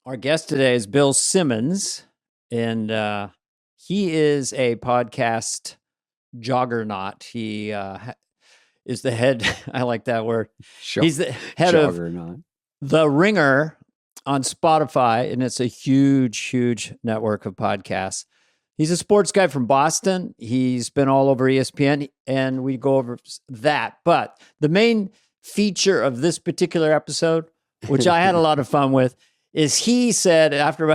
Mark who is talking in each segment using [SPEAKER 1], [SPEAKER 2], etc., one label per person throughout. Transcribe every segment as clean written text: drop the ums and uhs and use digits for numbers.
[SPEAKER 1] Our guest today is Bill Simmons, and he is a podcast juggernaut. He is the head. I like that word. He's the head
[SPEAKER 2] juggernaut.
[SPEAKER 1] of The Ringer on Spotify, and it's a huge, huge network of podcasts. He's a sports guy from Boston. He's been all over ESPN, and we go over that. But the main feature of this particular episode, which I had a lot of fun with, is he said after,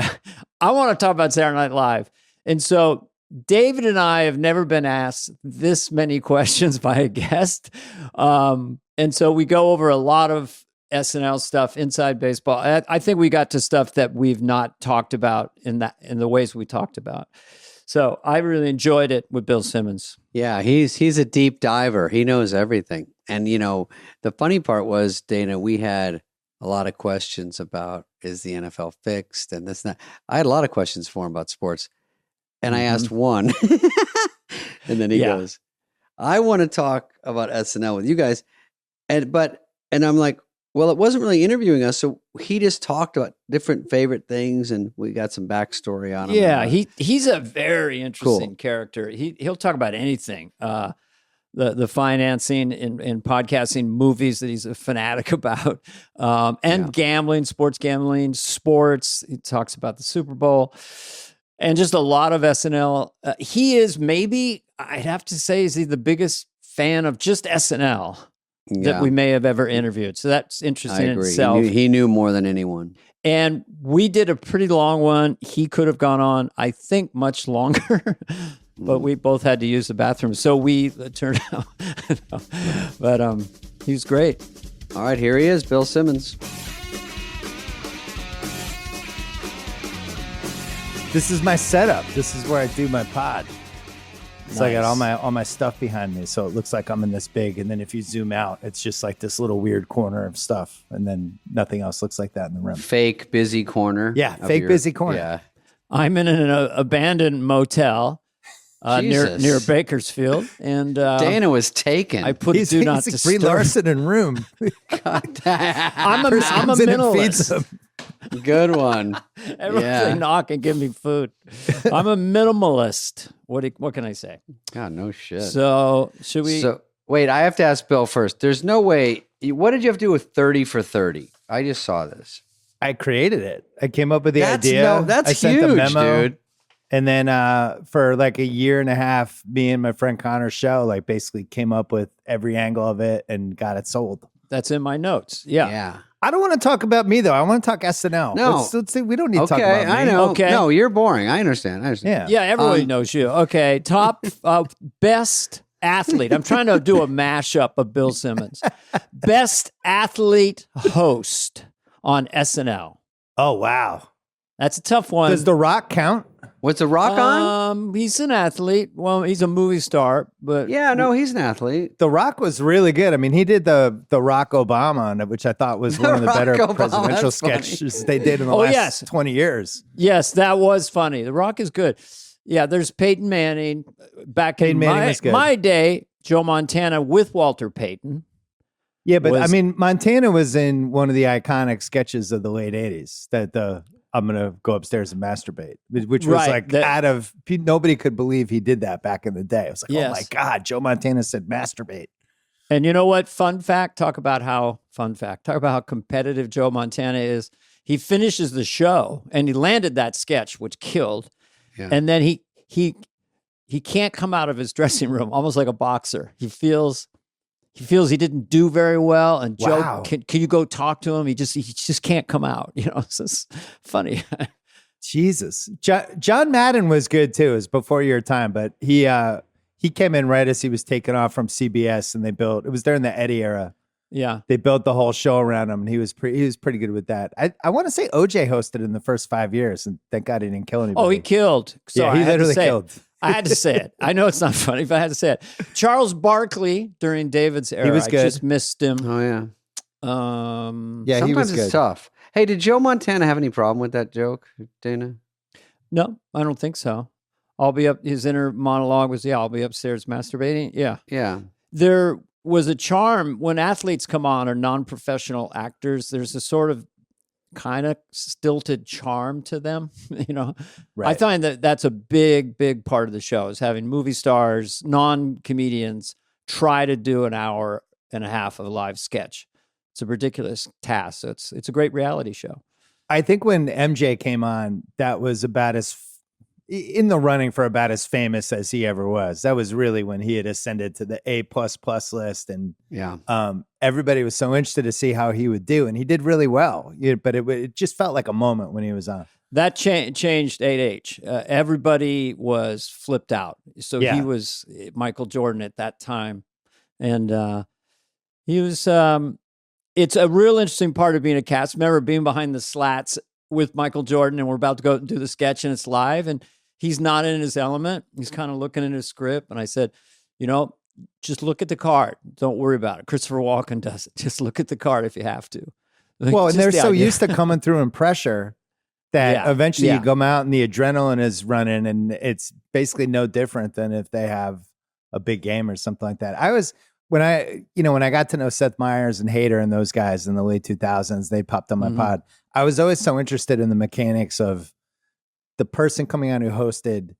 [SPEAKER 1] I want to talk about Saturday Night Live. And so David and I have never been asked this many questions by a guest. And so we go over a lot of SNL stuff, inside baseball. I think we got to stuff that we've not talked about in the ways we talked about. So I really enjoyed it with Bill Simmons.
[SPEAKER 2] Yeah, he's a deep diver. He knows everything. And, you know, the funny part was, Dana, we had a lot of questions about, is the NFL fixed and this and that. I had a lot of questions for him about sports. And I asked one. And then he goes, I want to talk about SNL with you guys. And I'm like, well, it wasn't really interviewing us. So he just talked about different favorite things, and we got some backstory on him.
[SPEAKER 1] Yeah, he's a very interesting character. He'll talk about anything. The financing and podcasting, movies that he's a fanatic about, and gambling, sports gambling, sports. He talks about the Super Bowl and just a lot of SNL. He is maybe, I'd have to say, is he the biggest fan of just SNL that we may have ever interviewed. So that's interesting in itself.
[SPEAKER 2] He knew more than anyone.
[SPEAKER 1] And we did a pretty long one. He could have gone on, I think, much longer. But we both had to use the bathroom. So we turned out. But he was great.
[SPEAKER 2] All right, here he is, Bill Simmons.
[SPEAKER 3] This is my setup. This is where I do my pod. So I got all my stuff behind me. So it looks like I'm in this big. And then if you zoom out, it's just like this little weird corner of stuff. And then nothing else looks like that in the room.
[SPEAKER 2] Fake busy corner.
[SPEAKER 3] Yeah, fake busy corner.
[SPEAKER 2] Yeah.
[SPEAKER 1] I'm in an abandoned motel. Near Bakersfield, and
[SPEAKER 2] Dana was taken.
[SPEAKER 1] I put do not disturb.
[SPEAKER 3] Brie Larson in room.
[SPEAKER 1] I'm a minimalist.
[SPEAKER 2] Good one.
[SPEAKER 1] Everybody knock and give me food. I'm a minimalist. What can I say?
[SPEAKER 2] God, no shit.
[SPEAKER 1] So should we?
[SPEAKER 2] So wait, I have to ask Bill first. There's no way. What did you have to do with 30 for 30? I just saw this.
[SPEAKER 3] I created it. I came up with the idea.
[SPEAKER 2] That's
[SPEAKER 3] I sent
[SPEAKER 2] huge,
[SPEAKER 3] the memo,
[SPEAKER 2] dude.
[SPEAKER 3] And then for like a year and a half, me and my friend Connor's show, like basically came up with every angle of it and got it sold.
[SPEAKER 1] That's in my notes. Yeah.
[SPEAKER 2] Yeah.
[SPEAKER 3] I don't want to talk about me though. I want to talk SNL.
[SPEAKER 2] No.
[SPEAKER 3] Let's see. We don't need to talk about me.
[SPEAKER 2] I know.
[SPEAKER 1] Okay.
[SPEAKER 2] No, you're boring. I understand.
[SPEAKER 1] Yeah, everybody knows you. Okay. Top best athlete. I'm trying to do a mashup of Bill Simmons. Best athlete host on SNL.
[SPEAKER 3] Oh, wow.
[SPEAKER 1] That's a tough one.
[SPEAKER 3] Does The Rock count?
[SPEAKER 2] What's The Rock on?
[SPEAKER 1] He's an athlete. Well, he's a movie star, but
[SPEAKER 2] Yeah, no, he's an athlete.
[SPEAKER 3] The Rock was really good. I mean, he did the Rock Obama on it, which I thought was one of the better presidential sketches they did in the last 20 years.
[SPEAKER 1] Yes, that was funny. The Rock is good. Yeah, there's Peyton Manning. Back in my day, Joe Montana with Walter Payton.
[SPEAKER 3] Yeah, but I mean, Montana was in one of the iconic sketches of the late 80s, that I'm going to go upstairs and masturbate, which was nobody could believe he did that back in the day. I was like, oh my God, Joe Montana said masturbate.
[SPEAKER 1] And you know what? Fun fact, talk about how competitive Joe Montana is. He finishes the show and he landed that sketch, which killed. Yeah. And then he can't come out of his dressing room, almost like a boxer. He feels he didn't do very well, and Joe, can you go talk to him? He just can't come out. You know, it's just funny.
[SPEAKER 3] Jesus, John Madden was good too. It was before your time, but he came in right as he was taken off from CBS, and it was during the Eddie era.
[SPEAKER 1] Yeah,
[SPEAKER 3] they built the whole show around him, and he was pretty good with that. I want to say OJ hosted in the first 5 years, and thank God he didn't kill anybody.
[SPEAKER 1] Oh, he killed. So
[SPEAKER 3] yeah, he literally killed.
[SPEAKER 1] I had to say it. I know it's not funny, but I had to say it. Charles Barkley during David's era.
[SPEAKER 3] He was good.
[SPEAKER 1] I just missed him.
[SPEAKER 2] Oh yeah.
[SPEAKER 3] Yeah,
[SPEAKER 2] sometimes
[SPEAKER 3] he was
[SPEAKER 2] it's tough. Hey, did Joe Montana have any problem with that joke, Dana?
[SPEAKER 1] No, I don't think so. His inner monologue was, I'll be upstairs masturbating. Yeah.
[SPEAKER 2] Yeah.
[SPEAKER 1] There was a charm when athletes come on, or non-professional actors. There's a sort of kind of stilted charm to them. You know,
[SPEAKER 3] Right.
[SPEAKER 1] I find that that's a big part of the show is having movie stars, non-comedians try to do an hour and a half of a live sketch. It's a ridiculous task. So it's a great reality show.
[SPEAKER 3] I think when MJ came on, that was about in the running for about as famous as he ever was. That was really when he had ascended to the A++ list, and everybody was so interested to see how he would do, and he did really well. But it just felt like a moment when he was on.
[SPEAKER 1] That changed 8H. Everybody was flipped out. So he was Michael Jordan at that time, and he was. It's a real interesting part of being a cast member, being behind the slats with Michael Jordan, and we're about to go and do the sketch, and it's live, and he's not in his element. He's kind of looking at his script, and I said, just look at the card. Don't worry about it. Christopher Walken does it. Just look at the card if you have to.
[SPEAKER 3] Well, and they're so used to coming through in pressure that eventually you come out and the adrenaline is running, and it's basically no different than if they have a big game or something like that. When I got to know Seth Meyers and Hader and those guys in the late 2000s, they popped on my pod. I was always so interested in the mechanics of the person coming on who hosted,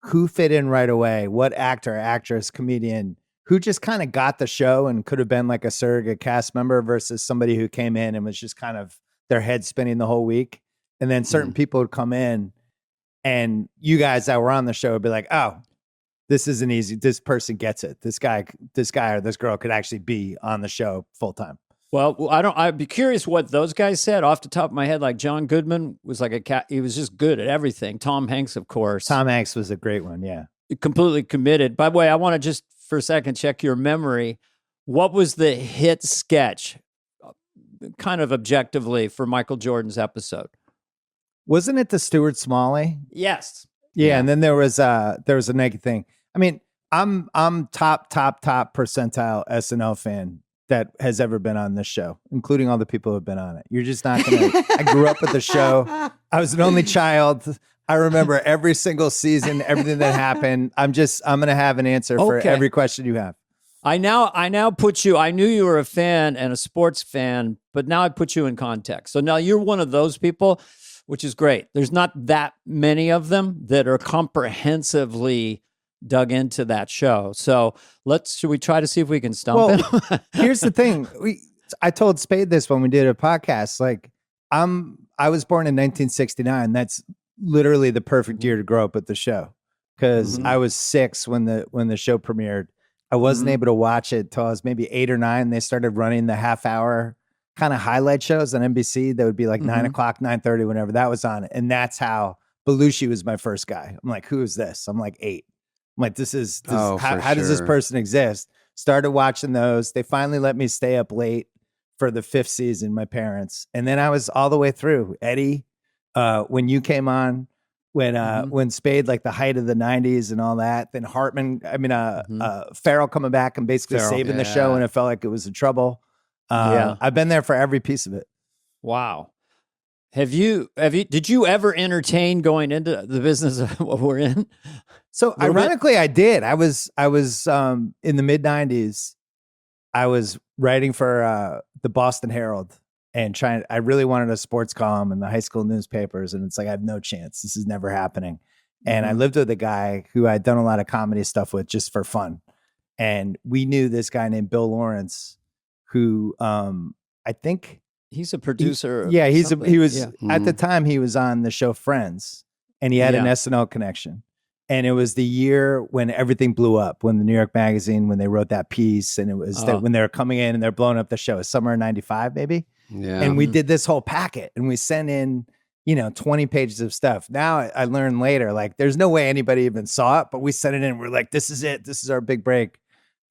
[SPEAKER 3] who fit in right away, what actor, actress, comedian, who just kind of got the show and could have been like a surrogate cast member versus somebody who came in and was just kind of their head spinning the whole week. And then certain people would come in, and you guys that were on the show would be like, oh, this isn't easy. This person gets it. This guy or this girl could actually be on the show full time.
[SPEAKER 1] Well, I'd be curious what those guys said off the top of my head. Like John Goodman was like he was just good at everything. Tom Hanks, of course.
[SPEAKER 3] Tom Hanks was a great one. Yeah.
[SPEAKER 1] Completely committed. By the way, I want to just for a second check your memory. What was the hit sketch kind of objectively for Michael Jordan's episode?
[SPEAKER 3] Wasn't it the Stuart Smalley?
[SPEAKER 1] Yes.
[SPEAKER 3] Yeah. And then there was a naked thing. I mean, I'm top percentile SNL fan that has ever been on this show, including all the people who have been on it. You're just not gonna. I grew up with the show. I was an only child. I remember every single season, everything that happened. I'm gonna have an answer for every question you have.
[SPEAKER 1] I now put you. I knew you were a fan and a sports fan, but now I put you in context. So now you're one of those people, which is great. There's not that many of them that are comprehensively dug into that show. So should we try to see if we can stump him?
[SPEAKER 3] Here's the thing. I told Spade this when we did a podcast. Like, I was born in 1969. That's literally the perfect year to grow up at the show, because I was 6 when the show premiered. I wasn't able to watch it till I was maybe 8 or 9. They started running the half-hour kind of highlight shows on NBC. That would be like 9 o'clock, 9:30, whenever that was on. And that's how Belushi was my first guy. I'm like, who is this? I'm like 8. I'm like, how does this person exist? Started watching those. They finally let me stay up late for the 5th season, my parents. And then I was all the way through. Eddie, when you came on, when Spade, like the height of the 90s and all that, then Farrell coming back and basically saving the show, and it felt like it was in trouble. I've been there for every piece of it.
[SPEAKER 1] Wow. Did you ever entertain going into the business of what we're in?
[SPEAKER 3] So ironically, I did. I was in the mid 90s. I was writing for the Boston Herald and I really wanted a sports column in the high school newspapers. And it's like, I have no chance. This is never happening. And I lived with a guy who I'd done a lot of comedy stuff with just for fun. And we knew this guy named Bill Lawrence, who I think
[SPEAKER 1] he's a producer.
[SPEAKER 3] He was at the time he was on the show Friends, and he had an SNL connection. And it was the year when everything blew up, when the New York Magazine, when they wrote that piece, and it was when they were coming in and they're blowing up the show. Summer of '95, maybe. Yeah. And we did this whole packet, and we sent in, 20 pages of stuff. Now I learned later, like, there's no way anybody even saw it, but we sent it in. We're like, this is it. This is our big break.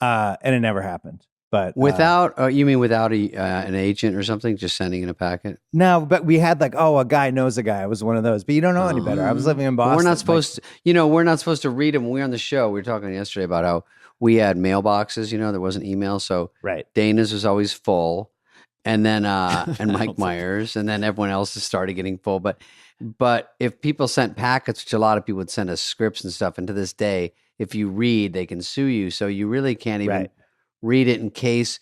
[SPEAKER 3] And it never happened. But
[SPEAKER 2] without, you mean without an agent or something, just sending in a packet?
[SPEAKER 3] No, but we had like, a guy knows a guy. I was one of those, but you don't know any better. I was living in Boston.
[SPEAKER 2] We're not supposed to read them. When we were on the show, we were talking yesterday about how we had mailboxes, there wasn't email. So Dana's was always full. And then, and Mike Myers, and then everyone else's started getting full. But if people sent packets, which a lot of people would send us scripts and stuff, and to this day, if you read, they can sue you. So you really can't even read it in case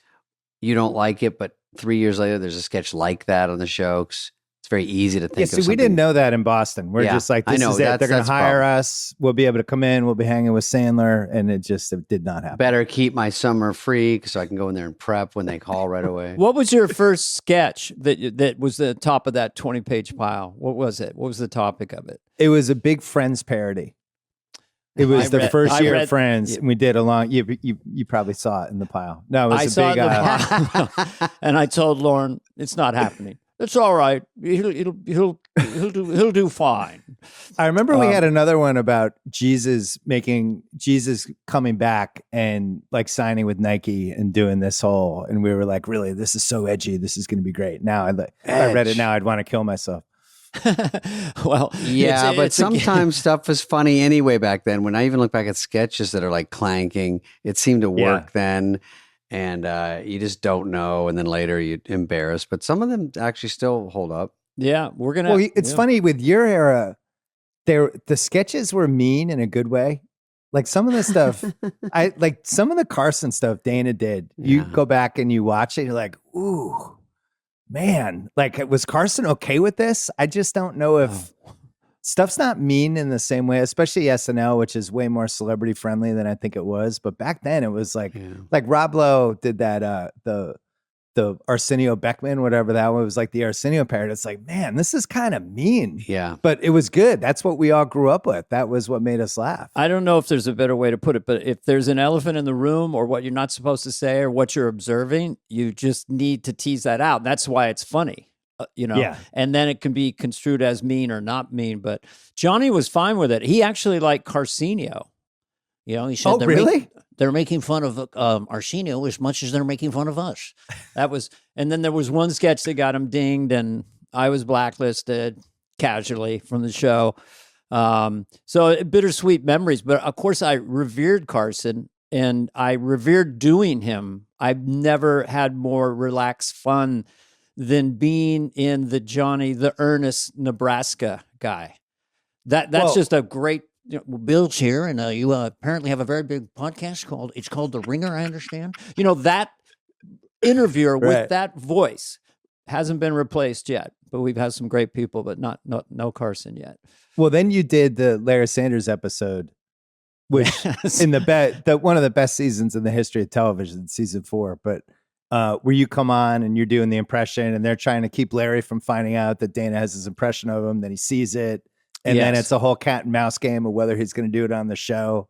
[SPEAKER 2] you don't like it, but 3 years later, there's a sketch like that on the show. it's very easy to think of
[SPEAKER 3] see,
[SPEAKER 2] something.
[SPEAKER 3] we didn't know that in Boston. We're just like, this is it. They're going to hire us. We'll be able to come in. We'll be hanging with Sandler. And it did not happen.
[SPEAKER 2] Better keep my summer free so I can go in there and prep when they call right away.
[SPEAKER 1] What was your first sketch that was the top of that 20-page pile? What was it? What was the topic of it?
[SPEAKER 3] It was a big Friends parody. It was the first year of Friends. And we did you probably saw it in the pile. No, it was
[SPEAKER 1] saw it in the pile. And I told Lauren, it's not happening. It's all right. He'll do fine.
[SPEAKER 3] I remember we had another one about Jesus coming back and like signing with Nike and doing this whole, and we were like, really, this is so edgy. This is going to be great. Now, if I read it now, I'd want to kill myself.
[SPEAKER 1] Well,
[SPEAKER 2] yeah, but sometimes stuff was funny anyway back then. When I even look back at sketches that are like clanking, it seemed to work then. And you just don't know, and then later you embarrass. But some of them actually still hold up.
[SPEAKER 1] Yeah, we're gonna.
[SPEAKER 3] Well, it's funny with your era. The sketches were mean in a good way. Like some of the stuff, I like some of the Carson stuff Dana did. You go back and you watch it, you're like, ooh, man. Like, was Carson okay with this? I just don't know if. Stuff's not mean in the same way, especially SNL, which is way more celebrity friendly than I think it was. But back then it was like Rob Lowe did that, the Arsenio Beckman, whatever that one was, like the Arsenio parody. It's like, man, this is kind of mean.
[SPEAKER 2] Yeah.
[SPEAKER 3] But it was good. That's what we all grew up with. That was what made us laugh.
[SPEAKER 1] I don't know if there's a better way to put it, but if there's an elephant in the room or what you're not supposed to say or what you're observing, you just need to tease that out. That's why it's funny. And then it can be construed as mean or not mean. But Johnny was fine with it. He actually liked Carsenio. He said, they're making fun of Arsenio as much as they're making fun of us. And then there was one sketch that got him dinged, and I was blacklisted casually from the show. So bittersweet memories. But of course, I revered Carson, and I revered doing him. I've never had more relaxed fun than being in the Johnny the Earnest Nebraska guy. That's just a great. Bill's here, and you apparently have a very big podcast called The Ringer. I understand. That interviewer with that voice hasn't been replaced yet, but we've had some great people, but no Carson yet.
[SPEAKER 3] Well, then you did the Larry Sanders episode, which in one of the best seasons in the history of television, season 4, but. Where you come on and you're doing the impression and they're trying to keep Larry from finding out that Dana has his impression of him, then he sees it. And then it's a whole cat and mouse game of whether he's going to do it on the show.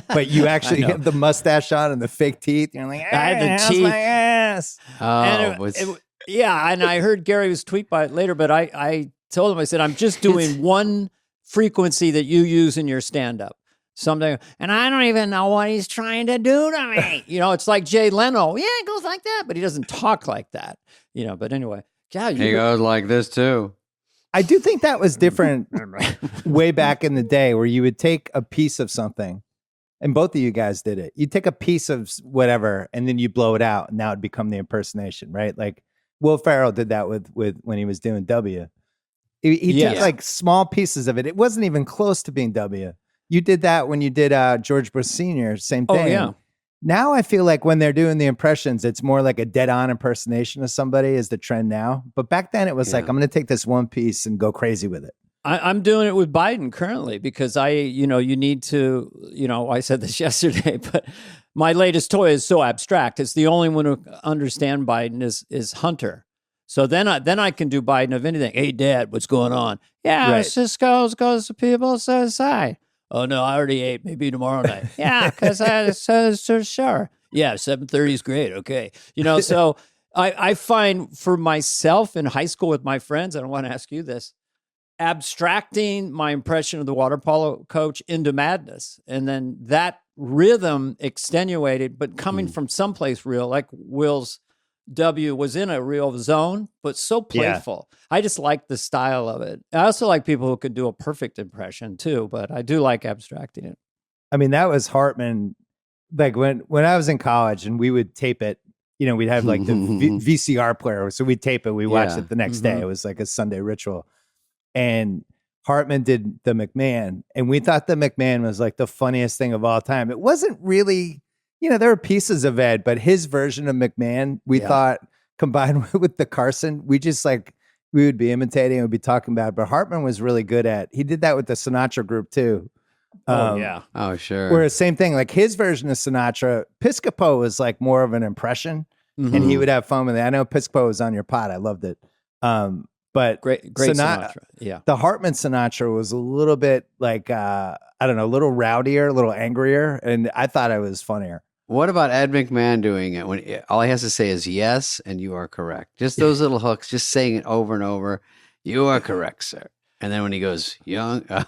[SPEAKER 3] But you actually have the mustache on and the fake teeth. You're like, I had the teeth. My ass.
[SPEAKER 1] Oh, and I heard Gary was tweet by it later, but I told him, I said, I'm just doing one frequency that you use in your stand-up. Something, and I don't even know what he's trying to do to me. It's like Jay Leno. Yeah, it goes like that, but he doesn't talk like that. But anyway,
[SPEAKER 2] he goes like this too.
[SPEAKER 3] I do think that was different way back in the day, where you would take a piece of something, and both of you guys did it. You take a piece of whatever, and then you blow it out, and now it'd become the impersonation, right? Like Will Ferrell did that with when he was doing W. He took like small pieces of it. It wasn't even close to being W. You did that when you did George Bush Sr., same thing.
[SPEAKER 1] Oh, yeah.
[SPEAKER 3] Now I feel like when they're doing the impressions, it's more like a dead-on impersonation of somebody is the trend now. But back then it was like, I'm going to take this one piece and go crazy with it.
[SPEAKER 1] I'm doing it with Biden currently because you need to, I said this yesterday, but my latest toy is so abstract. It's the only one who understand Biden is Hunter. So then I can do Biden of anything. Hey, Dad, what's going on? Yeah, it just goes to people's side. Oh, no, I already ate. Maybe tomorrow night. Yeah, because I said, sure. Yeah, 7:30 is great. Okay. So I find for myself in high school with my friends, I don't want to ask you this, abstracting my impression of the water polo coach into madness. And then that rhythm extenuated, but coming from someplace real, like Will's W was in a real zone, but so playful. Yeah. I just like the style of it. I also like people who could do a perfect impression too, but I do like abstracting it.
[SPEAKER 3] I mean, that was Hartman. Like when I was in college and we would tape it, we'd have like the VCR player. So we'd tape it. We watched it the next day. It was like a Sunday ritual. And Hartman did the McMahon. And we thought the McMahon was like the funniest thing of all time. It wasn't really... there were pieces of Ed, but his version of McMahon, we thought combined with the Carson, we we would be imitating and we'd be talking about it. But Hartman was really good at, he did that with the Sinatra group too.
[SPEAKER 1] Yeah.
[SPEAKER 2] Oh, sure.
[SPEAKER 3] Whereas same thing, like his version of Sinatra, Piscopo was like more of an impression and he would have fun with it. I know Piscopo was on your pod. I loved it. But
[SPEAKER 1] great Sinatra. Yeah.
[SPEAKER 3] The Hartman Sinatra was a little bit like, I don't know, a little rowdier, a little angrier. And I thought it was funnier.
[SPEAKER 2] What about Ed McMahon doing it when all he has to say is yes and you are correct? Just those little hooks, just saying it over and over. You are correct, sir. And then when he goes,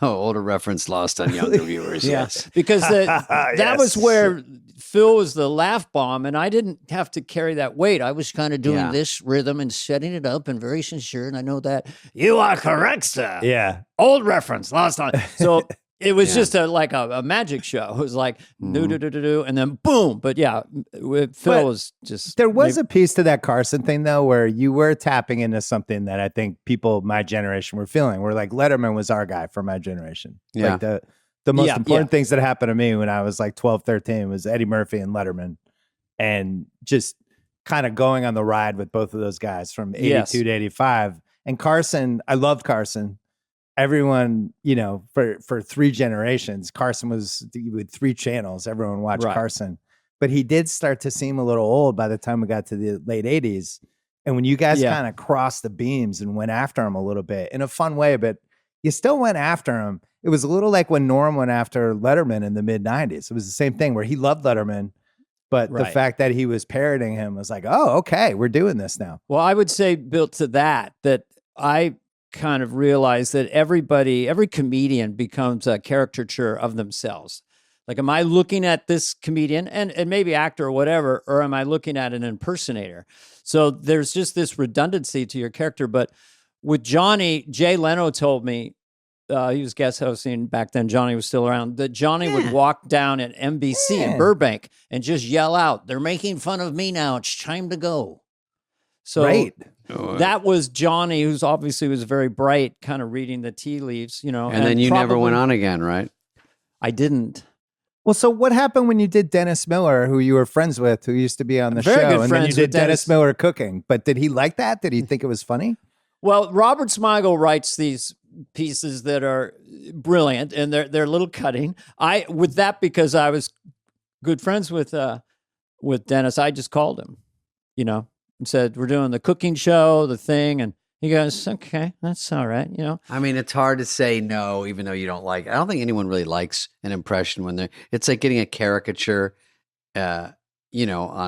[SPEAKER 2] older reference lost on younger viewers. Yes.
[SPEAKER 1] Because that was where Phil was the laugh bomb, and I didn't have to carry that weight. I was kind of doing this rhythm and setting it up and very sincere, and I know that. You are correct, sir.
[SPEAKER 3] Yeah.
[SPEAKER 1] Old reference lost on. So it was just like a magic show. It was like, do, and then boom. But yeah, Phil was just.
[SPEAKER 3] There was a piece to that Carson thing, though, where you were tapping into something that I think people my generation were feeling. Where like Letterman was our guy for my generation.
[SPEAKER 2] Yeah.
[SPEAKER 3] Like the most important things that happened to me when I was like 12, 13 was Eddie Murphy and Letterman. And just kind of going on the ride with both of those guys from 82 to 85. And Carson, I loved Carson. Everyone, for 3 generations, Carson was with 3 channels. Everyone watched Carson, but he did start to seem a little old by the time we got to the late 80s. And when you guys kind of crossed the beams and went after him a little bit in a fun way, but you still went after him. It was a little like when Norm went after Letterman in the mid 90s. It was the same thing where he loved Letterman, but the fact that he was parroting him was like, oh, okay, we're doing this now.
[SPEAKER 1] Well, I would say built to that I kind of realized that every comedian becomes a caricature of themselves. Like, am I looking at this comedian and maybe actor or whatever, or am I looking at an impersonator? So there's just this redundancy to your character. But with Johnny, Jay Leno told me, he was guest hosting back then, Johnny was still around, that Johnny would walk down at NBC in Burbank and just yell out, "They're making fun of me now. It's time to go." So that was Johnny, who's obviously was very bright, kind of reading the tea leaves, And
[SPEAKER 2] then you never went on again, right?
[SPEAKER 1] I didn't.
[SPEAKER 3] Well, so what happened when you did Dennis Miller, who you were friends with, who used to be on the show, and then you did Dennis Miller cooking? But did he like that? Did he think it was funny?
[SPEAKER 1] Well, Robert Smigel writes these pieces that are brilliant, and they're a little cutting. Because I was good friends with Dennis, I just called him, and said, we're doing the cooking show, the thing. And he goes, okay, that's all right.
[SPEAKER 2] I mean, it's hard to say no, even though you don't like it. I don't think anyone really likes an impression when it's like getting a caricature, on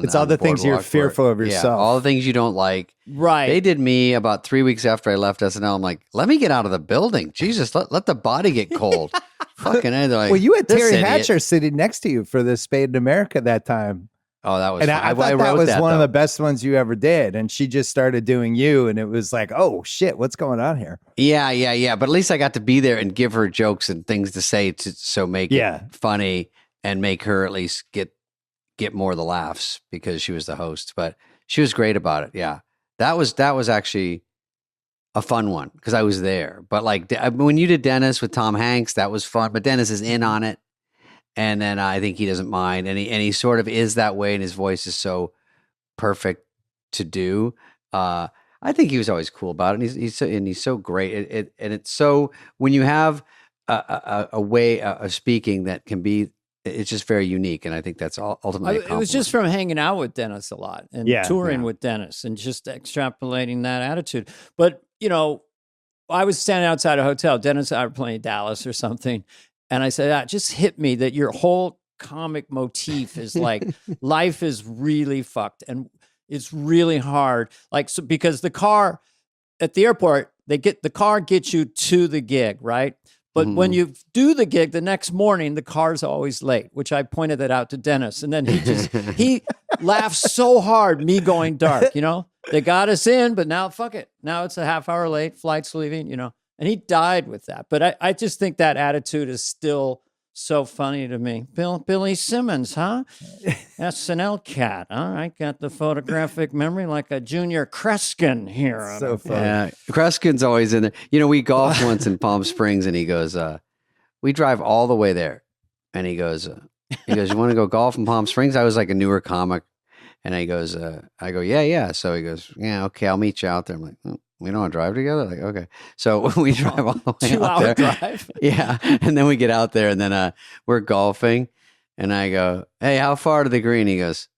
[SPEAKER 3] it's all the things you're fearful of yourself.
[SPEAKER 2] Yeah, all the things you don't like.
[SPEAKER 1] Right.
[SPEAKER 2] They did me about 3 weeks after I left SNL. I'm like, let me get out of the building. Jesus, let the body get cold. Fucking like,
[SPEAKER 3] well, you had Terry Hatcher sitting next to you for the Spade in America that time.
[SPEAKER 2] Oh, that was
[SPEAKER 3] and I thought that was one of the best ones you ever did. And she just started doing you, and it was like, oh shit, what's going on here?
[SPEAKER 2] Yeah. But at least I got to be there and give her jokes and things to say to make it funny and make her at least get more of the laughs because she was the host. But she was great about it. Yeah, that was actually a fun one because I was there. But like when you did Dennis with Tom Hanks, that was fun. But Dennis is in on it. And then I think he doesn't mind, and he sort of is that way, and his voice is so perfect to do. I think he was always cool about it, and he's so great. And it's so when you have a way of speaking that can be, it's just very unique, and I think that's ultimately.
[SPEAKER 1] It was just from hanging out with Dennis a lot and touring with Dennis, and just extrapolating that attitude. But I was standing outside a hotel. Dennis and I were playing Dallas or something. And I said, just hit me that your whole comic motif is like, life is really fucked and it's really hard. Like, so because the car at the airport, the car gets you to the gig, right? But when you do the gig the next morning, the car's always late, which I pointed that out to Dennis. And then he laughed so hard, me going dark, They got us in, but now fuck it. Now it's a half hour late, flight's leaving, And he died with that. But I just think that attitude is still so funny to me. Billy Simmons, huh? SNL cat. All right, got the photographic memory like a Junior Kreskin here.
[SPEAKER 3] So funny.
[SPEAKER 2] Yeah, Kreskin's always in there. We golfed once in Palm Springs, and he goes, we drive all the way there. And he goes, you want to go golf in Palm Springs? I was like a newer comic. And he goes, I go, yeah. So he goes, yeah, okay, I'll meet you out there. I'm like, we don't want to drive together? Like, okay. So we drive all the way
[SPEAKER 1] 2
[SPEAKER 2] out
[SPEAKER 1] hour
[SPEAKER 2] there.
[SPEAKER 1] drive.
[SPEAKER 2] Yeah. And then we get out there and then we're golfing. And I go, hey, how far to the green? He goes,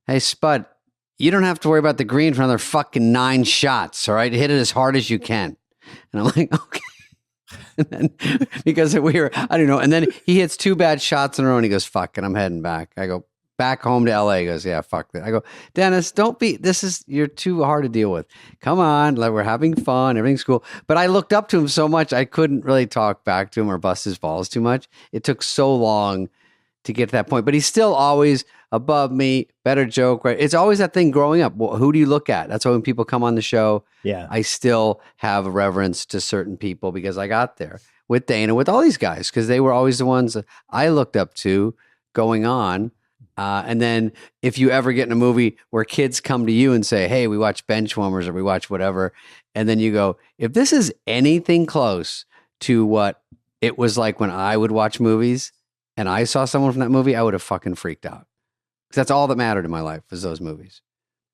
[SPEAKER 2] hey, Spud, you don't have to worry about the green for another fucking 9 shots. All right. Hit it as hard as you can. And I'm like, okay. And then, because we were, I don't know. And then he hits 2 bad shots in a row and he goes, fuck. And I'm heading back. I go, back home to LA. He goes, yeah, fuck that. I go, Dennis, you're too hard to deal with. Come on, like, we're having fun. Everything's cool. But I looked up to him so much, I couldn't really talk back to him or bust his balls too much. It took so long to get to that point. But he's still always above me, better joke, right? It's always that thing growing up. Well, who do you look at? That's why when people come on the show, I still have a reverence to certain people because I got there with Dana, with all these guys, because they were always the ones that I looked up to going on. And then if you ever get in a movie where kids come to you and say, hey, we watch Benchwarmers or we watch whatever. And then you go, if this is anything close to what it was like when I would watch movies and I saw someone from that movie, I would have fucking freaked out. Because that's all that mattered in my life was those movies.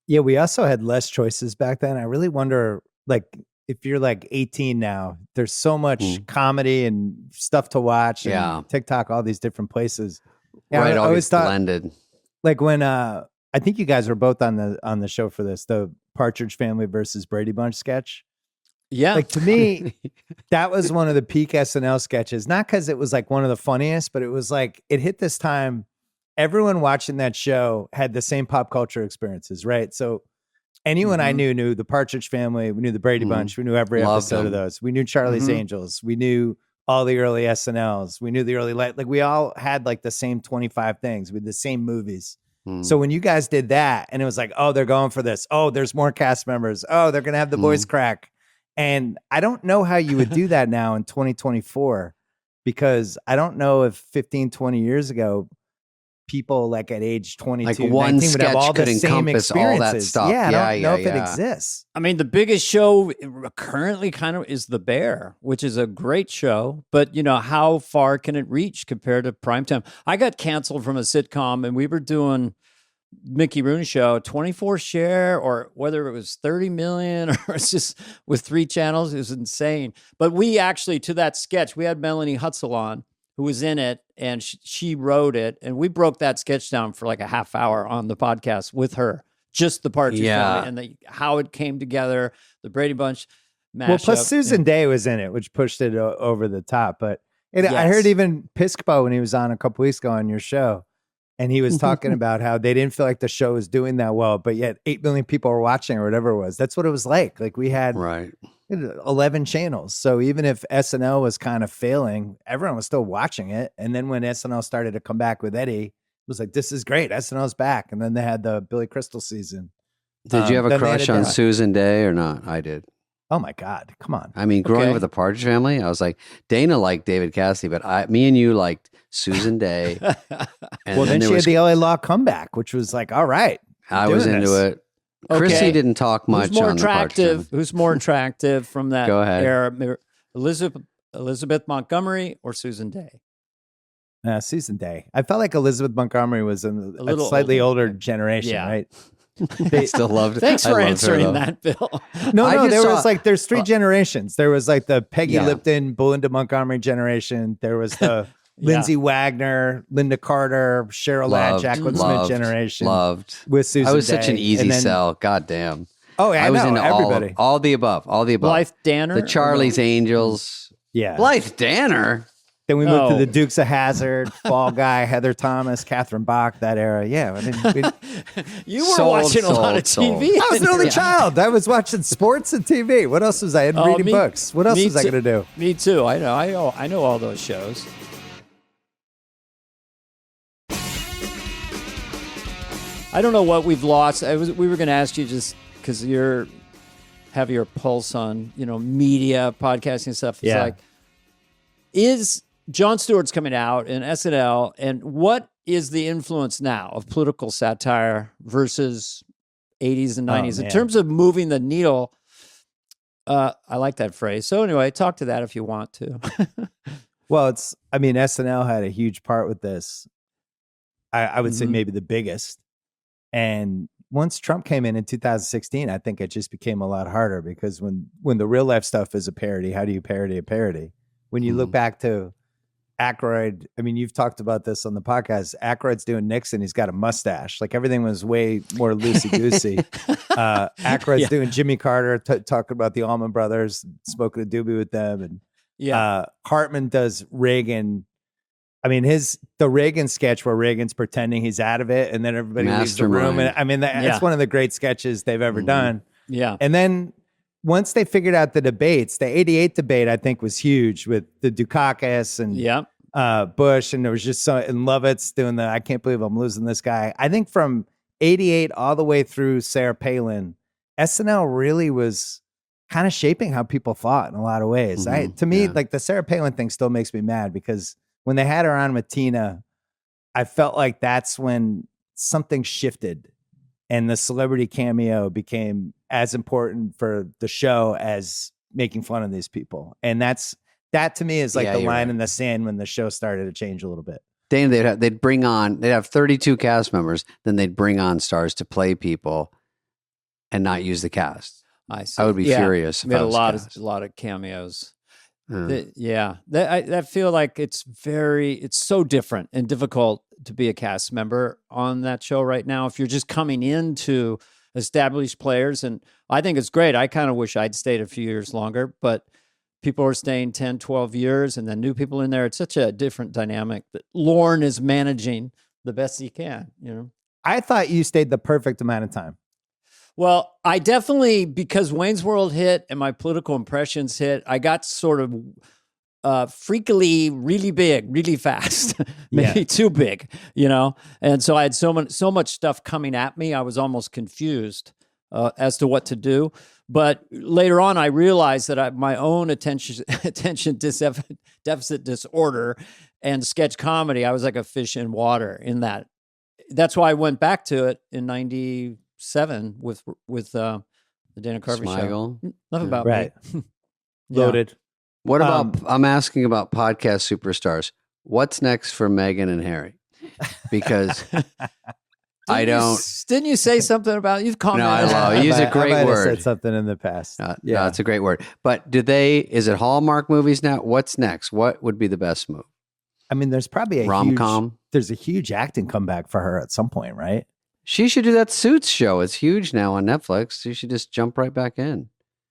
[SPEAKER 3] Yeah, we also had less choices back then. I really wonder, like, if you're like 18 now, there's so much comedy and stuff to watch. And TikTok, all these different places. Yeah,
[SPEAKER 2] right,
[SPEAKER 3] I always thought,
[SPEAKER 2] blended.
[SPEAKER 3] Like when I think you guys were both on the show for this, the Partridge Family versus Brady Bunch sketch.
[SPEAKER 1] Yeah,
[SPEAKER 3] like to me, that was one of the peak SNL sketches. Not because it was like one of the funniest, but it was like it hit this time. Everyone watching that show had the same pop culture experiences, right? So anyone I knew the Partridge Family, we knew the Brady Bunch, we knew every episode of those. We knew Charlie's Angels, we knew all the early SNLs. We knew the early like we all had like the same 25 things with the same movies. So when you guys did that and it was like, oh, they're going for this. Oh, there's more cast members. Oh, they're going to have the voice crack. And I don't know how you would do that now in 2024, because I don't know if 15, 20 years ago, people like at age 22,
[SPEAKER 2] like one
[SPEAKER 3] 19 would have all the
[SPEAKER 2] could
[SPEAKER 3] same
[SPEAKER 2] encompass all that
[SPEAKER 3] experiences.
[SPEAKER 2] stuff.
[SPEAKER 3] Yeah, I don't know if it exists.
[SPEAKER 1] I mean, the biggest show currently kind of is The Bear, which is a great show. But, you know, how far can it reach compared to primetime? I got canceled from a sitcom and we were doing Mickey Rooney show, 24 share, or whether it was 30 million or it's just with 3 channels. It was insane. But we actually, to that sketch, we had Melanie Hutzel on, who was in it, and she wrote it, and we broke that sketch down for like a half hour on the podcast with her, just the Partridge Family and how it came together, the Brady Bunch mashup.
[SPEAKER 3] Well, plus Susan Day was in it, which pushed it over the top. But I heard even Piscopo when he was on a couple weeks ago on your show, and he was talking about how they didn't feel like the show was doing that well, but yet 8 million people were watching or whatever it was. That's what it was like. Like we had 11 channels. So even if SNL was kind of failing, everyone was still watching it. And then when SNL started to come back with Eddie, it was like, this is great. SNL's back. And then they had the Billy Crystal season.
[SPEAKER 2] Did you have a crush on Susan Day or not? I did.
[SPEAKER 3] Oh my God. Come on.
[SPEAKER 2] I mean, growing up with the Partridge Family, I was like, Dana liked David Cassidy, but me and you liked Susan Day. And
[SPEAKER 3] well, then she had the LA Law comeback, which was like, all right.
[SPEAKER 2] I was into it. Chrissy didn't talk much.
[SPEAKER 1] Who's more attractive? Who's more attractive from that era? Elizabeth Montgomery or Susan Day?
[SPEAKER 3] Susan Day. I felt like Elizabeth Montgomery was a slightly older generation, right?
[SPEAKER 2] They still loved it.
[SPEAKER 1] Thanks for answering that, Bill.
[SPEAKER 3] No, there's 3 generations. There was like the Peggy Lipton, Belinda Montgomery generation. There was the Lindsay Wagner, Linda Carter, Cheryl Ladd, Jacqueline Smith generation. With Susan
[SPEAKER 2] I was
[SPEAKER 3] Day.
[SPEAKER 2] such an easy sell. God damn.
[SPEAKER 3] Oh, yeah, I was into
[SPEAKER 2] everybody. All the above.
[SPEAKER 1] Blythe Danner?
[SPEAKER 2] The Charlie's Angels.
[SPEAKER 3] Yeah.
[SPEAKER 2] Blythe Danner.
[SPEAKER 3] Then we moved to the Dukes of Hazzard, Fall Guy, Heather Thomas, Catherine Bach, that era. Yeah. I mean,
[SPEAKER 1] you were watching a lot of TV.
[SPEAKER 3] I was an only child. I was watching sports and TV. What else was I? And reading books. What else was I going to do?
[SPEAKER 1] Me too. I know all those shows. I don't know what we've lost. We were going to ask you, just because you have your pulse on, media, podcasting stuff. It's like, is Jon Stewart's coming out in SNL, and what is the influence now of political satire versus 80s and 90s in terms of moving the needle? I like that phrase. So anyway, talk to that if you want to.
[SPEAKER 3] Well, SNL had a huge part with this. I would say maybe the biggest. And once Trump came in 2016, I think it just became a lot harder because when the real life stuff is a parody, how do you parody a parody? When you look back to Aykroyd, I mean, you've talked about this on the podcast. Aykroyd's doing Nixon. He's got a mustache. Like everything was way more loosey-goosey. Aykroyd's doing Jimmy Carter, talking about the Allman Brothers, smoking a doobie with them. And Hartman does Reagan. I mean, the Reagan sketch where Reagan's pretending he's out of it and then everybody leaves the room. And I mean, it's one of the great sketches they've ever done.
[SPEAKER 1] Yeah.
[SPEAKER 3] And then once they figured out the debates, the 88 debate, I think, was huge with the Dukakis and Bush. And there was just and Lovitz doing I can't believe I'm losing this guy. I think from 88 all the way through Sarah Palin, SNL really was kind of shaping how people thought in a lot of ways. To me, like the Sarah Palin thing still makes me mad because when they had her on with Tina, I felt like that's when something shifted and the celebrity cameo became as important for the show as making fun of these people. And that to me is like the line in the sand when the show started to change a little bit.
[SPEAKER 2] Dana, they'd have 32 cast members, then they'd bring on stars to play people and not use the cast.
[SPEAKER 1] I see.
[SPEAKER 2] I would be furious.
[SPEAKER 1] We had a lot of cameos. I feel like it's so different and difficult to be a cast member on that show right now. If you're just coming into established players, and I think it's great. I kind of wish I'd stayed a few years longer, but people are staying 10, 12 years and then new people in there. It's such a different dynamic that Lorne is managing the best he can, you know?
[SPEAKER 3] I thought you stayed the perfect amount of time.
[SPEAKER 1] Well, I definitely, because Wayne's World hit and my political impressions hit, I got sort of freakily really big, really fast, maybe too big, you know? And so I had so much stuff coming at me, I was almost confused as to what to do. But later on, I realized that my own attention deficit disorder and sketch comedy, I was like a fish in water in that. That's why I went back to it in 97 with the Dana Carvey show. Enough about me.
[SPEAKER 3] Loaded.
[SPEAKER 2] What about, I'm asking about podcast superstars. What's next for Meghan and Harry? Because
[SPEAKER 1] Didn't you say something about you've commented?
[SPEAKER 2] No, I love. Use a great word.
[SPEAKER 3] Said something in the past.
[SPEAKER 2] No, it's a great word. But is it Hallmark movies now? What's next? What would be the best move?
[SPEAKER 3] I mean, there's probably there's a huge acting comeback for her at some point, right?
[SPEAKER 2] She should do that Suits show. It's huge now on Netflix. She should just jump right back in.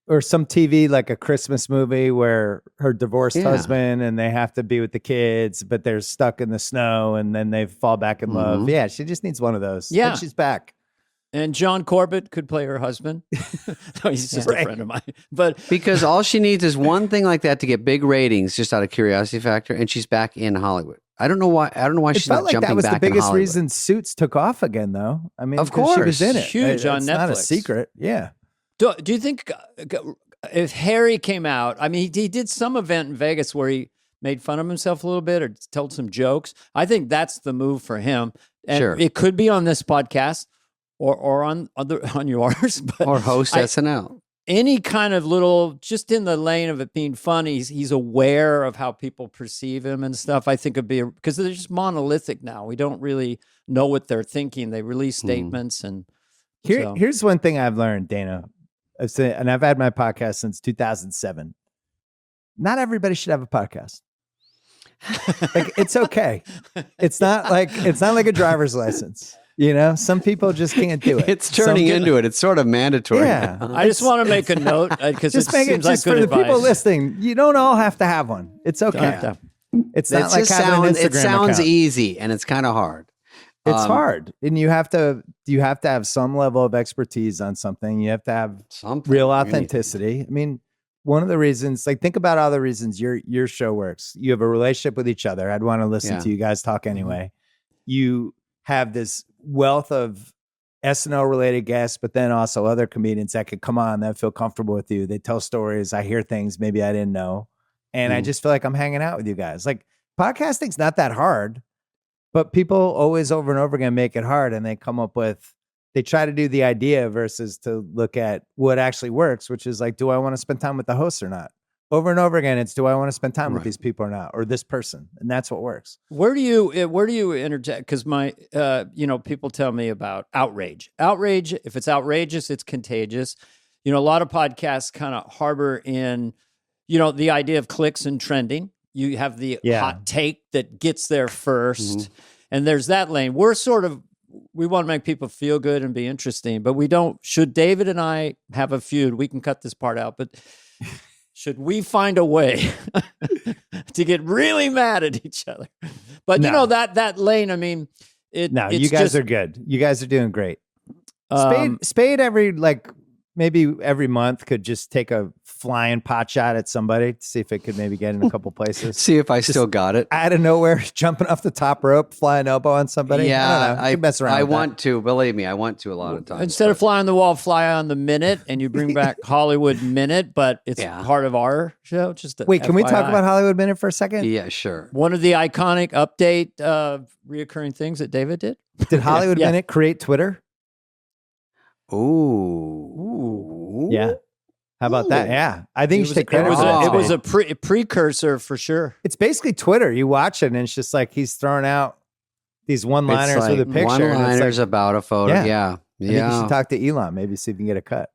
[SPEAKER 3] Or some TV, like a Christmas movie where her divorced husband and they have to be with the kids, but they're stuck in the snow and then they fall back in love. Yeah, she just needs one of those. Yeah. And she's back.
[SPEAKER 1] And John Corbett could play her husband. No, he's just a friend of mine. But
[SPEAKER 2] because all she needs is one thing like that to get big ratings, just out of curiosity factor, and she's back in Hollywood. I don't know why she's not jumping back in Hollywood. That was the biggest
[SPEAKER 3] reason Suits took off again, though. I mean,
[SPEAKER 2] of course,
[SPEAKER 3] she was in it.
[SPEAKER 1] Huge on Netflix. It's
[SPEAKER 3] not a secret. Yeah.
[SPEAKER 1] Do you think if Harry came out, I mean, he did some event in Vegas where he made fun of himself a little bit or told some jokes. I think that's the move for him. And it could be on this podcast or on yours. But
[SPEAKER 2] or host SNL.
[SPEAKER 1] Any kind of little, just in the lane of it being funny, he's aware of how people perceive him and stuff. I think it'd be, because they're just monolithic now. We don't really know what they're thinking. They release statements and
[SPEAKER 3] here's one thing I've learned, Dana. And I've had my podcast since 2007. Not everybody should have a podcast. Like, it's okay. It's not like a driver's license. You know, some people just can't do it.
[SPEAKER 2] It's turning into it. It's sort of mandatory.
[SPEAKER 3] Yeah.
[SPEAKER 1] I just want to make a note because it seems like good
[SPEAKER 3] for
[SPEAKER 1] advice.
[SPEAKER 3] The people listening, you don't all have to have one. It's okay. It's not like having an Instagram
[SPEAKER 2] It sounds
[SPEAKER 3] account.
[SPEAKER 2] easy and it's kind of hard.
[SPEAKER 3] It's hard, and you have to have some level of expertise on something. You have to have real authenticity. I mean, one of the reasons, like, think about all the reasons your show works. You have a relationship with each other. I'd want to listen to you guys talk anyway. You have this wealth of SNL related guests, but then also other comedians that could come on that feel comfortable with you. They tell stories. I hear things maybe I didn't know, and I just feel like I'm hanging out with you guys. Like, podcasting's not that hard. But people always over and over again make it hard, and they try to do the idea versus to look at what actually works, which is like, do I want to spend time with the host or not? over and over again. It's, do I want to spend time with these people or not, or this person? And that's what works.
[SPEAKER 1] Where do you interject? Because my, people tell me about outrage. Outrage, if it's outrageous, it's contagious. A lot of podcasts kind of harbor in, the idea of clicks and trending. You have the hot take that gets there first. And there's that lane. We want to make people feel good and be interesting, but we don't. Should David and I have a feud, we can cut this part out, but should we find a way to get really mad at each other? But that lane, I mean,
[SPEAKER 3] you guys are good. You guys are doing great. Spade maybe every month could just take a flying pot shot at somebody to see if it could maybe get in a couple places.
[SPEAKER 2] See if I still got it.
[SPEAKER 3] Out of nowhere, jumping off the top rope, flying elbow on somebody.
[SPEAKER 2] Yeah,
[SPEAKER 3] I mess around.
[SPEAKER 2] I want to, believe me, I want to a lot of times.
[SPEAKER 1] Instead of fly on the wall, fly on the minute, and you bring back Hollywood Minute, but it's part of our show.
[SPEAKER 3] Wait, can we talk about Hollywood Minute for a second?
[SPEAKER 2] Yeah, sure.
[SPEAKER 1] One of the iconic update reoccurring things that David did.
[SPEAKER 3] Did Hollywood Minute create Twitter?
[SPEAKER 2] Ooh.
[SPEAKER 3] Yeah. How about that? Yeah. I think you should take credit for that.
[SPEAKER 1] It was a precursor for sure.
[SPEAKER 3] It's basically Twitter. You watch it and it's just like he's throwing out these one-liners with a picture.
[SPEAKER 2] One-liners about a photo. Yeah.
[SPEAKER 3] I think you should talk to Elon, maybe see if you can get a cut.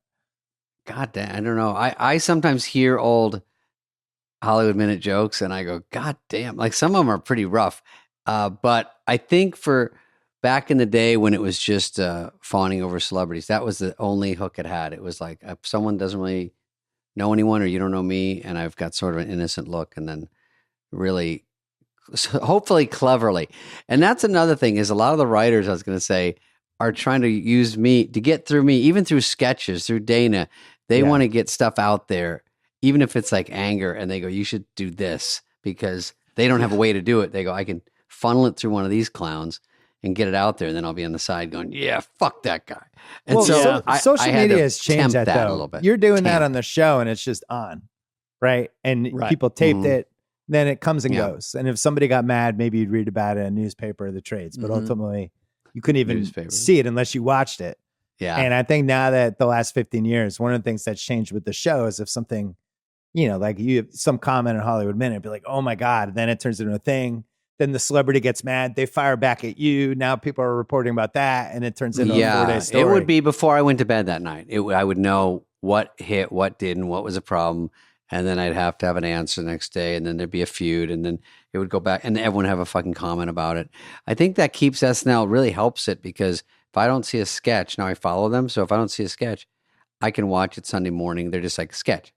[SPEAKER 2] God damn, I don't know. I sometimes hear old Hollywood Minute jokes and I go, God damn. Like some of them are pretty rough. But I think for back in the day when it was just fawning over celebrities, that was the only hook it had. It was like if someone doesn't really know anyone or you don't know me and I've got sort of an innocent look and then really, hopefully cleverly. And that's another thing is a lot of the writers, I was going to say, are trying to use me to get through me, even through sketches, through Dana. They want to get stuff out there, even if it's like anger and they go, you should do this because they don't have a way to do it. They go, I can funnel it through one of these clowns and get it out there, and then I'll be on the side going, "Yeah, fuck that guy." And social
[SPEAKER 3] media has changed that though.
[SPEAKER 2] A little bit.
[SPEAKER 3] You're doing that on the show, and it's just on, right? And people taped it, then it comes and goes. And if somebody got mad, maybe you'd read about it in a newspaper or the trades, but ultimately, you couldn't even see it unless you watched it.
[SPEAKER 2] Yeah.
[SPEAKER 3] And I think now that the last 15 years, one of the things that's changed with the show is if something, like you have some comment in Hollywood Minute, be like, "Oh my God," and then it turns into a thing. Then the celebrity gets mad. They fire back at you. Now people are reporting about that, and it turns into a 4-day story.
[SPEAKER 2] It would be before I went to bed that night. I would know what hit, what didn't, what was a problem, and then I'd have to have an answer the next day, and then there'd be a feud, and then it would go back, and everyone would have a fucking comment about it. I think that keeps SNL, really helps it, because if I don't see a sketch, now I follow them, so if I don't see a sketch, I can watch it Sunday morning. They're just like, sketch,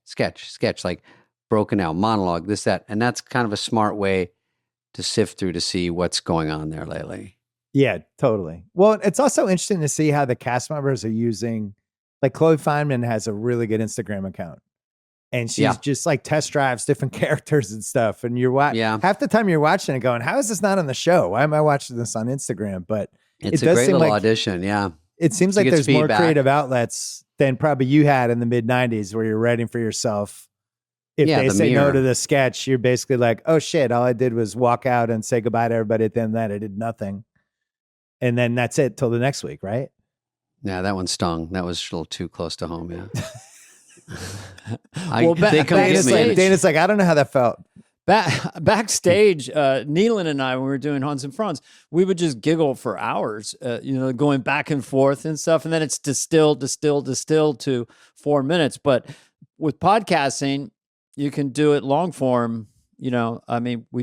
[SPEAKER 2] like broken out, monologue, this, that, and that's kind of a smart way to sift through to see what's going on there lately.
[SPEAKER 3] Yeah, totally. Well, it's also interesting to see how the cast members are using, like Chloe Fineman has a really good Instagram account and she's just like test drives different characters and stuff. And you're half the time you're watching it going, how is this not on the show? Why am I watching this on Instagram? But
[SPEAKER 2] it's a great little audition. Yeah.
[SPEAKER 3] It seems like there's more creative outlets than probably you had in the mid 90s where you're writing for yourself. If they say no to the sketch, you're basically like, oh shit, all I did was walk out and say goodbye to everybody. At the end of that, I did nothing. And then that's it till the next week, right?
[SPEAKER 2] Yeah, that one stung. That was a little too close to home, yeah.
[SPEAKER 3] Dana's like, I don't know how that felt.
[SPEAKER 1] Backstage, Nealon and I, when we were doing Hans and Franz, we would just giggle for hours, going back and forth and stuff. And then it's distilled to 4 minutes. But with podcasting, you can do it long form. We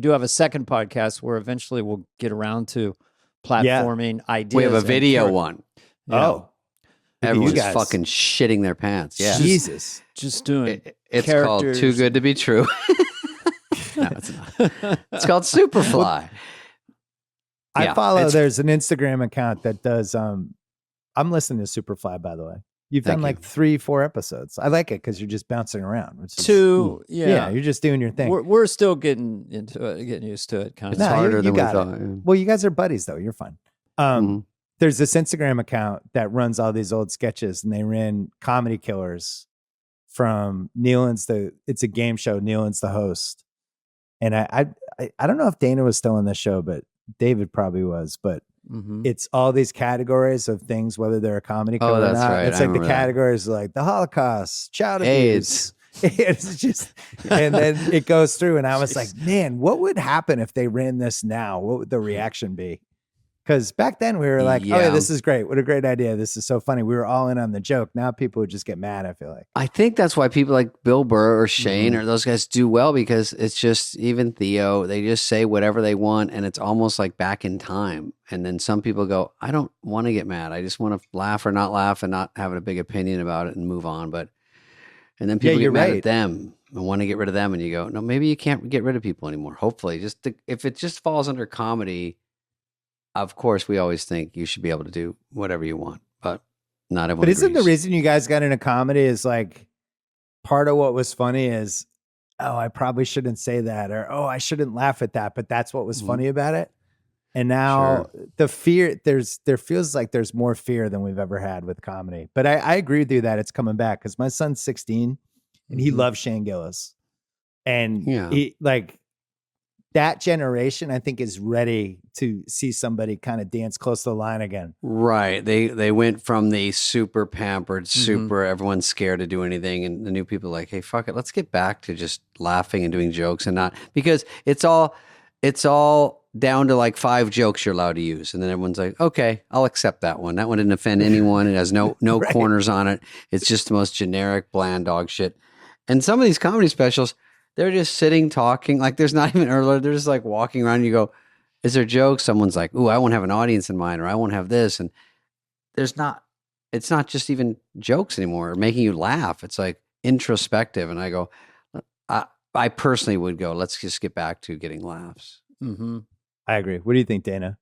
[SPEAKER 1] do have a second podcast where eventually we'll get around to platforming ideas.
[SPEAKER 2] We have a video one.
[SPEAKER 3] Oh.
[SPEAKER 2] Everyone's fucking shitting their pants. Yeah.
[SPEAKER 3] Jesus.
[SPEAKER 1] Just doing
[SPEAKER 2] it's called Too Good to Be True. No, it's not. It's called Superfly.
[SPEAKER 3] I follow, there's an Instagram account that does, I'm listening to Superfly, by the way. You've done like 3-4 episodes. I like it because you're just bouncing around.
[SPEAKER 1] You're
[SPEAKER 3] just doing your thing.
[SPEAKER 1] We're still getting into it, getting used to it.
[SPEAKER 2] It's harder than we thought. Yeah.
[SPEAKER 3] Well, you guys are buddies though. You're fine. There's this Instagram account that runs all these old sketches, and they ran Comedy Killers from Nealon's. It's a game show. Nealon's the host, and I don't know if Dana was still on the show, but David probably was. But it's all these categories of things, whether they're a comedy killer or not.
[SPEAKER 2] Right.
[SPEAKER 3] It's like the categories like the Holocaust, child abuse, It's just, and then it goes through, and I was like, man, what would happen if they ran this now? What would the reaction be? Because back then we were like, oh yeah, this is great. What a great idea. This is so funny. We were all in on the joke. Now people would just get mad, I feel like.
[SPEAKER 2] I think that's why people like Bill Burr or Shane or those guys do well, because it's just, even Theo, they just say whatever they want, and it's almost like back in time. And then some people go, I don't want to get mad. I just want to laugh or not laugh and not have a big opinion about it and move on. And then people get mad at them and want to get rid of them. And you go, no, maybe you can't get rid of people anymore. Hopefully, if it just falls under comedy, of course, we always think you should be able to do whatever you want, but not everyone.
[SPEAKER 3] But isn't the reason you guys got into comedy is like part of what was funny is, oh, I probably shouldn't say that, or oh, I shouldn't laugh at that, but that's what was funny about it. And now the fear, there feels like there's more fear than we've ever had with comedy. But I agree with you that it's coming back, because my son's 16 and he loves Shane Gillis, and he, like, that generation, I think, is ready to see somebody kind of dance close to the line again.
[SPEAKER 2] Right. They went from the super pampered, super everyone's scared to do anything, and the new people are like, hey, fuck it, let's get back to just laughing and doing jokes, and not, because it's all down to like 5 jokes you're allowed to use, and then everyone's like, okay, I'll accept that one. That one didn't offend anyone. It has no corners on it. It's just the most generic, bland dog shit. And some of these comedy specials, they're just sitting talking, like there's not even earlier. They're just like walking around. And you go, is there jokes? Someone's like, ooh, I won't have an audience in mind, or I won't have this. And it's not just even jokes anymore, or making you laugh. It's like introspective. And I go, I personally would go, let's just get back to getting laughs.
[SPEAKER 1] Mm-hmm.
[SPEAKER 3] I agree. What do you think, Dana?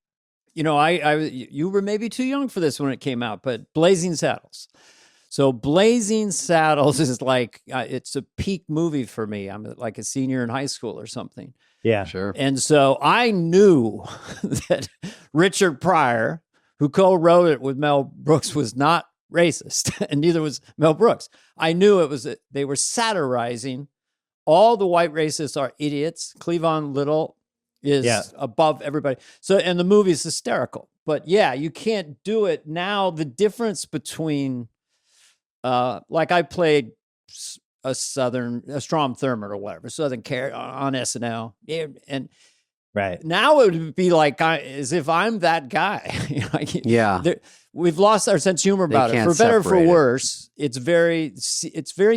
[SPEAKER 1] You know, you were maybe too young for this when it came out, but Blazing Saddles. So Blazing Saddles is like, it's a peak movie for me. I'm like a senior in high school or something.
[SPEAKER 3] Yeah,
[SPEAKER 2] sure.
[SPEAKER 1] And so I knew that Richard Pryor, who co-wrote it with Mel Brooks, was not racist, and neither was Mel Brooks. I knew they were satirizing all the white racists are idiots. Cleavon Little is above everybody. So, and the movie is hysterical. But yeah, you can't do it now. The difference between like I played a Strom Thurmond or whatever, Southern Care on SNL. And
[SPEAKER 3] right
[SPEAKER 1] now it would be like, as if I'm that guy. We've lost our sense of humor about it. For better or for worse, it's very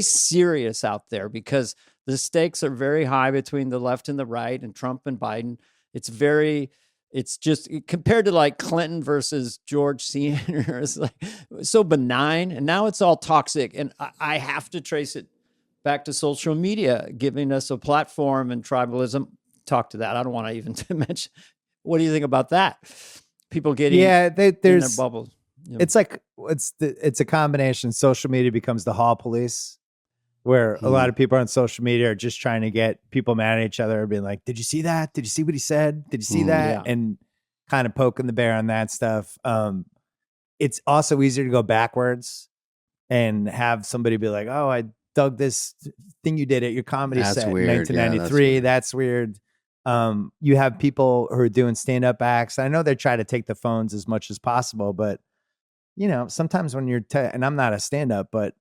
[SPEAKER 1] serious out there, because the stakes are very high between the left and the right, and Trump and Biden. It's just compared to like Clinton versus George Sr. It's like so benign, and now it's all toxic. And I have to trace it back to social media giving us a platform, and tribalism. Talk to that. I don't want to even mention. What do you think about that? People getting in their bubbles. You know?
[SPEAKER 3] It's like it's a combination. Social media becomes the hall police, where a lot of people on social media are just trying to get people mad at each other, being like, did you see that? Did you see what he said? Did you see that?
[SPEAKER 1] Yeah.
[SPEAKER 3] And kind of poking the bear on that stuff. It's also easier to go backwards and have somebody be like, oh, I dug this thing you did at your comedy set in 1993. Yeah, that's weird. You have people who are doing stand-up acts. I know they try to take the phones as much as possible, but you know, sometimes when you're, and I'm not a stand-up, but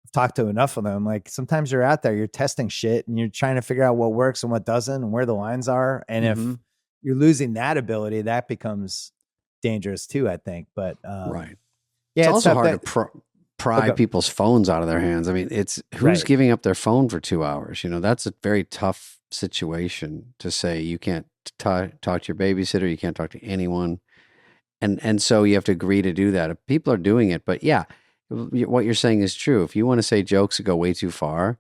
[SPEAKER 3] I've talked to enough of them. Like sometimes you're out there, you're testing shit and you're trying to figure out what works and what doesn't and where the lines are. And if you're losing that ability, that becomes dangerous too, I think. But
[SPEAKER 2] right.
[SPEAKER 3] Yeah,
[SPEAKER 2] it's also hard to pry people's phones out of their hands. I mean, it's who's giving up their phone for 2 hours? You know, that's a very tough situation to say you can't talk to your babysitter, you can't talk to anyone. And so you have to agree to do that. If people are doing it, but yeah, what you're saying is true. If you want to say jokes that go way too far,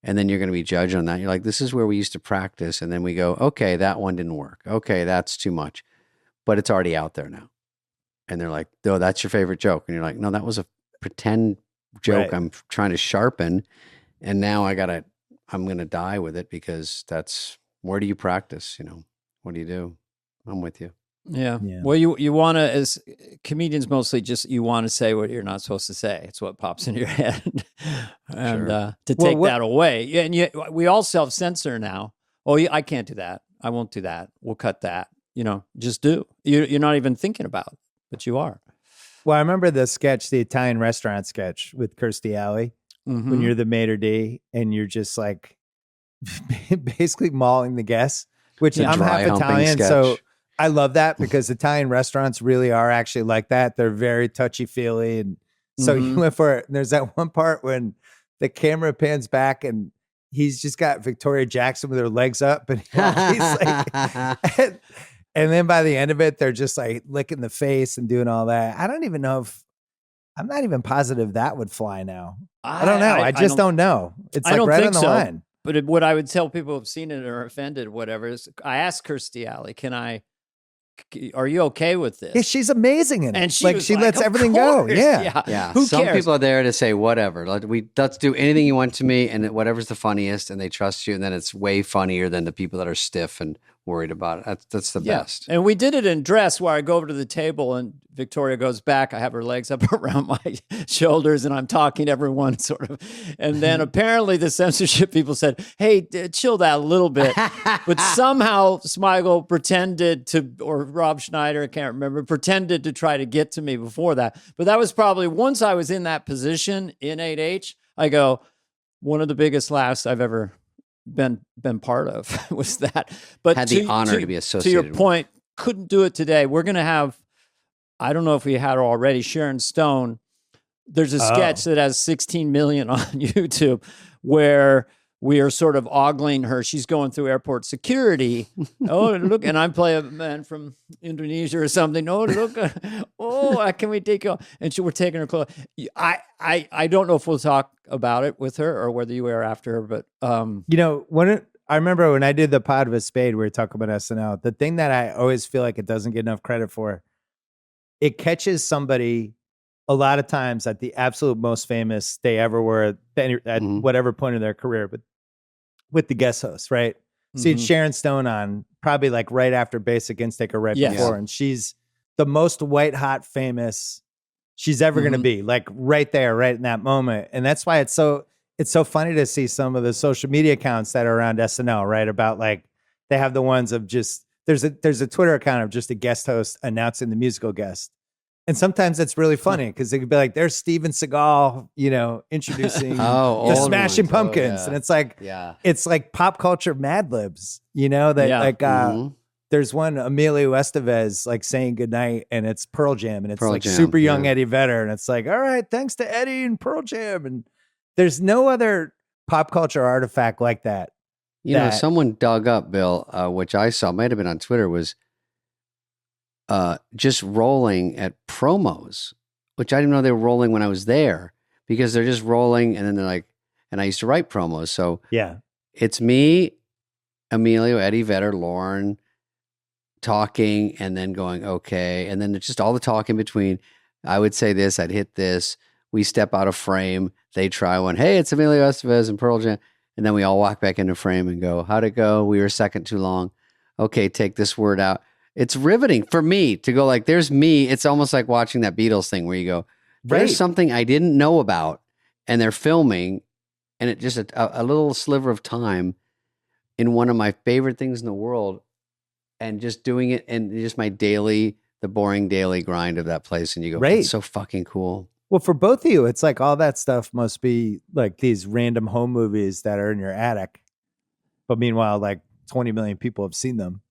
[SPEAKER 2] and then you're going to be judged on that, you're like, this is where we used to practice. And then we go, okay, that one didn't work. Okay, that's too much. But it's already out there now. And they're like, oh, that's your favorite joke. And you're like, no, that was a pretend joke I'm trying to sharpen. And now I'm going to die with it, because where do you practice? You know, what do you do? I'm with you.
[SPEAKER 1] Yeah. Well, you want to, as comedians, mostly just you want to say what you're not supposed to say. It's what pops in your head, and to take that away. And we all self-censor now. Oh, I can't do that. I won't do that. We'll cut that. You know, just do. You're not even thinking about it, but you are.
[SPEAKER 3] Well, I remember the Italian restaurant sketch with Kirstie Alley. when you're the maitre d' and you're just like basically mauling the guests, which I'm half Italian.
[SPEAKER 2] Sketch.
[SPEAKER 3] So I love that because Italian restaurants really are actually like that. They're very touchy feely. And so you went for it. And there's that one part when the camera pans back and he's just got Victoria Jackson with her legs up. And he's like, and then by the end of it, they're just like licking the face and doing all that. I don't even know if, I'm not even positive that would fly now. I don't know. I just don't know. It's like right on the line.
[SPEAKER 1] But what I would tell people who've seen it or offended, whatever, is I asked Kirstie Alley, are you okay with this?
[SPEAKER 3] Yeah, she's amazing in it.
[SPEAKER 1] And she
[SPEAKER 3] lets everything go.
[SPEAKER 2] Yeah.
[SPEAKER 1] Who
[SPEAKER 2] Some
[SPEAKER 1] cares?
[SPEAKER 2] people are there to say whatever. Let's do anything you want to me, and whatever's the funniest, and they trust you, and then it's way funnier than the people that are stiff and worried about it. That's the best.
[SPEAKER 1] And we did it in dress where I go over to the table and Victoria goes back. I have her legs up around my shoulders and I'm talking to everyone sort of. And then apparently the censorship people said, hey, chill that a little bit. But somehow Smigel pretended to, or Rob Schneider, I can't remember, pretended to try to get to me before that. But that was probably once I was in that position in 8H, I go, one of the biggest laughs I've ever been part of was that. But
[SPEAKER 2] had the honor to be associated
[SPEAKER 1] to your point, couldn't do it today. We're going to have, I don't know if we had her already, Sharon Stone. There's a sketch that has 16 million on YouTube where we are sort of ogling her. She's going through airport security. Oh, look. And I play a man from Indonesia or something. Oh, look. Can we take you? And we're taking her clothes. I don't know if we'll talk about it with her or whether you were after her, but
[SPEAKER 3] I remember when I did the pod with Spade, we were talking about SNL. The thing that I always feel like it doesn't get enough credit for, it catches somebody a lot of times at the absolute most famous they ever were at whatever point in their career, but with the guest host, right? So you had Sharon Stone on probably like right after Basic Instinct or right before, and she's the most white hot famous she's ever going to be, like right there, right in that moment. And that's why it's so funny to see some of the social media accounts that are around SNL, right? About like they have the ones of just there's a Twitter account of just a guest host announcing the musical guest. And sometimes it's really funny because it could be like, there's Steven Seagal, introducing the Smashing Pumpkins. And it's like pop culture Mad Libs, there's one Emilio Estevez like saying goodnight and it's Pearl Jam and it's super young Eddie Vedder. And it's like, all right, thanks to Eddie and Pearl Jam. And there's no other pop culture artifact like that.
[SPEAKER 2] Someone dug up, Bill, which I saw, might have been on Twitter, was just rolling at promos, which I didn't know they were rolling when I was there because they're just rolling. And then they're like, and I used to write promos. So it's me, Emilio, Eddie Vedder, Lauren talking and then going, okay. And then it's just all the talk in between. I would say this, I'd hit this. We step out of frame. They try one. Hey, it's Emilio Estevez and Pearl Jam. And then we all walk back into frame and go, how'd it go? We were a second too long. Okay, take this word out. It's riveting for me to go like, there's me. It's almost like watching that Beatles thing where you go, there's something I didn't know about and they're filming and it just a little sliver of time in one of my favorite things in the world and just doing it and just the boring daily grind of that place. And you go, it's so fucking cool.
[SPEAKER 3] Well, for both of you, it's like all that stuff must be like these random home movies that are in your attic. But meanwhile, like 20 million people have seen them.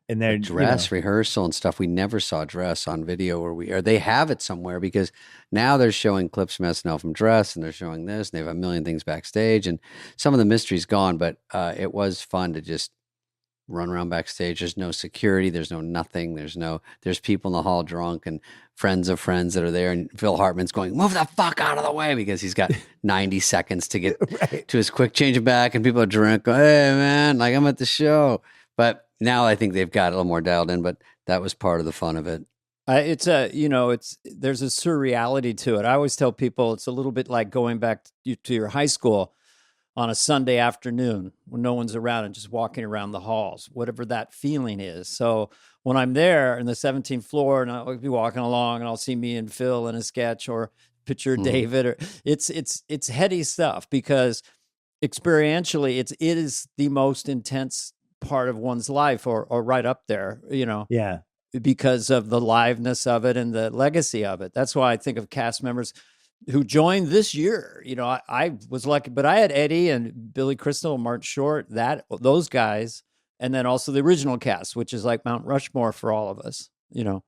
[SPEAKER 3] And they're
[SPEAKER 2] dress rehearsal and stuff. We never saw Dress on video or they have it somewhere because now they're showing clips from SNL from Dress and they're showing this and they have a million things backstage and some of the mystery's gone, but it was fun to just run around backstage. There's no security. There's no nothing. There's people in the hall drunk and friends of friends that are there. And Phil Hartman's going, move the fuck out of the way because he's got 90 seconds to get to his quick change back. And people are drunk. Go, hey man, like I'm at the show. But now I think they've got a little more dialed in, but that was part of the fun of it.
[SPEAKER 1] There's a surreality to it. I always tell people it's a little bit like going back to your high school on a Sunday afternoon when no one's around and just walking around the halls, whatever that feeling is. So when I'm there in the 17th floor and I'll be walking along and I'll see me and Phil in a sketch or picture David, or it's heady stuff because experientially it is the most intense part of one's life or right up there, because of the liveness of it and the legacy of it. That's why I think of cast members, who joined this year. You know, I was lucky, but I had Eddie and Billy Crystal, Martin Short, those guys, and then also the original cast, which is like Mount Rushmore for all of us. You know,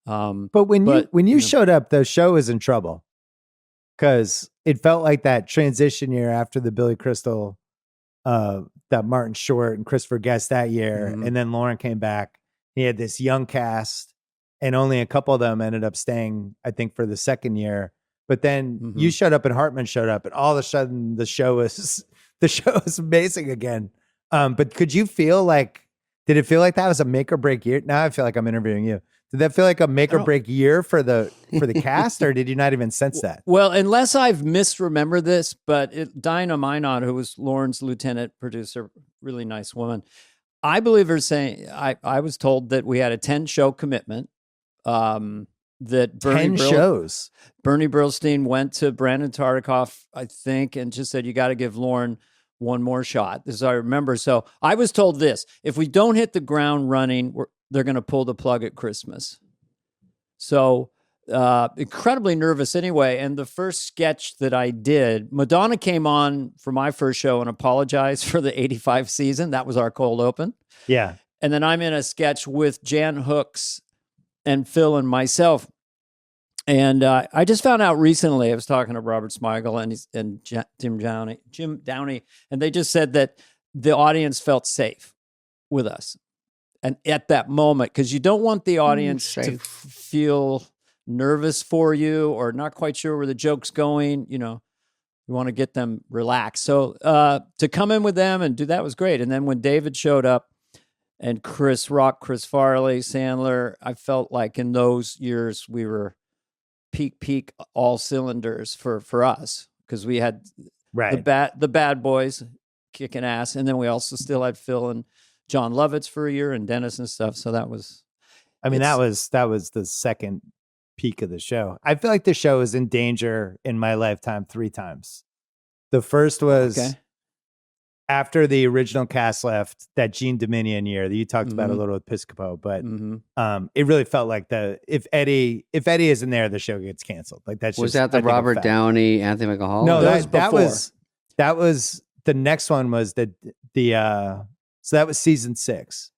[SPEAKER 3] but when you showed up, the show was in trouble because it felt like that transition year after the Billy Crystal, that Martin Short and Christopher Guest that year, and then Lauren came back. He had this young cast, and only a couple of them ended up staying, I think, for the second year. But then you showed up and Hartman showed up, and all of a sudden the show was amazing again. But could you feel like, did it feel like that was a make or break year? Now I feel like I'm interviewing you. Did that feel like a make or break year for the cast, or did you not even sense that?
[SPEAKER 1] Well, unless I've misremembered this, but Dinah Minot, who was Lauren's lieutenant producer, really nice woman, I believe her saying, I was told that we had a 10-show commitment. That Bernie
[SPEAKER 3] 10 shows.
[SPEAKER 1] Bernie Brillstein went to Brandon Tartikoff, I think, and just said, you got to give Lauren one more shot. This is I remember. So I was told this: if we don't hit the ground running, they're going to pull the plug at Christmas. So incredibly nervous anyway. And the first sketch that I did, Madonna came on for my first show and apologized for the 85 season. That was our cold open.
[SPEAKER 3] Yeah.
[SPEAKER 1] And then I'm in a sketch with Jan Hooks and Phil and myself. And I just found out recently, I was talking to Robert Smigel and Jim Downey, and they just said that the audience felt safe with us. And at that moment, because you don't want the audience to feel nervous for you or not quite sure where the joke's going, you know, you want to get them relaxed. So to come in with them and do that was great. And then when David showed up and Chris Rock, Chris Farley, Sandler, I felt like in those years we were peak all cylinders for us, because we had the bad boys kicking ass, and then we also still had Phil and John Lovitz for a year and Dennis and stuff. So that was,
[SPEAKER 3] that was the second peak of the show. I feel like the show is in danger in my lifetime 3 times. The first was after the original cast left, that Gene Dominion year that you talked about a little with Piscopo, but it really felt like if Eddie isn't there, the show gets canceled. Like that's
[SPEAKER 2] was that the Robert Downey, Anthony Michael Hall?
[SPEAKER 3] No, that was the next one was so that was season 6.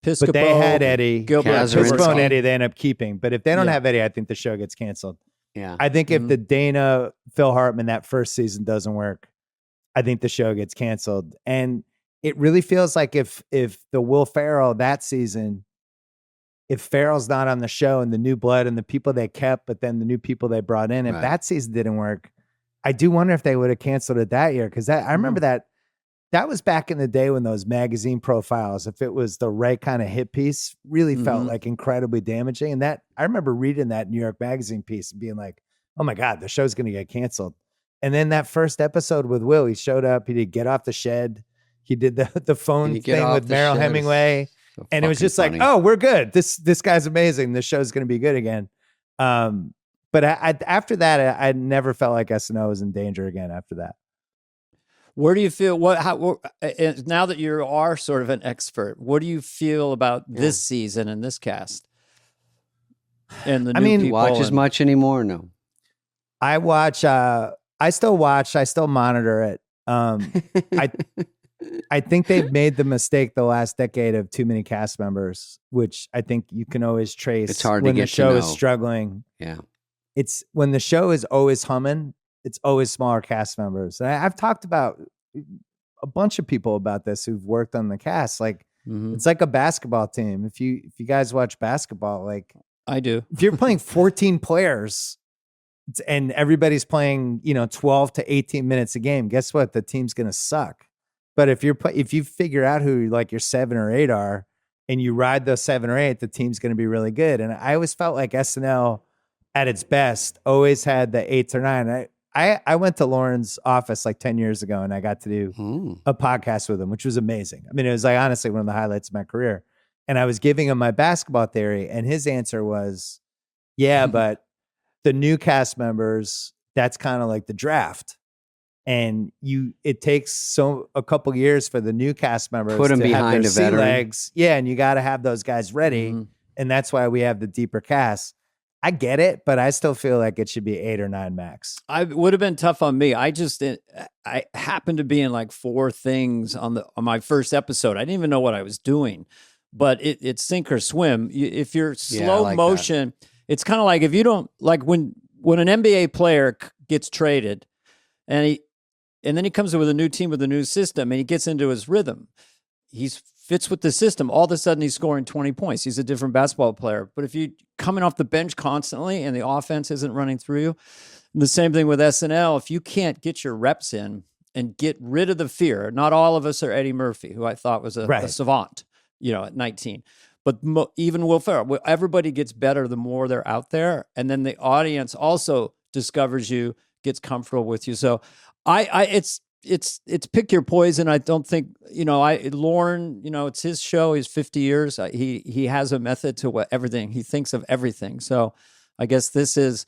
[SPEAKER 1] Piscopo,
[SPEAKER 3] but they had Eddie,
[SPEAKER 1] Piscopo
[SPEAKER 3] and Eddie they end up keeping. But if they don't have Eddie, I think the show gets canceled.
[SPEAKER 2] Yeah,
[SPEAKER 3] I think if the Dana Phil Hartman that first season doesn't work, I think the show gets canceled. And it really feels like if the Will Ferrell that season, if Ferrell's not on the show and the new blood and the people they kept, but then the new people they brought in, if that season didn't work, I do wonder if they would have canceled it that year. Because I remember that was back in the day when those magazine profiles, if it was the right kind of hit piece, really felt like incredibly damaging. And that I remember reading that New York Magazine piece and being like, oh my God, the show's going to get canceled. And then that first episode with Will, he showed up, he did Get Off the Shed. He did the phone thing with Merrill Hemingway. So and it was just funny. Like, oh, we're good. This guy's amazing. This show's going to be good again. But after that, I never felt like SNL was in danger again after that.
[SPEAKER 1] Where do you feel, now that you are sort of an expert, what do you feel about this season and this cast? And the new people
[SPEAKER 2] watch as much anymore? No.
[SPEAKER 3] I watch, I still watch, I still monitor it. I think they've made the mistake the last decade of too many cast members, which I think you can always trace.
[SPEAKER 2] It's hard
[SPEAKER 3] when
[SPEAKER 2] to get
[SPEAKER 3] the show
[SPEAKER 2] to know.
[SPEAKER 3] Is struggling.
[SPEAKER 2] Yeah.
[SPEAKER 3] It's when the show is always humming, it's always smaller cast members. And I've talked about a bunch of people about this who've worked on the cast. Like it's like a basketball team. If you guys watch basketball, like
[SPEAKER 1] I do,
[SPEAKER 3] if you're playing 14 players and everybody's playing, 12 to 18 minutes a game, guess what? The team's going to suck. But if you figure out who like your 7 or 8 are and you ride those 7 or 8, the team's going to be really good. And I always felt like SNL at its best always had the 8s or 9. I went to Lauren's office like 10 years ago and I got to do a podcast with him, which was amazing. I mean, it was like honestly one of the highlights of my career. And I was giving him my basketball theory and his answer was, yeah, but the new cast members, that's kind of like the draft. And it takes a couple years for the new cast members
[SPEAKER 2] put them
[SPEAKER 3] to
[SPEAKER 2] behind
[SPEAKER 3] have their
[SPEAKER 2] a veteran.
[SPEAKER 3] legs. Yeah, and you got to have those guys ready. And that's why we have the deeper cast. I get it, but I still feel like it should be 8 or 9 max.
[SPEAKER 1] I would have been tough on me. I happened to be in like 4 things on my first episode. I didn't even know what I was doing, but it's sink or swim. If you're slow motion, it's kind of like if you don't like when an NBA player gets traded and then he comes in with a new team with a new system and he gets into his rhythm. He's fits with the system. All of a sudden he's scoring 20 points. He's a different basketball player. But if you coming off the bench constantly and the offense isn't running through you, the same thing with SNL. If you can't get your reps in and get rid of the fear, not all of us are Eddie Murphy, who I thought was a savant, at 19. But even Will Ferrell, everybody gets better the more they're out there. And then the audience also discovers you, gets comfortable with you. So it's pick your poison. I don't think, Lorne, it's his show. He's 50 years. He has a method to everything. He thinks of everything. So I guess this is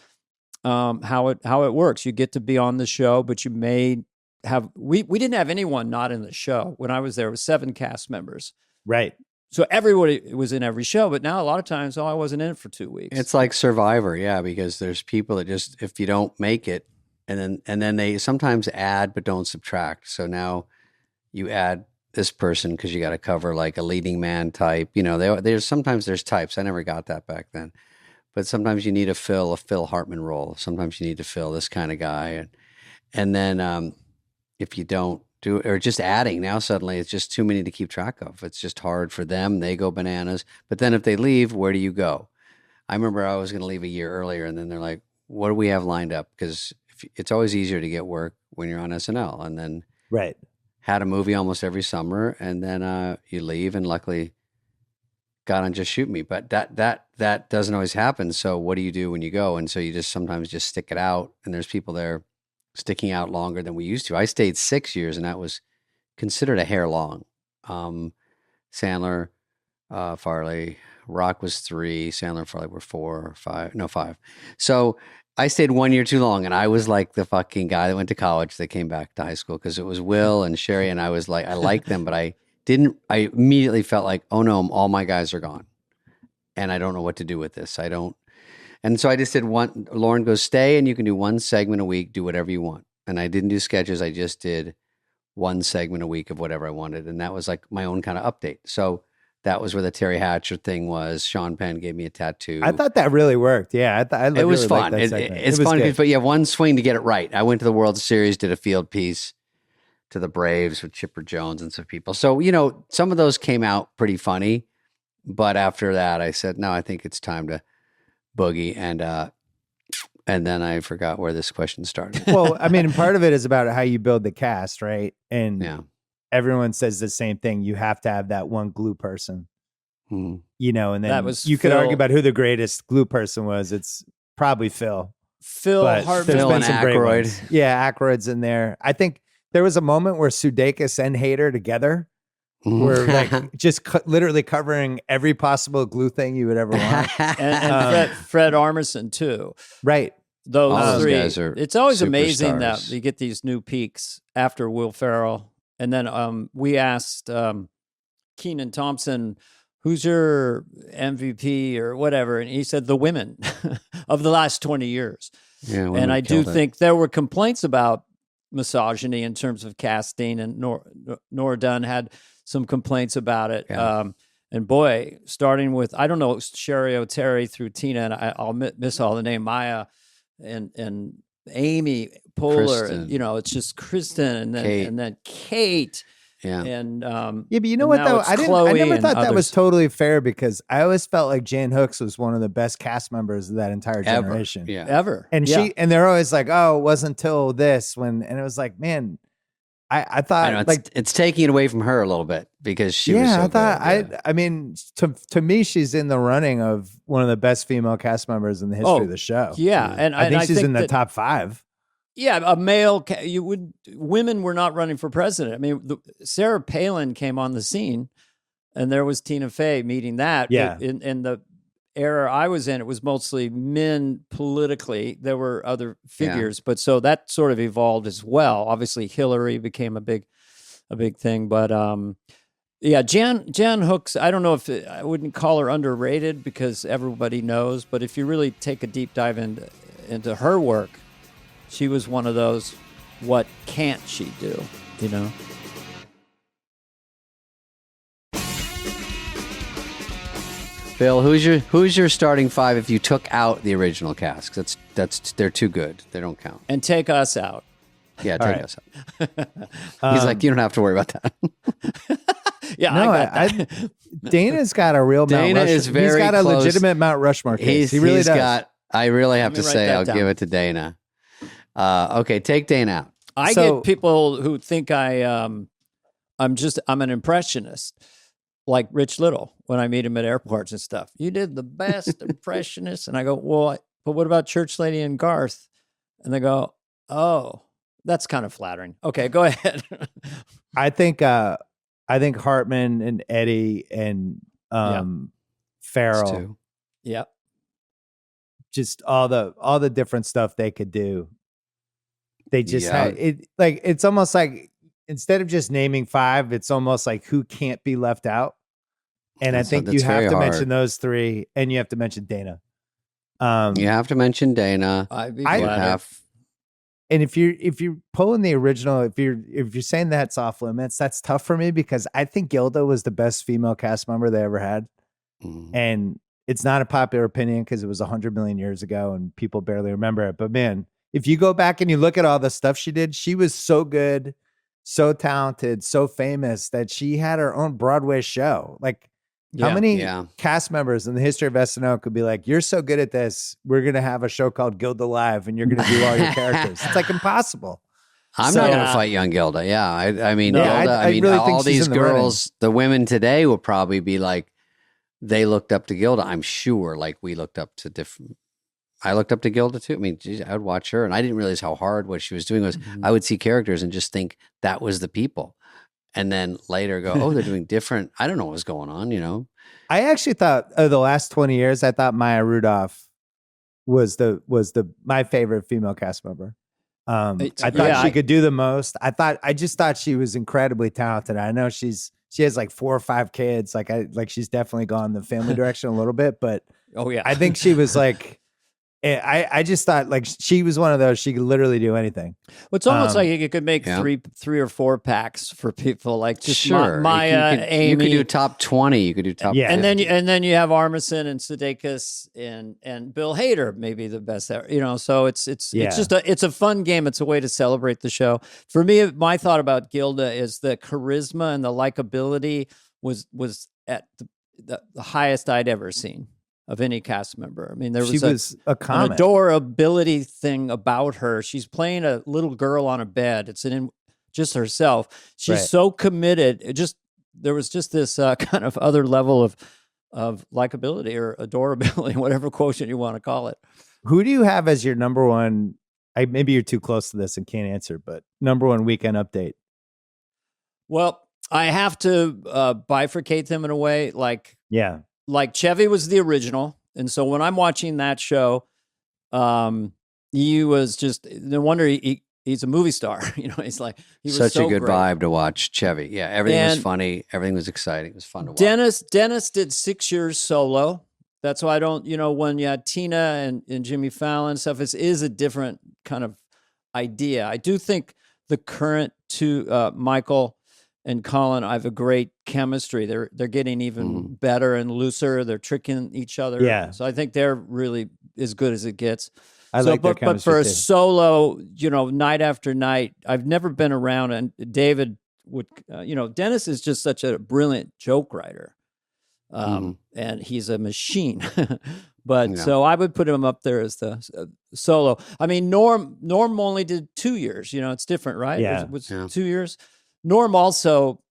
[SPEAKER 1] how it works. You get to be on the show, but you may have, we didn't have anyone not in the show. When I was there, it was 7 cast members.
[SPEAKER 3] Right.
[SPEAKER 1] So everybody was in every show, but now a lot of times, I wasn't in it for 2 weeks.
[SPEAKER 2] It's like Survivor. Yeah. Because there's people that just, if you don't make it, and then they sometimes add but don't subtract. So now you add this person because you got to cover like a leading man type. There's sometimes there's types. I never got that back then, but sometimes you need to fill a Phil Hartman role. Sometimes you need to fill this kind of guy, and then if you don't do it, or just adding, now suddenly it's just too many to keep track of. It's just hard for them. They go bananas. But then if they leave, where do you go? I remember I was going to leave a year earlier, and then they're like, "What do we have lined up?" Because it's always easier to get work when you're on SNL, and then had a movie almost every summer, and then you leave, and luckily got on Just Shoot Me. But that doesn't always happen. So what do you do when you go? And so you just sometimes just stick it out, and there's people there sticking out longer than we used to. I stayed 6 years, and that was considered a hair long. Sandler, Farley, Rock was 3, Sandler and Farley were 4 or 5. No, 5. So I stayed 1 year too long, and I was like the fucking guy that went to college that came back to high school because it was Will and Sherry, and I was like, I liked them, but I immediately felt like, oh no, all my guys are gone, and I don't know what to do with this. And so I just did one. Lauren goes, stay, and you can do 1 segment a week, do whatever you want. And I didn't do sketches. I just did 1 segment a week of whatever I wanted, and that was like my own kind of update. So that was where the Terry Hatcher thing was. Sean Penn gave me a tattoo.
[SPEAKER 3] I thought that really worked. Yeah,
[SPEAKER 2] it was fun. It's fun, but you have 1 swing to get it right. I went to the World Series, did a field piece to the Braves with Chipper Jones and some people. So, some of those came out pretty funny, but after that I said, no, I think it's time to boogie. And then I forgot where this question started.
[SPEAKER 3] Well, I mean, part of it is about how you build the cast, right? And everyone says the same thing. You have to have that one glue person, and then you could argue about who the greatest glue person was. It's probably Phil.
[SPEAKER 1] Phil Hartman.
[SPEAKER 2] Phil and Aykroyd.
[SPEAKER 3] Yeah, Aykroyd's in there. I think there was a moment where Sudeikis and Hader together were like just literally covering every possible glue thing you would ever want.
[SPEAKER 1] and Fred Armisen too.
[SPEAKER 3] Right.
[SPEAKER 1] Those 3.
[SPEAKER 2] Guys are
[SPEAKER 1] it's always amazing
[SPEAKER 2] superstars.
[SPEAKER 1] that you get these new peaks after Will Ferrell. And then we asked Kenan Thompson, who's your MVP or whatever? And he said the women of the last 20 years.
[SPEAKER 2] Yeah,
[SPEAKER 1] and I do think there were complaints about misogyny in terms of casting, and Nora Dunn had some complaints about it.
[SPEAKER 2] Yeah.
[SPEAKER 1] And boy, starting with, I don't know, Sherry O'Terry through Tina, and I'll miss all the name, Maya and Amy Poehler, and, it's just Kristen and then Kate.
[SPEAKER 2] Yeah.
[SPEAKER 1] And
[SPEAKER 3] but you know what though? I never thought that was totally fair, because I always felt like Jan Hooks was one of the best cast members of that entire generation.
[SPEAKER 1] Ever.
[SPEAKER 3] And they're always like, oh, it wasn't till this and it was like, man, I thought
[SPEAKER 2] it's taking it away from her a little bit because she was so good.
[SPEAKER 3] I mean, to me, she's in the running of one of the best female cast members in the history of the show.
[SPEAKER 1] Yeah. And
[SPEAKER 3] I think she's in the top 5.
[SPEAKER 1] Yeah, a male. Women were not running for president. I mean, Sarah Palin came on the scene, and there was Tina Fey meeting that.
[SPEAKER 3] Yeah.
[SPEAKER 1] In the era I was in, it was mostly men politically. There were other figures, but so that sort of evolved as well. Obviously, Hillary became a big thing. But Yeah, Jan Hooks, I don't know if I wouldn't call her underrated because everybody knows, but if you really take a deep dive into her work, she was one of those, what can't she do, you know?
[SPEAKER 2] Bill, who's your starting five if you took out the original cast? That's they're too good. They don't count.
[SPEAKER 1] And take us out.
[SPEAKER 2] Yeah, take us out. He's like, you don't have to worry about that.
[SPEAKER 1] Yeah, no, I got that.
[SPEAKER 3] Dana's got a real Mount Rushmore. He's got a legitimate Mount Rushmore case. He really does.
[SPEAKER 2] I really have to say, I'll give it to Dana. Okay, take Dana out.
[SPEAKER 1] I get people who think I'm an impressionist, like Rich Little when I meet him at airports and stuff. You did the best impressionist, and I go, well, but what about Church Lady and Garth? And they go, oh, that's kind of flattering. Okay, go ahead.
[SPEAKER 3] I think Hartman and Eddie and Farrell.
[SPEAKER 1] Yep.
[SPEAKER 3] Just all the different stuff they could do. They just had it. Like, it's almost like instead of just naming five, it's almost like who can't be left out. And I think you have to mention those three, and you have to mention Dana.
[SPEAKER 2] You have to mention Dana.
[SPEAKER 3] And if you're pulling the original, if you're saying that's off limits, that's tough for me because I think Gilda was the best female cast member they ever had. And it's not a popular opinion because it was 100 million years ago and people barely remember it. But man, if you go back and you look at all the stuff she did, she was so good, so talented, so famous that she had her own Broadway show. Like, how many cast members in the history of SNL could be like, you're so good at this, we're going to have a show called Gilda Live and you're going to do all your characters. It's like impossible.
[SPEAKER 2] I'm not going to fight young Gilda. Yeah. I mean, Gilda, I mean, really all these girls, the women today will probably be like, they looked up to Gilda. I'm sure like we looked up to I looked up to Gilda too. I mean, geez, I would watch her and I didn't realize how hard what she was doing was. I would see characters and just think that was the people. And then later go, oh, they're doing different. I don't know what's going on, you know?
[SPEAKER 3] I actually thought the last 20 years, I thought Maya Rudolph was my favorite female cast member. I thought she could do the most. I just thought she was incredibly talented. I know she has like 4 or 5 kids. Like she's definitely gone the family direction a little bit, but I think she was like, I just thought like she was one of those, she could literally do anything.
[SPEAKER 1] Well, it's almost like you could make 3 or 4 packs for people like just Maya, Amy.
[SPEAKER 2] You could do top 20. You could do top 50.
[SPEAKER 1] And then you have Armisen and Sudeikis and Bill Hader, maybe the best ever. You know, so it's just a fun game. It's a way to celebrate the show. For me, my thought about Gilda is the charisma and the likability was at the highest I'd ever seen of any cast member. I mean, there was an adorability thing about her. She's playing a little girl on a bed. It's just herself. She's so committed. There was just this kind of other level of likability or adorability, whatever quotient you want to call it.
[SPEAKER 3] Who do you have as your number one? Maybe you're too close to this and can't answer, but number one weekend update. Well,
[SPEAKER 1] I have to bifurcate them in a way. Like Chevy was the original. And so when I'm watching that show, he was just, no wonder he's a movie star. You know, he was
[SPEAKER 2] such
[SPEAKER 1] so
[SPEAKER 2] a good
[SPEAKER 1] great.
[SPEAKER 2] Vibe to watch Chevy. Yeah. Everything was funny. Everything was exciting. It was fun to watch.
[SPEAKER 1] Dennis did 6 years solo. That's why I don't, when you had Tina and Jimmy Fallon and stuff, it is a different kind of idea. I do think the current two, Michael and Colin, I have a great chemistry. They're getting even better and looser. They're tricking each other.
[SPEAKER 3] Yeah.
[SPEAKER 1] So I think they're really as good as it gets.
[SPEAKER 3] But
[SPEAKER 1] for a solo, night after night, I've never been around. And David would, Dennis is just such a brilliant joke writer, and he's a machine. So I would put him up there as the solo. I mean, Norm only did 2 years. It's different, right?
[SPEAKER 3] Yeah.
[SPEAKER 1] It was 2 years. Norm also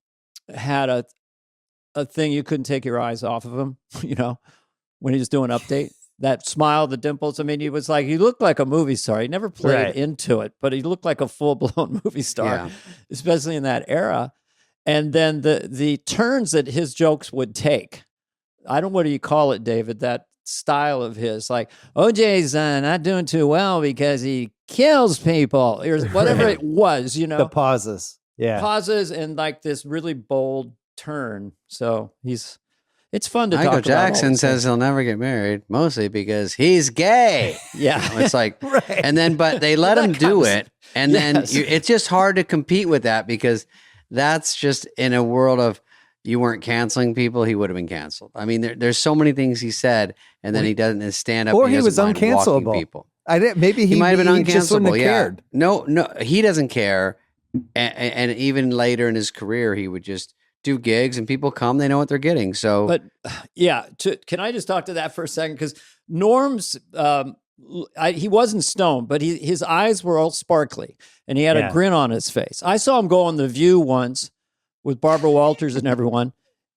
[SPEAKER 1] had a thing you couldn't take your eyes off of him, when he was doing Update. That smile, the dimples. I mean, he looked like a movie star. He never played into it, but he looked like a full-blown movie star, especially in that era. And then the turns that his jokes would take. What do you call it, David? That style of his, like, OJ's not doing too well because he kills people, or whatever it was,
[SPEAKER 3] The pauses. Yeah.
[SPEAKER 1] Pauses and like this really bold turn. So it's fun to talk
[SPEAKER 2] Michael
[SPEAKER 1] about.
[SPEAKER 2] Jackson says he'll never get married, mostly because he's gay.
[SPEAKER 1] Yeah.
[SPEAKER 2] It's like,
[SPEAKER 3] Right.
[SPEAKER 2] and then, but they let him do it. And then
[SPEAKER 1] Yes.
[SPEAKER 2] it's just hard to compete with that because that's just in a world of you weren't canceling people, he would have been canceled. I mean, there's so many things he said, and then he doesn't stand up.
[SPEAKER 3] Or
[SPEAKER 2] and
[SPEAKER 3] he was
[SPEAKER 2] doesn't mind walking
[SPEAKER 3] uncancelable.
[SPEAKER 2] people.
[SPEAKER 3] Maybe
[SPEAKER 2] He might have been
[SPEAKER 3] just wouldn't have
[SPEAKER 2] uncancelable. Yeah.
[SPEAKER 3] cared.
[SPEAKER 2] No, he doesn't care. And even later in his career, he would just do gigs and people come, they know what they're getting. So,
[SPEAKER 1] But yeah, can I just talk to that for a second? Because Norm's, he wasn't stoned, but his eyes were all sparkly and he had a grin on his face. I saw him go on The View once with Barbara Walters and everyone,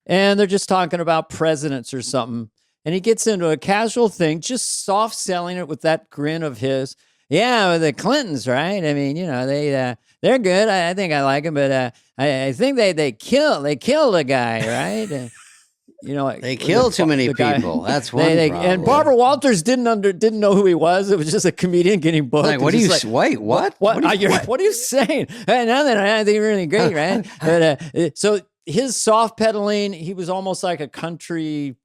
[SPEAKER 1] and they're just talking about presidents or something. And he gets into a casual thing, just soft selling it with that grin of his. Yeah, the Clintons, right? I mean, they're good. I think I like them, but I think they killed a guy, right?
[SPEAKER 2] they kill too many people. That's one problem.
[SPEAKER 1] And Barbara Walters didn't know who he was. It was just a comedian getting booked.
[SPEAKER 2] Like, what are you? Wait, what?
[SPEAKER 1] What are you saying? Hey, now that I think you're really great, right? But so his soft pedaling, he was almost like a country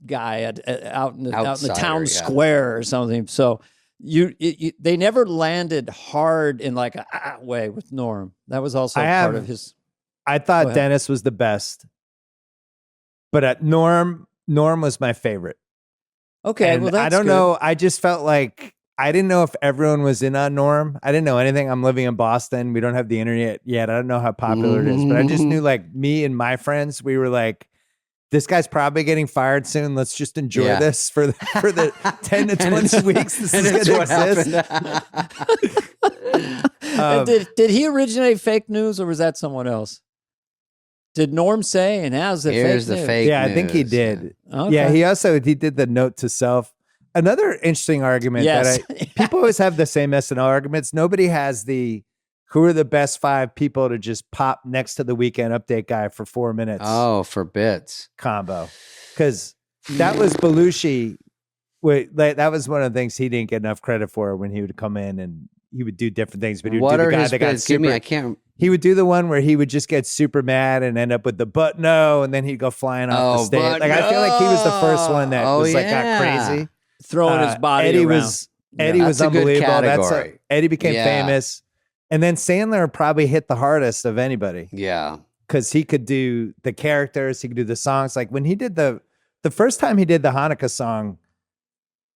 [SPEAKER 1] guy out in the town square or something. So they never landed hard in like a way with Norm. That was also part of his.
[SPEAKER 3] I thought Dennis was the best, but Norm was my favorite.
[SPEAKER 1] Okay,
[SPEAKER 3] and
[SPEAKER 1] well that's
[SPEAKER 3] I don't
[SPEAKER 1] good.
[SPEAKER 3] know. I just felt like I didn't know if everyone was in on Norm. I didn't know anything. I'm living in Boston. We don't have the internet yet. I don't know how popular it is, but I just knew like me and my friends, we were like, this guy's probably getting fired soon. Let's just enjoy this for the 10 to 20 weeks. This is going to exist.
[SPEAKER 1] Did he originate fake news or was that someone else? Did Norm say, and how's the
[SPEAKER 2] Here's
[SPEAKER 1] fake
[SPEAKER 2] the
[SPEAKER 1] news?
[SPEAKER 2] fake
[SPEAKER 3] Yeah,
[SPEAKER 2] news.
[SPEAKER 3] I think he did.
[SPEAKER 1] Okay.
[SPEAKER 3] Yeah, he did the note to self. Another interesting argument that people always have the same SNL arguments. Nobody has who are the best 5 people to just pop next to the Weekend Update guy for 4 minutes.
[SPEAKER 2] Oh, for bits
[SPEAKER 3] combo. Because that was Belushi. That was one of the things he didn't get enough credit for when he would come in and he would do different things. But he would do the guy that got super.
[SPEAKER 2] I can't.
[SPEAKER 3] He would do the one where he would just get super mad and end up with the but no, and then he'd go flying off the stage. I feel like he was the first one that got crazy,
[SPEAKER 1] throwing his body
[SPEAKER 3] Eddie
[SPEAKER 1] around.
[SPEAKER 3] Eddie was unbelievable. Eddie became famous. And then Sandler probably hit the hardest of anybody.
[SPEAKER 2] Yeah.
[SPEAKER 3] Because he could do the characters, he could do the songs. Like when he did the first time he did the Hanukkah song,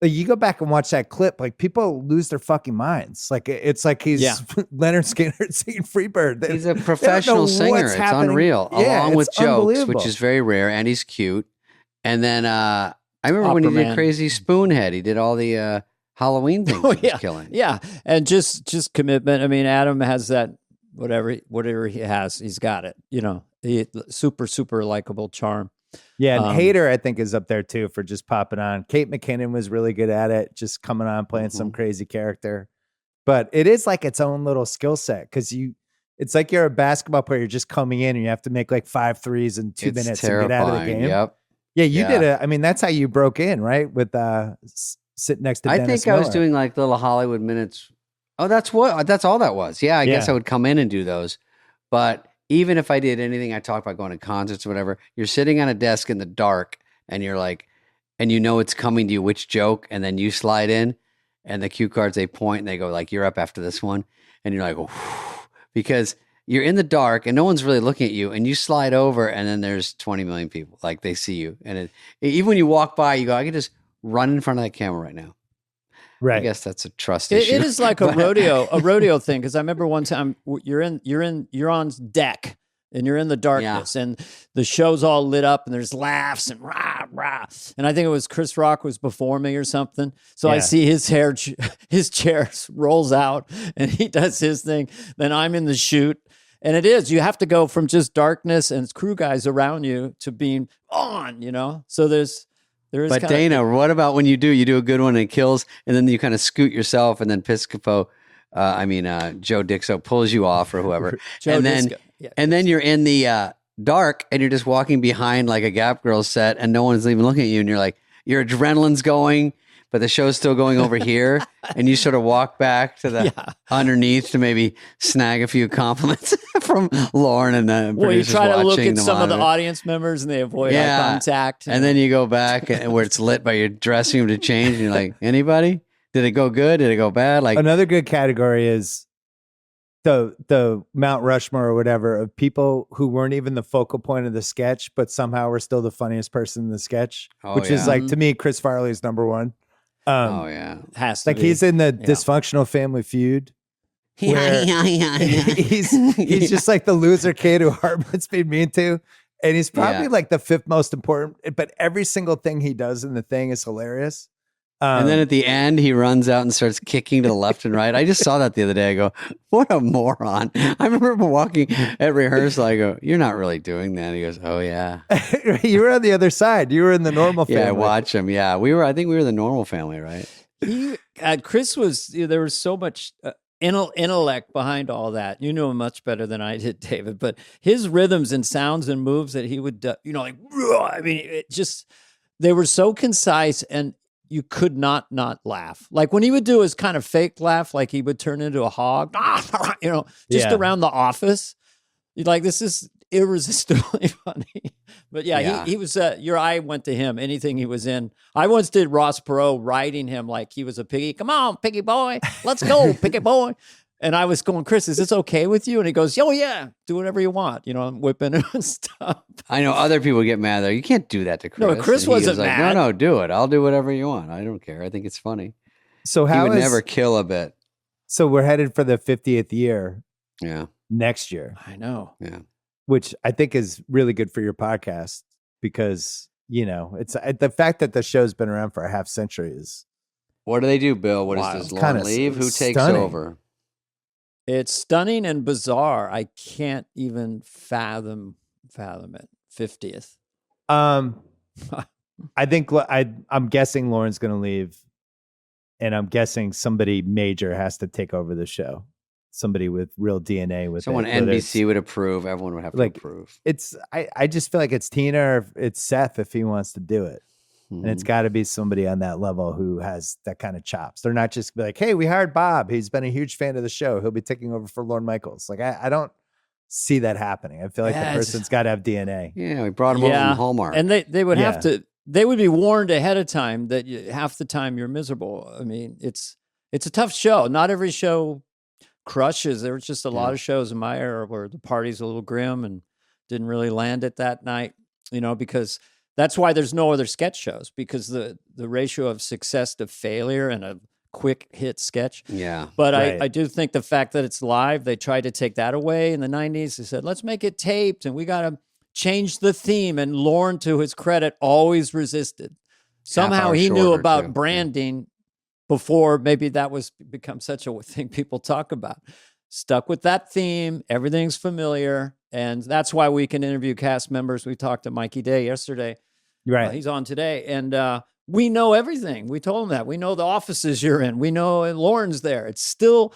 [SPEAKER 3] like you go back and watch that clip, like people lose their fucking minds. Like it's like he's Leonard Skinner singing Freebird.
[SPEAKER 2] He's a professional singer. It's unreal. Along with jokes, which is very rare, and he's cute. And then I remember when he did Crazy Spoonhead, he did all the Halloween things. He was killing.
[SPEAKER 1] Yeah. And just commitment. I mean, Adam has that whatever he has, he's got it. Super likable charm.
[SPEAKER 3] Yeah, and Hader, I think, is up there too for just popping on. Kate McKinnon was really good at it, just coming on, playing some crazy character. But it is like its own little skill set because it's like you're a basketball player, you're just coming in and you have to make like 5 threes in 2 minutes and get out of the game.
[SPEAKER 2] Yep.
[SPEAKER 3] Yeah, you did it. I mean, that's how you broke in, right? With sitting next to Dennis
[SPEAKER 2] I think
[SPEAKER 3] Miller.
[SPEAKER 2] I was doing like little Hollywood minutes. Oh, that's all that was. Yeah, I guess I would come in and do those. But even if I did anything, I talked about going to concerts or whatever, you're sitting on a desk in the dark and you're like, and you know it's coming to you, which joke, and then you slide in and the cue cards, they point and they go like, you're up after this one. And you're like, oh, because you're in the dark and no one's really looking at you and you slide over and then there's 20 million people. Like they see you. And even when you walk by, you go, I could just run in front of that camera right now.
[SPEAKER 3] Right.
[SPEAKER 2] I guess that's a trust issue.
[SPEAKER 1] It is like a rodeo thing. Cause I remember one time you're on deck and you're in the darkness and the show's all lit up and there's laughs and rah, rah. And I think it was Chris Rock was before me or something. So I see his chair rolls out and he does his thing. Then I'm in the chute. And it is, you have to go from just darkness and crew guys around you to being on, So there is.
[SPEAKER 2] But Dana, what about when you do a good one and it kills, and then you kind of scoot yourself, and then Joe Dixo pulls you off or whoever, and then you're in the dark and you're just walking behind like a Gap Girl set, and no one's even looking at you, and you're like your adrenaline's going, but the show's still going over here, and you sort of walk back to the underneath to maybe snag a few compliments from Lauren and the
[SPEAKER 1] well, you
[SPEAKER 2] producers
[SPEAKER 1] try to look
[SPEAKER 2] watching
[SPEAKER 1] at
[SPEAKER 2] the
[SPEAKER 1] some of the
[SPEAKER 2] monitor.
[SPEAKER 1] audience members, and they avoid eye contact.
[SPEAKER 2] And then you go back where it's lit by your dressing room to change, and you're like, anybody? Did it go good? Did it go bad? Like
[SPEAKER 3] another good category is the Mount Rushmore or whatever of people who weren't even the focal point of the sketch, but somehow were still the funniest person in the sketch, which is like, to me, Chris Farley's number one.
[SPEAKER 1] Has to
[SPEAKER 3] like
[SPEAKER 1] be.
[SPEAKER 3] he's in the Dysfunctional Family Feud. He's just like the loser kid who Hartman's been mean to. And he's probably like the fifth most important, but every single thing he does in the thing is hilarious.
[SPEAKER 2] And then at the end, he runs out and starts kicking to the left and right. I just saw that the other day. I go, what a moron. I remember walking at rehearsal. I go, you're not really doing that. He goes, oh, yeah.
[SPEAKER 3] You were on the other side. You were in the normal family.
[SPEAKER 2] Yeah, I watch him. Yeah, I think we were the normal family, right?
[SPEAKER 1] Chris was, there was so much intellect behind all that. You knew him much better than I did, David. But his rhythms and sounds and moves that he would, like, I mean, it just, they were so concise and you could not laugh. Like when he would do his kind of fake laugh, like he would turn into a hog, around the office. You're like, this is irresistibly funny. But he was, your eye went to him, anything he was in. I once did Ross Perot riding him like he was a piggy. Come on, piggy boy. Let's go, piggy boy. And I was going, Chris, is this okay with you? And he goes, oh, yeah, do whatever you want. I'm whipping him and stuff.
[SPEAKER 2] I know other people get mad there. You can't do that to Chris.
[SPEAKER 1] No, Chris wasn't mad.
[SPEAKER 2] No, do it. I'll do whatever you want. I don't care. I think it's funny.
[SPEAKER 3] So
[SPEAKER 2] he would never kill a bit.
[SPEAKER 3] So we're headed for the 50th year.
[SPEAKER 2] Yeah.
[SPEAKER 3] Next year.
[SPEAKER 1] I know.
[SPEAKER 2] Yeah.
[SPEAKER 3] Which I think is really good for your podcast because, it's the fact that the show's been around for a half century is.
[SPEAKER 2] What do they do, Bill? What is this? Lauren leave? Who takes over?
[SPEAKER 1] It's stunning and bizarre. I can't even fathom it. 50th.
[SPEAKER 3] I think I'm guessing Lauren's going to leave, and I'm guessing somebody major has to take over the show. Somebody with real DNA with
[SPEAKER 2] someone NBC would approve. Everyone would have to approve.
[SPEAKER 3] I just feel like it's Tina or it's Seth if he wants to do it. And it's got to be somebody on that level who has that kind of chops. They're not just like, hey, we hired Bob. He's been a huge fan of the show. He'll be taking over for Lorne Michaels. Like, I don't see that happening. I feel like the person's got to have DNA.
[SPEAKER 2] Yeah, we brought him over from Hallmark.
[SPEAKER 1] And they would have to, they would be warned ahead of time that half the time you're miserable. I mean, it's a tough show. Not every show crushes. There was just a lot of shows in my era where the party's a little grim and didn't really land it that night, because that's why there's no other sketch shows, because the ratio of success to failure and a quick hit sketch.
[SPEAKER 2] Yeah.
[SPEAKER 1] But I do think the fact that it's live, they tried to take that away in the 90s. They said, let's make it taped and we got to change the theme. And Lorne, to his credit, always resisted. Somehow he knew about branding before maybe that was become such a thing people talk about. Stuck with that theme. Everything's familiar. And that's why we can interview cast members. We talked to Mikey Day yesterday.
[SPEAKER 3] Right.
[SPEAKER 1] He's on today. And we know everything. We told him that. We know the offices you're in. We know Lauren's there. It's still,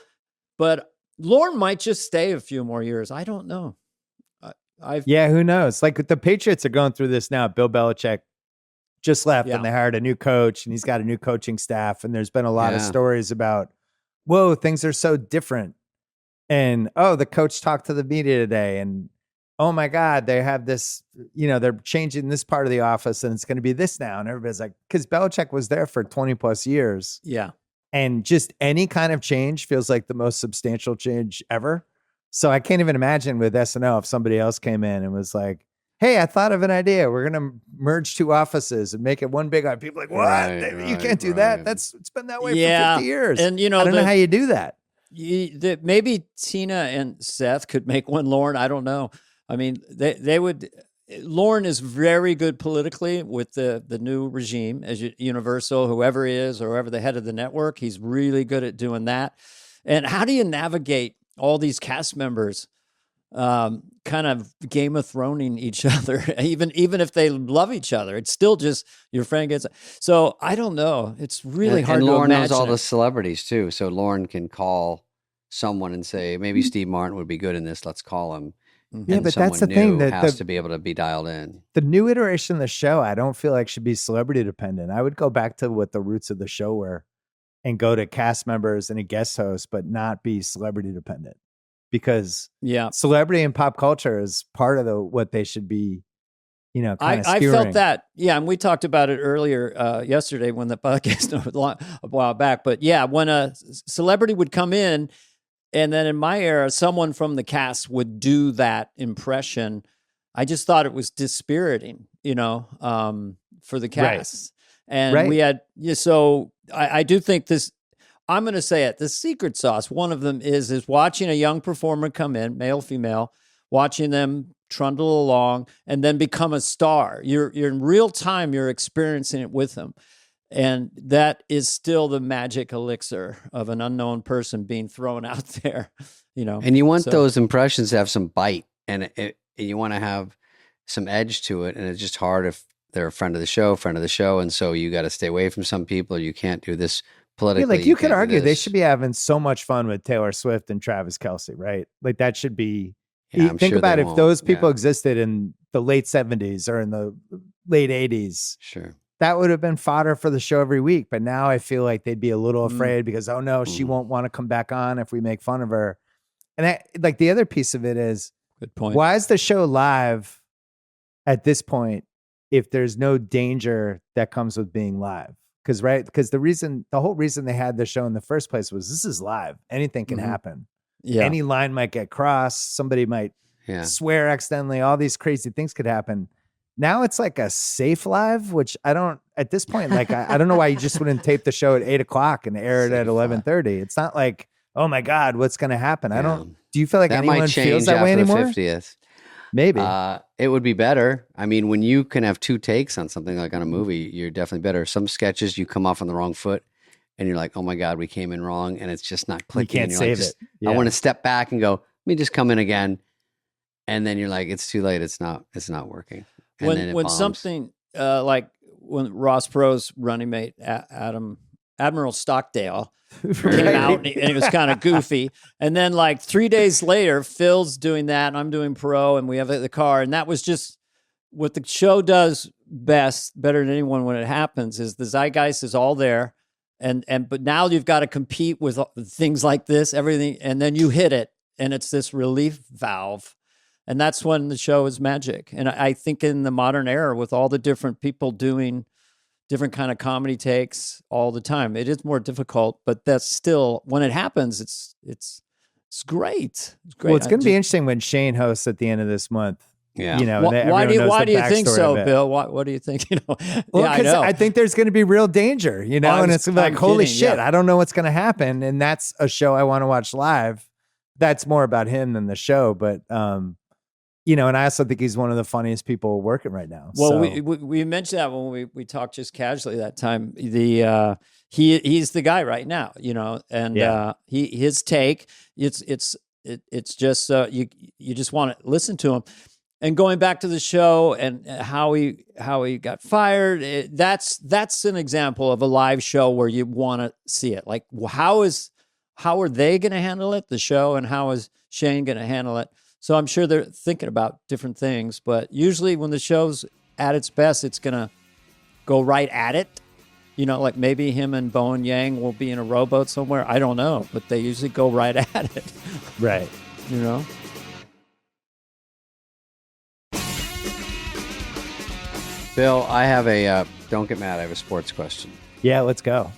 [SPEAKER 1] but Lorne might just stay a few more years. I don't know.
[SPEAKER 3] Who knows? Like the Patriots are going through this now. Bill Belichick just left and they hired a new coach and he's got a new coaching staff. And there's been a lot of stories about, whoa, things are so different. And, the coach talked to the media today and, oh my God, they have this, they're changing this part of the office and it's going to be this now. And everybody's like, because Belichick was there for 20 plus years.
[SPEAKER 1] Yeah.
[SPEAKER 3] And just any kind of change feels like the most substantial change ever. So I can't even imagine with SNL if somebody else came in and was like, hey, I thought of an idea. We're going to merge two offices and make it one big office. People are like, what? You can't do that. It's been that way for 50 years.
[SPEAKER 1] And,
[SPEAKER 3] I don't know how you do that.
[SPEAKER 1] Maybe Tina and Seth could make one Lorne. I don't know. I mean, they would. Lorne is very good politically with the new regime, as Universal, whoever is, or whoever the head of the network. He's really good at doing that. And how do you navigate all these cast members, kind of Game of Throning each other, even if they love each other? It's still just your friend gets. So I don't know. It's really hard.
[SPEAKER 2] And
[SPEAKER 1] to
[SPEAKER 2] Lorne
[SPEAKER 1] imagine
[SPEAKER 2] knows all the celebrities too, so Lorne can call someone and say, maybe Steve Martin would be good in this. Let's call him.
[SPEAKER 3] Yeah, but that's the thing that
[SPEAKER 2] has to be able to be dialed in.
[SPEAKER 3] The new iteration of the show, I don't feel like should be celebrity dependent. I would go back to what the roots of the show were and go to cast members and a guest host, but not be celebrity dependent, because celebrity and pop culture is part of what they should be,
[SPEAKER 1] I felt that. Yeah. And we talked about it earlier yesterday when the podcast a while back, but yeah, when a celebrity would come in, and then in my era, someone from the cast would do that impression. I just thought it was dispiriting, for the cast. Right. And we had, so I do think this, I'm going to say it, the secret sauce, one of them is watching a young performer come in, male, female, watching them trundle along and then become a star. You're in real time, you're experiencing it with them. And that is still the magic elixir of an unknown person being thrown out there,
[SPEAKER 2] And you want those impressions to have some bite, and you want to have some edge to it. And it's just hard if they're a friend of the show. And so you got to stay away from some people. You can't do this politically.
[SPEAKER 3] Yeah, you could argue they should be having so much fun with Taylor Swift and Travis Kelce, right? Like that should be. Yeah, think about if those people existed in the late 70s or in the late 80s.
[SPEAKER 2] Sure.
[SPEAKER 3] That would have been fodder for the show every week. But now I feel like they'd be a little afraid because, oh no, she won't want to come back on if we make fun of her. And the other piece of it is,
[SPEAKER 1] good point.
[SPEAKER 3] Why is the show live at this point if there's no danger that comes with being live? Because the whole reason they had the show in the first place was this is live. Anything can happen. Yeah. Any line might get crossed. Somebody might swear accidentally. All these crazy things could happen. Now it's like a safe live, which I don't, at this point, like, I don't know why you just wouldn't tape the show at 8:00 and air it at 11:30. It's not like, oh my God, what's going to happen? Do you feel like anyone feels that way anymore?
[SPEAKER 2] 50th.
[SPEAKER 3] Maybe.
[SPEAKER 2] It would be better. I mean, when you can have two takes on something like on a movie, you're definitely better. Some sketches, you come off on the wrong foot and you're like, oh my God, we came in wrong. And it's just not clicking.
[SPEAKER 3] You can't save it.
[SPEAKER 2] Yeah. I want to step back and go, let me just come in again. And then you're like, it's too late. It's not working. And
[SPEAKER 1] when something like when Ross Perot's running mate, Admiral Stockdale, came out and it was kind of goofy. And then like 3 days later, Phil's doing that and I'm doing Perot and we have the car. And that was just what the show does best, better than anyone when it happens, is the zeitgeist is all there. But now you've got to compete with things like this, everything. And then you hit it and it's this relief valve. And that's when the show is magic. And I think in the modern era, with all the different people doing different kind of comedy takes all the time, it is more difficult. But that's still, when it happens, it's great. It's great.
[SPEAKER 3] Well, it's going to be interesting when Shane hosts at the end of this month.
[SPEAKER 2] Yeah.
[SPEAKER 3] Why
[SPEAKER 1] do you think so, Bill? What do you think?
[SPEAKER 3] Well, I know. I think there's going to be real danger. And it's like, holy shit, I don't know what's going to happen. And that's a show I want to watch live. That's more about him than the show, but. And I also think he's one of the funniest people working right now.
[SPEAKER 1] Well, so. we mentioned that when we talked just casually that time. He's the guy right now, and his take it's just you just want to listen to him. And going back to the show and how he got fired, that's an example of a live show where you want to see it. Like how are they going to handle it, the show, and how is Shane going to handle it? So I'm sure they're thinking about different things, but usually when the show's at its best, it's going to go right at it. Like maybe him and Bowen Yang will be in a rowboat somewhere. I don't know, but they usually go right at it.
[SPEAKER 3] Right.
[SPEAKER 2] Bill, I have don't get mad. I have a sports question.
[SPEAKER 3] Yeah, let's go.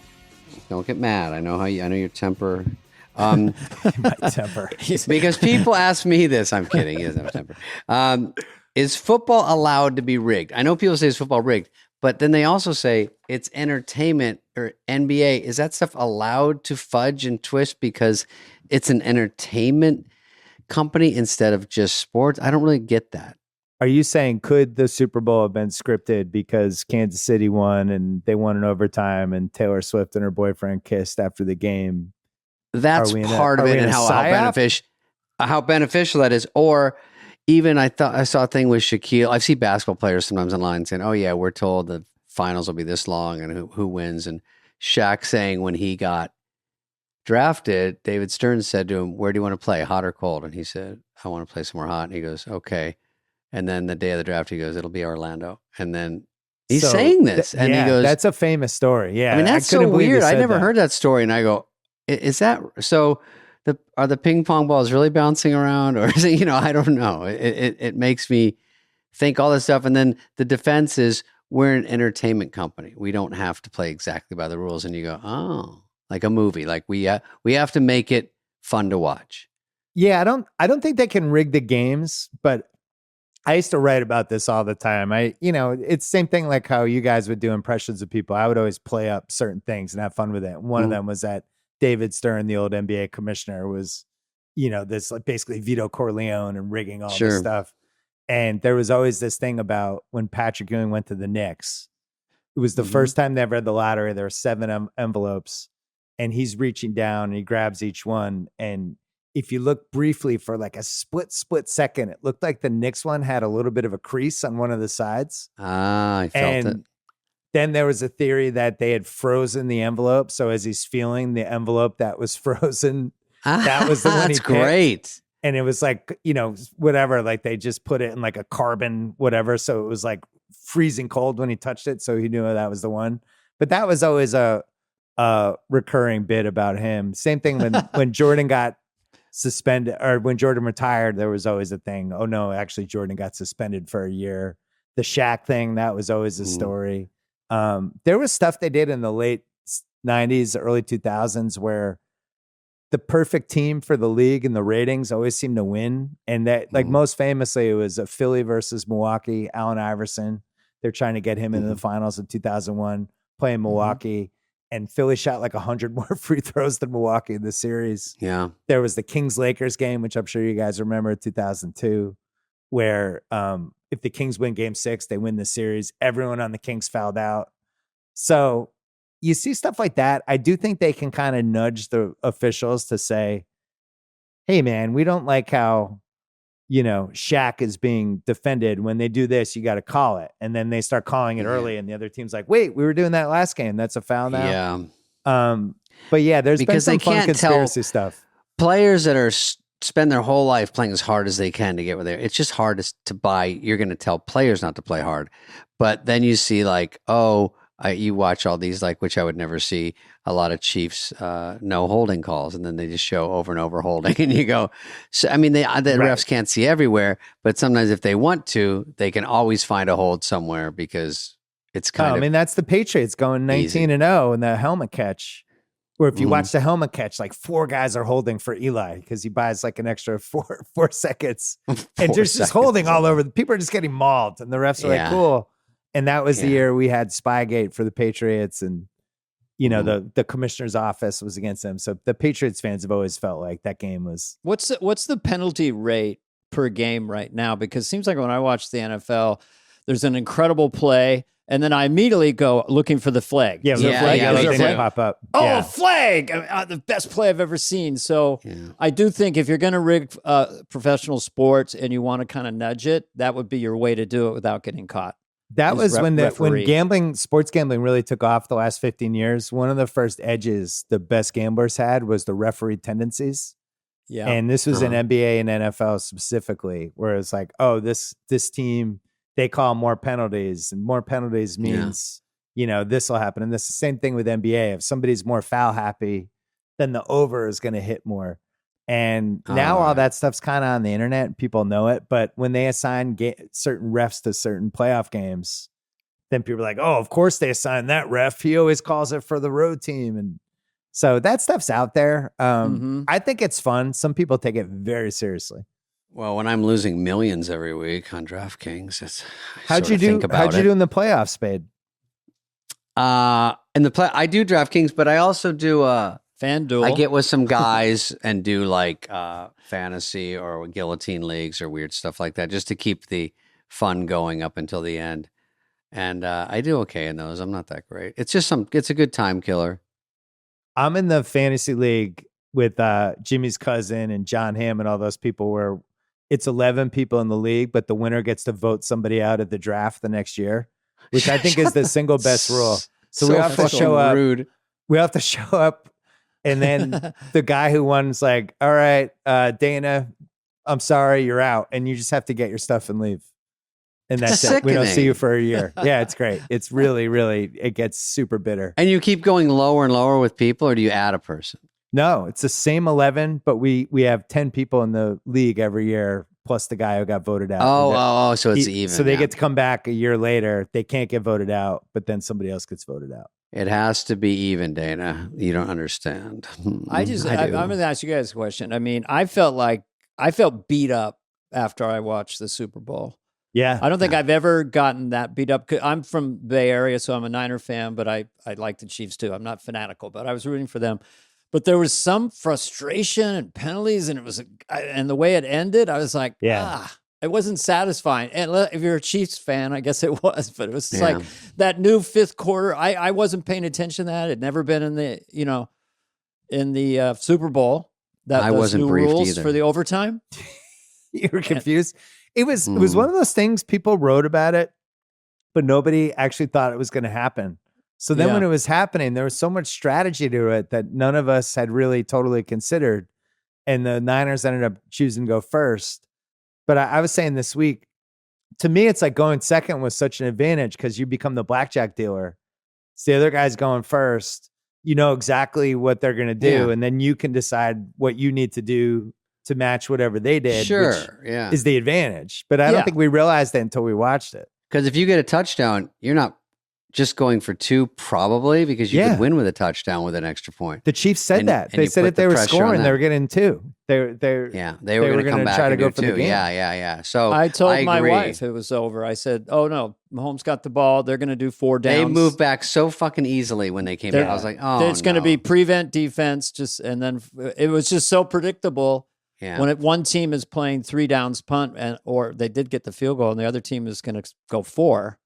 [SPEAKER 2] Don't get mad. I know your temper.
[SPEAKER 3] My temper.
[SPEAKER 2] Because people ask me this. I'm kidding. He doesn't have a temper. Is football allowed to be rigged? I know people say is football rigged, but then they also say it's entertainment or NBA. Is that stuff allowed to fudge and twist because it's an entertainment company instead of just sports? I don't really get that.
[SPEAKER 3] Are you saying could the Super Bowl have been scripted because Kansas City won and they won in overtime and Taylor Swift and her boyfriend kissed after the game?
[SPEAKER 2] That's part of it, and how beneficial that is. Or even I saw a thing with Shaquille. I see basketball players sometimes online saying, "Oh yeah, we're told the finals will be this long and who wins." And Shaq saying when he got drafted, David Stern said to him, "Where do you want to play, hot or cold?" And he said, "I want to play somewhere hot." And he goes, "Okay." And then the day of the draft, he goes, "It'll be Orlando." And then he's saying this, and he goes,
[SPEAKER 3] "That's a famous story." Yeah,
[SPEAKER 2] I mean, that's so weird. I never heard that story, and I go, "Is that so?" Are the ping pong balls really bouncing around, or is it? I don't know. It makes me think all this stuff, and then the defense is, we're an entertainment company. We don't have to play exactly by the rules. And you go, oh, like a movie. Like we have to make it fun to watch.
[SPEAKER 3] Yeah, I don't think they can rig the games, but I used to write about this all the time. It's the same thing like how you guys would do impressions of people. I would always play up certain things and have fun with it. One of them was that David Stern, the old NBA commissioner, was, this like basically Vito Corleone and rigging all this stuff. And there was always this thing about when Patrick Ewing went to the Knicks. It was the first time they ever had the lottery. There were 7 envelopes, and he's reaching down and he grabs each one. And if you look briefly for like a split second, it looked like the Knicks one had a little bit of a crease on one of the sides.
[SPEAKER 2] I felt it.
[SPEAKER 3] Then there was a theory that they had frozen the envelope. So as he's feeling the envelope that was frozen, that was the one he picked.
[SPEAKER 2] That's great.
[SPEAKER 3] And it was like, whatever, like they just put it in like a carbon, whatever. So it was like freezing cold when he touched it. So he knew that was the one. But that was always a recurring bit about him. Same thing when Jordan got suspended, or when Jordan retired, there was always a thing. Oh no, actually Jordan got suspended for a year. The Shaq thing, that was always a story. There was stuff they did in the late 90s, early 2000s where the perfect team for the league and the ratings always seemed to win. And that, like most famously, it was a Philly versus Milwaukee, Allen Iverson. They're trying to get him into the finals of 2001, playing Milwaukee. And Philly shot like 100 more free throws than Milwaukee in the series.
[SPEAKER 2] Yeah.
[SPEAKER 3] There was the Kings-Lakers game, which I'm sure you guys remember, 2002, where if the Kings win game 6, they win the series. Everyone on the Kings fouled out. So you see stuff like that. I do think they can kind of nudge the officials to say, hey, man, we don't like how, Shaq is being defended. When they do this, you got to call it. And then they start calling it early, and the other team's like, wait, we were doing that last game. That's a foul now.
[SPEAKER 2] Yeah.
[SPEAKER 3] But yeah, there's
[SPEAKER 2] because
[SPEAKER 3] been some
[SPEAKER 2] they
[SPEAKER 3] fun
[SPEAKER 2] can't
[SPEAKER 3] conspiracy stuff.
[SPEAKER 2] Players that spend their whole life playing as hard as they can to get where they're. It's just hard to buy. You're going to tell players not to play hard. But then you see like, you watch all these, like, which I would never see, a lot of Chiefs no holding calls, and then they just show over and over holding, and you go, so I mean, the refs can't see everywhere, but sometimes if they want to, they can always find a hold somewhere because it's kind of.
[SPEAKER 3] I mean, that's the Patriots going 19-0 in the helmet catch. Where if you watch the helmet catch, like 4 guys are holding for Eli because he buys like an extra 4 seconds, and just holding all over. People are just getting mauled, and the refs are like, cool. And that was the year we had Spygate for the Patriots, and the commissioner's office was against them. So the Patriots fans have always felt like that game was.
[SPEAKER 1] What's the penalty rate per game right now? Because it seems like when I watch the NFL, there's an incredible play, and then I immediately go looking for the flag.
[SPEAKER 3] Yeah, flag pop up.
[SPEAKER 1] Oh, flag! The best play I've ever seen. So I do think if you're going to rig professional sports and you want to kind of nudge it, that would be your way to do it without getting caught.
[SPEAKER 3] That was when sports gambling really took off the last 15 years. One of the first edges the best gamblers had was the referee tendencies. Yeah. And this was in NBA and NFL specifically, where it's like, oh, this team, they call more penalties, and more penalties means, this will happen. And this is the same thing with NBA. If somebody's more foul happy, then the over is going to hit more. And now all that stuff's kind of on the internet. People know it. But when they assign certain refs to certain playoff games, then people are like, oh, of course they assign that ref. He always calls it for the road team. And so that stuff's out there. I think it's fun. Some people take it very seriously.
[SPEAKER 2] Well, when I'm losing millions every week on DraftKings,
[SPEAKER 3] how'd you do in the playoffs, Spade?
[SPEAKER 2] I do DraftKings, but I also do
[SPEAKER 1] FanDuel.
[SPEAKER 2] I get with some guys and do like fantasy or guillotine leagues or weird stuff like that, just to keep the fun going up until the end. And I do okay in those. I'm not that great. It's just it's a good time killer.
[SPEAKER 3] I'm in the fantasy league with Jimmy's cousin and John Hamm and all those people, where it's 11 people in the league, but the winner gets to vote somebody out at the draft the next year, which I think is the single best rule. So we have to show up.
[SPEAKER 2] Rude.
[SPEAKER 3] We have to show up And then the guy who won's like, all right, Dana, I'm sorry, you're out. And you just have to get your stuff and leave. And that's it. We don't see you for a year. Yeah, it's great. It's really, really, it gets super bitter.
[SPEAKER 2] And you keep going lower and lower with people, or do you add a person?
[SPEAKER 3] No, it's the same 11, but we have 10 people in the league every year, plus the guy who got voted out.
[SPEAKER 2] So it's even.
[SPEAKER 3] So they get to come back a year later. They can't get voted out, but then somebody else gets voted out.
[SPEAKER 2] It has to be even, Dana. You don't understand.
[SPEAKER 1] I'm going to ask you guys a question. I mean, I felt beat up after I watched the Super Bowl.
[SPEAKER 3] Yeah.
[SPEAKER 1] I don't think I've ever gotten that beat up. I'm from Bay Area, so I'm a Niner fan, but I like the Chiefs too. I'm not fanatical, but I was rooting for them. But there was some frustration and penalties, and and the way it ended, I was like, it wasn't satisfying. And if you're a Chiefs fan, I guess it was, but it was like that new fifth quarter. I wasn't paying attention to that. It'd never been in the Super Bowl.
[SPEAKER 2] I wasn't
[SPEAKER 1] new
[SPEAKER 2] briefed
[SPEAKER 1] rules
[SPEAKER 2] either.
[SPEAKER 1] for the overtime.
[SPEAKER 3] You were confused. It was one of those things people wrote about it, but nobody actually thought it was going to happen. So then when it was happening, there was so much strategy to it that none of us had really totally considered. And the Niners ended up choosing to go first. But I was saying this week, to me, it's like going second was such an advantage because you become the blackjack dealer. So the other guy's going first. You know exactly what they're going to do. And then you can decide what you need to do to match whatever they did, which is the advantage. But I don't think we realized that until we watched it.
[SPEAKER 2] Because if you get a touchdown, you're not just going for two, probably, because you could win with a touchdown with an extra point.
[SPEAKER 3] The Chiefs said that. They said if they were scoring, they were getting two. They were going to come back
[SPEAKER 2] try
[SPEAKER 3] to go for
[SPEAKER 2] two.
[SPEAKER 3] the game.
[SPEAKER 2] Yeah. So
[SPEAKER 1] I told my wife it was over. I said, "Oh no, Mahomes got the ball. They're going to do 4 downs."
[SPEAKER 2] They moved back so fucking easily when they came back. I was like, "Oh,
[SPEAKER 1] it's going to be prevent defense." And then it was just so predictable.
[SPEAKER 2] Yeah.
[SPEAKER 1] When one team is playing 3 downs punt, or they did get the field goal, and the other team is going to go 4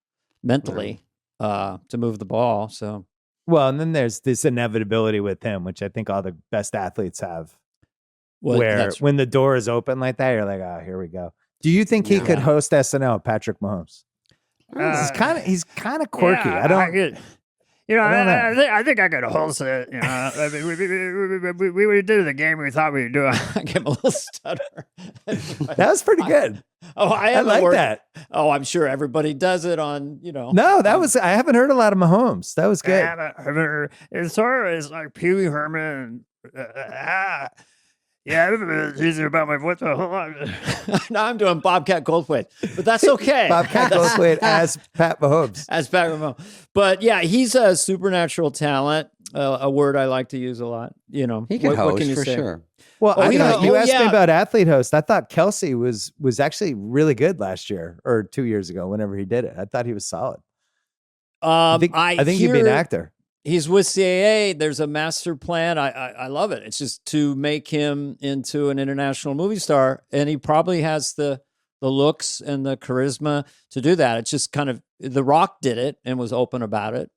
[SPEAKER 1] mentally. To move the ball. So,
[SPEAKER 3] well, and then there's this inevitability with him, which I think all the best athletes have, where when the door is open like that, you're like, oh, here we go. Do you think he could host SNL, Patrick Mahomes? He's kind of quirky.
[SPEAKER 1] I think I could host it. You know, we did the game we thought we would do. I gave him a little stutter.
[SPEAKER 3] That was pretty good.
[SPEAKER 1] I
[SPEAKER 3] like that.
[SPEAKER 1] Oh, I'm sure everybody does it on,
[SPEAKER 3] No, that was, I haven't heard a lot of Mahomes. That was good.
[SPEAKER 1] It's sort of like Pee Wee Herman. Yeah, it's easier about my voice. Now I'm doing Bobcat Goldthwait, but that's okay.
[SPEAKER 3] Bobcat Goldthwait as Pat Mahomes.
[SPEAKER 1] As Pat Mahomes. But yeah, he's a supernatural talent, a word I like to use a lot.
[SPEAKER 2] He can host,
[SPEAKER 1] what can you
[SPEAKER 2] for
[SPEAKER 1] say?
[SPEAKER 2] sure.
[SPEAKER 3] Well, you asked me about athlete host. I thought Kelsey was actually really good last year or 2 years ago whenever he did it. I thought he was solid. I think he'd be an actor.
[SPEAKER 1] He's with CAA. There's a master plan. I love it. It's just to make him into an international movie star. And he probably has the looks and the charisma to do that. It's just kind of, The Rock did it and was open about it,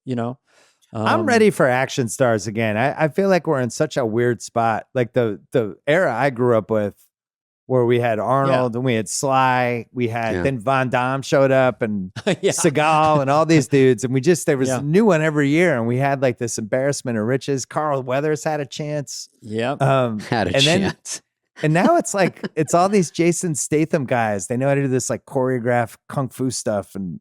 [SPEAKER 3] I'm ready for action stars again. I feel like we're in such a weird spot. Like the era I grew up with, where we had Arnold and we had Sly, we had then Von Damme showed up and Seagal and all these dudes, and there was a new one every year, and we had like this embarrassment of riches. Carl Weathers had a chance.
[SPEAKER 2] Had a chance.
[SPEAKER 3] And now it's like it's all these Jason Statham guys. They know how to do this like choreographed kung fu stuff, and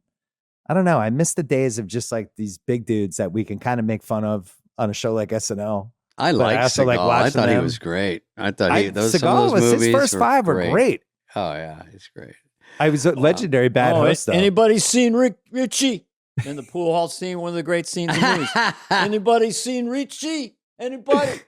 [SPEAKER 3] I don't know. I miss the days of just like these big dudes that we can kind of make fun of on a show like SNL.
[SPEAKER 2] I like Seagal. I thought he was great. I thought some of those movies,
[SPEAKER 3] his first 5 were great.
[SPEAKER 2] Oh yeah, he's great.
[SPEAKER 3] I was a legendary bad host. Though.
[SPEAKER 1] Anybody seen Richie in the pool hall scene? One of the great scenes in movies. Anybody seen Richie? Anybody?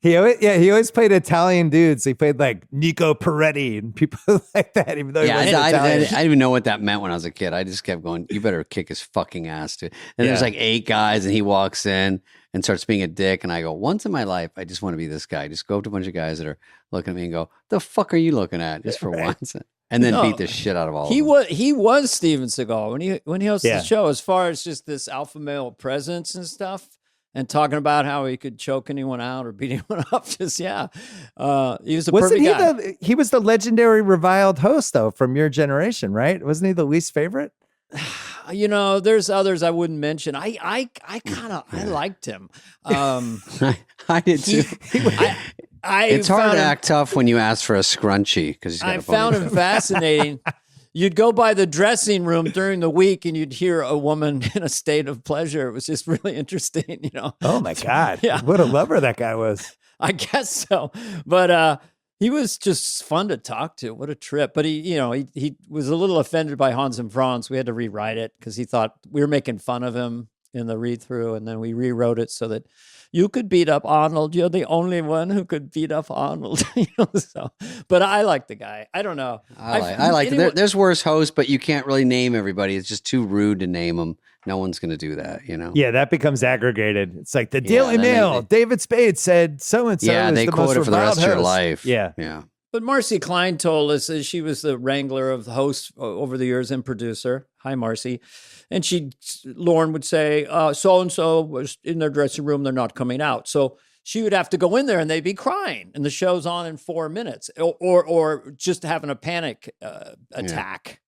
[SPEAKER 3] He always played Italian dudes. He played like Nico Peretti and people like that. Even though he wasn't Italian.
[SPEAKER 2] I didn't even know what that meant when I was a kid. I just kept going, "You better kick his fucking ass, dude." And there's like 8 guys, and he walks in and starts being a dick. And I go, once in my life, I just want to be this guy. Just go up to a bunch of guys that are looking at me and go, "The fuck are you looking at?" Just for once, and then beat the shit out of all of them.
[SPEAKER 1] He was Steven Seagal when he hosted the show. As far as just this alpha male presence and stuff. And talking about how he could choke anyone out or beat anyone up. He was the perfect guy.
[SPEAKER 3] He was the legendary reviled host, though, from your generation, right? Wasn't he the least favorite?
[SPEAKER 1] There's others I wouldn't mention. I liked him.
[SPEAKER 2] I did too. It's hard to act tough when you ask for a scrunchie because I
[SPEAKER 1] found him fascinating. You'd go by the dressing room during the week and you'd hear a woman in a state of pleasure. It was just really interesting,
[SPEAKER 3] Oh my God. Yeah. What a lover that guy was.
[SPEAKER 1] I guess so. But he was just fun to talk to. What a trip. But he was a little offended by Hans and Franz. We had to rewrite it because he thought we were making fun of him in the read through. And then we rewrote it so that you could beat up Arnold. You're the only one who could beat up Arnold. But I like the guy. I don't know.
[SPEAKER 2] I like it. There's worse hosts, but you can't really name everybody. It's just too rude to name them. No one's going to do that, Yeah,
[SPEAKER 3] that becomes aggregated. It's like the Daily Mail. David Spade said so-and-so is
[SPEAKER 2] they
[SPEAKER 3] the
[SPEAKER 2] quote
[SPEAKER 3] most
[SPEAKER 2] it for the rest
[SPEAKER 3] host.
[SPEAKER 2] of your life.
[SPEAKER 3] Yeah.
[SPEAKER 1] But Marcy Klein told us that she was the wrangler of the hosts over the years and producer. Hi, Marcy. And Lauren would say, so-and-so was in their dressing room. They're not coming out. So she would have to go in there and they'd be crying. And the show's on in 4 minutes or just having a panic attack.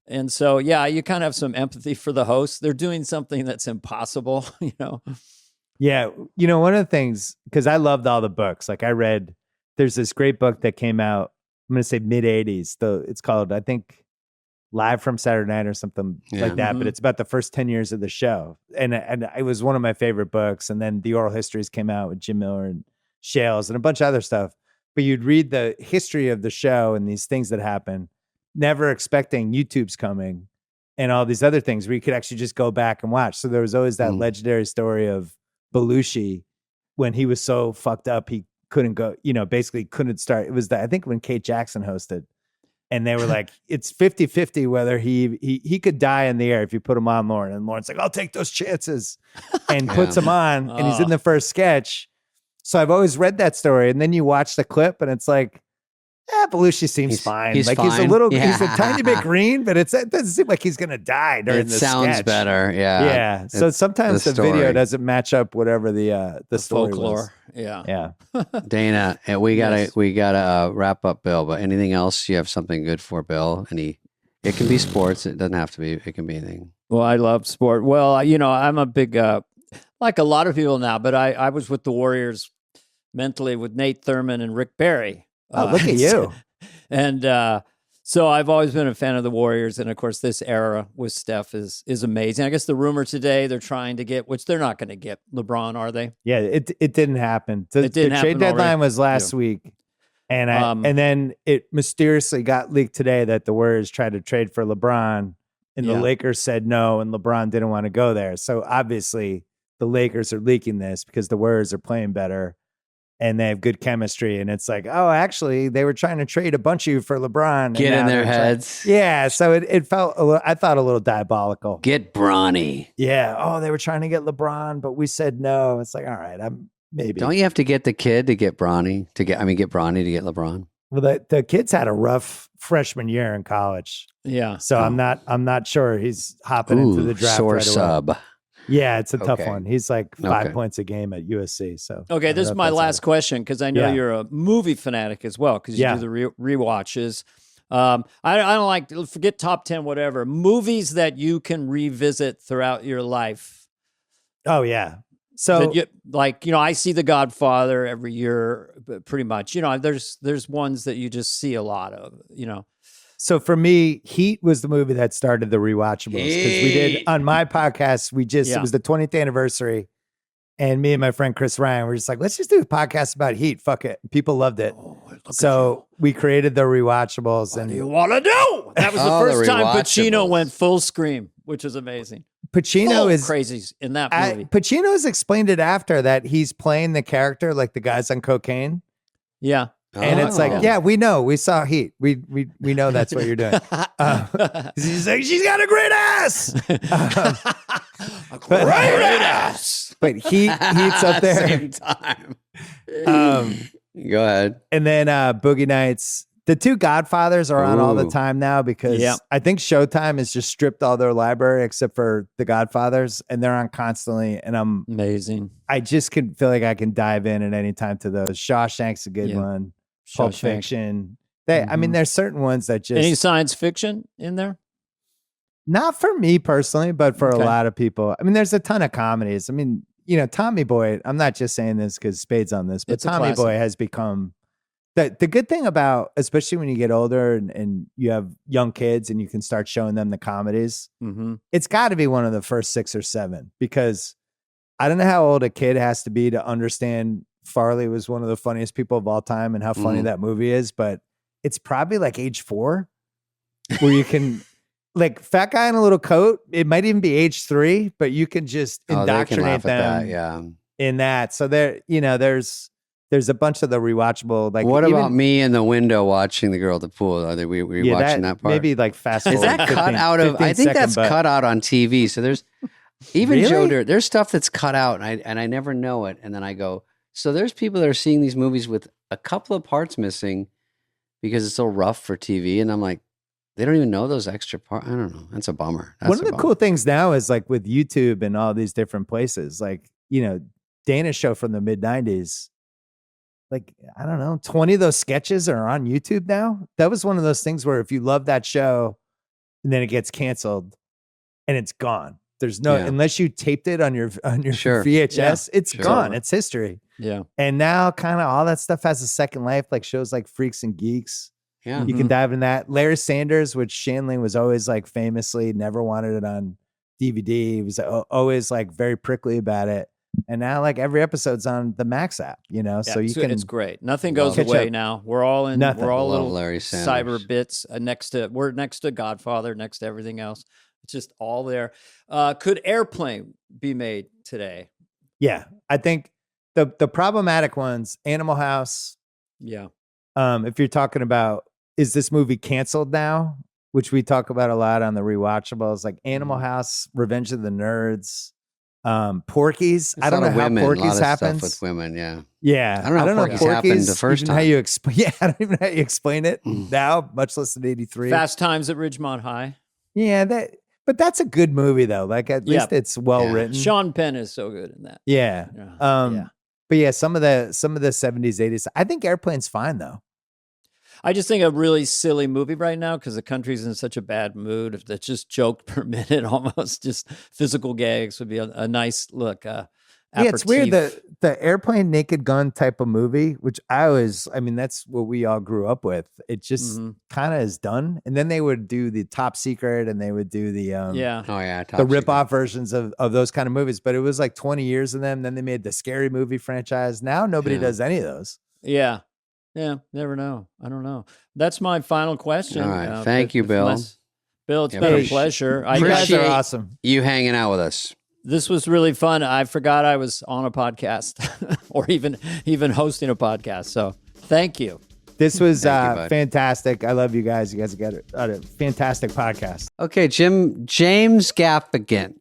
[SPEAKER 1] And so, you kind of have some empathy for the hosts. They're doing something that's impossible,
[SPEAKER 3] Yeah. One of the things, because I loved all the books. Like there's this great book that came out, I'm going to say mid 80s. It's called, I think, Live from Saturday Night or something like that. But it's about the first 10 years of the show. And it was one of my favorite books. And then the oral histories came out with Jim Miller and Shales and a bunch of other stuff. But you'd read the history of the show and these things that happen, never expecting YouTube's coming and all these other things where you could actually just go back and watch. So there was always that legendary story of Belushi when he was so fucked up, he couldn't go, basically couldn't start. It was I think when Kate Jackson hosted and they were like, it's 50-50 whether he could die in the air if you put him on Lauren. And Lauren's like, I'll take those chances and puts him on and he's in the first sketch. So I've always read that story. And then you watch the clip and it's like, Belushi seems fine. He's
[SPEAKER 2] fine.
[SPEAKER 3] He's a tiny bit green, but it doesn't seem like he's going to die during the sketch. It
[SPEAKER 2] sounds better. Yeah.
[SPEAKER 3] Yeah. So sometimes the video doesn't match up whatever the story
[SPEAKER 1] folklore.
[SPEAKER 3] Was.
[SPEAKER 1] Yeah.
[SPEAKER 2] Dana, we gotta wrap up Bill, but anything else you have something good for Bill? It can be sports. It doesn't have to be. It can be anything.
[SPEAKER 1] Well, I love sport. Well, I'm a big, like a lot of people now, but I was with the Warriors mentally with Nate Thurman and Rick Barry.
[SPEAKER 3] Look at you.
[SPEAKER 1] And so I've always been a fan of the Warriors. And of course, this era with Steph is amazing. I guess the rumor today, they're trying to get, which they're not going to get LeBron, are they?
[SPEAKER 3] Yeah, it didn't happen. The trade deadline was last week. And then it mysteriously got leaked today that the Warriors tried to trade for LeBron and the Lakers said no, and LeBron didn't want to go there. So obviously the Lakers are leaking this because the Warriors are playing better. And they have good chemistry. And it's like, oh, actually, they were trying to trade a bunch of you for LeBron.
[SPEAKER 2] Get in their heads.
[SPEAKER 3] Yeah. So it felt, I thought, a little diabolical.
[SPEAKER 2] Get Bronny.
[SPEAKER 3] Yeah. Oh, they were trying to get LeBron, but we said no. It's like, all right, maybe.
[SPEAKER 2] Don't you have to get the kid to get Bronny? Get Bronny to get LeBron?
[SPEAKER 3] Well, the kid's had a rough freshman year in college.
[SPEAKER 1] Yeah.
[SPEAKER 3] So I'm not sure he's hopping into the draft
[SPEAKER 2] sore
[SPEAKER 3] right
[SPEAKER 2] sub.
[SPEAKER 3] away. Yeah, it's a tough one. He's like 5 points a game at USC. So
[SPEAKER 1] this is my last question because I know you're a movie fanatic as well because you do the rewatches. I don't forget top 10, whatever movies that you can revisit throughout your life.
[SPEAKER 3] Oh yeah. So
[SPEAKER 1] I see The Godfather every year, pretty much. There's ones that you just see a lot of.
[SPEAKER 3] So for me, Heat was the movie that started the rewatchables because we did on my podcast. It was the 20th anniversary, and me and my friend Chris Ryan were just like, let's just do a podcast about Heat. Fuck it, people loved it. So we created the rewatchables.
[SPEAKER 1] What do you want to do? That was the first time Pacino went full scream, which is amazing.
[SPEAKER 3] Pacino is
[SPEAKER 1] crazy in that movie.
[SPEAKER 3] Pacino has explained it after that he's playing the character like the guys on cocaine.
[SPEAKER 1] Yeah.
[SPEAKER 3] And it's like, we know. We saw Heat. We know that's what you're doing. He's like, she's got a great ass.
[SPEAKER 1] A great ass.
[SPEAKER 3] But Heat's up there.
[SPEAKER 2] Same time. Go ahead.
[SPEAKER 3] And then Boogie Nights. The two Godfathers are on all the time now because I think Showtime has just stripped all their library except for the Godfathers, and they're on constantly. And I'm
[SPEAKER 1] amazing.
[SPEAKER 3] I just can feel like I can dive in at any time to those. Shawshank's a good one. Pulp Fiction. I mean, there's certain ones that just
[SPEAKER 1] any science fiction in there.
[SPEAKER 3] Not for me personally, but for a lot of people. I mean, there's a ton of comedies. I mean, Tommy Boy, I'm not just saying this because Spade's on this, but Tommy Boy has become the good thing about, especially when you get older and you have young kids and you can start showing them the comedies. Mm-hmm. It's got to be one of the first 6 or 7, because I don't know how old a kid has to be to understand Farley was one of the funniest people of all time and how funny that movie is, but it's probably like age 4 where you can like fat guy in a little coat. It might even be age 3, but you can just indoctrinate them in that. So there's a bunch of the rewatchable. Like,
[SPEAKER 2] what about me in the window watching the girl at the pool? Were you watching that part?
[SPEAKER 3] Maybe like fast forward.
[SPEAKER 2] Is that cut out of? I think that's cut out on TV. So there's even Joe Dirt. There's stuff that's cut out, and I never know it. And then I go, so there's people that are seeing these movies with a couple of parts missing because it's so rough for TV, and I'm like, they don't even know those extra parts. I don't know. That's a bummer.
[SPEAKER 3] One of the cool things now is like with YouTube and all these different places, like, Dana's show from the mid-90s, like, I don't know, 20 of those sketches are on YouTube now. That was one of those things where if you love that show and then it gets canceled and it's gone. There's no, unless you taped it on your VHS, it's gone. It's history.
[SPEAKER 1] Yeah.
[SPEAKER 3] And now kind of all that stuff has a second life, like shows like Freaks and Geeks.
[SPEAKER 2] Yeah.
[SPEAKER 3] You can dive in that. Larry Sanders, which Shanling was always like famously never wanted it on DVD. He was always like very prickly about it. And now like every episode's on the Max app, so you can.
[SPEAKER 1] It's great. Nothing goes away now. We're all in.
[SPEAKER 3] Nothing.
[SPEAKER 1] We're all little
[SPEAKER 2] Larry
[SPEAKER 1] cyber bits we're next to Godfather, next to everything else. It's just all there. Could Airplane be made today?
[SPEAKER 3] Yeah, I think the problematic ones, Animal House.
[SPEAKER 1] Yeah.
[SPEAKER 3] If you're talking about, is this movie canceled now? Which we talk about a lot on the rewatchables, like Animal House, Revenge of the Nerds, Porky's. I don't know how Porky's happens
[SPEAKER 2] with women. Yeah.
[SPEAKER 3] Yeah.
[SPEAKER 2] I don't know how Porky's happened the first time.
[SPEAKER 3] How you explain? Yeah, I don't even know how you explain it now, much less in '83.
[SPEAKER 1] Fast Times at Ridgemont High.
[SPEAKER 3] Yeah, but that's a good movie though. Like at least it's well written.
[SPEAKER 1] Sean Penn is so good in that.
[SPEAKER 3] Yeah. But yeah, some of the 70s, 80s. I think Airplane's fine though.
[SPEAKER 1] I just think a really silly movie right now because the country's in such a bad mood. If that's just joke per minute, almost just physical gags would be a nice look.
[SPEAKER 3] It's weird, the Airplane Naked Gun type of movie, which that's what we all grew up with. It just kind of is done. And then they would do the Top Secret and they would do the the rip-off versions of those kind of movies. But it was like 20 years of them. Then they made the Scary Movie franchise. Now nobody does any of those.
[SPEAKER 1] Yeah. Yeah, never know. I don't know. That's my final question.
[SPEAKER 2] All right. Thank you, Bill.
[SPEAKER 1] Bill, it's been a pleasure.
[SPEAKER 3] You guys are awesome.
[SPEAKER 2] You hanging out with us.
[SPEAKER 1] This was really fun. I forgot I was on a podcast or even hosting a podcast. So thank you.
[SPEAKER 3] This was fantastic. I love you guys. You guys got a fantastic podcast.
[SPEAKER 2] Okay, James Gaffigan.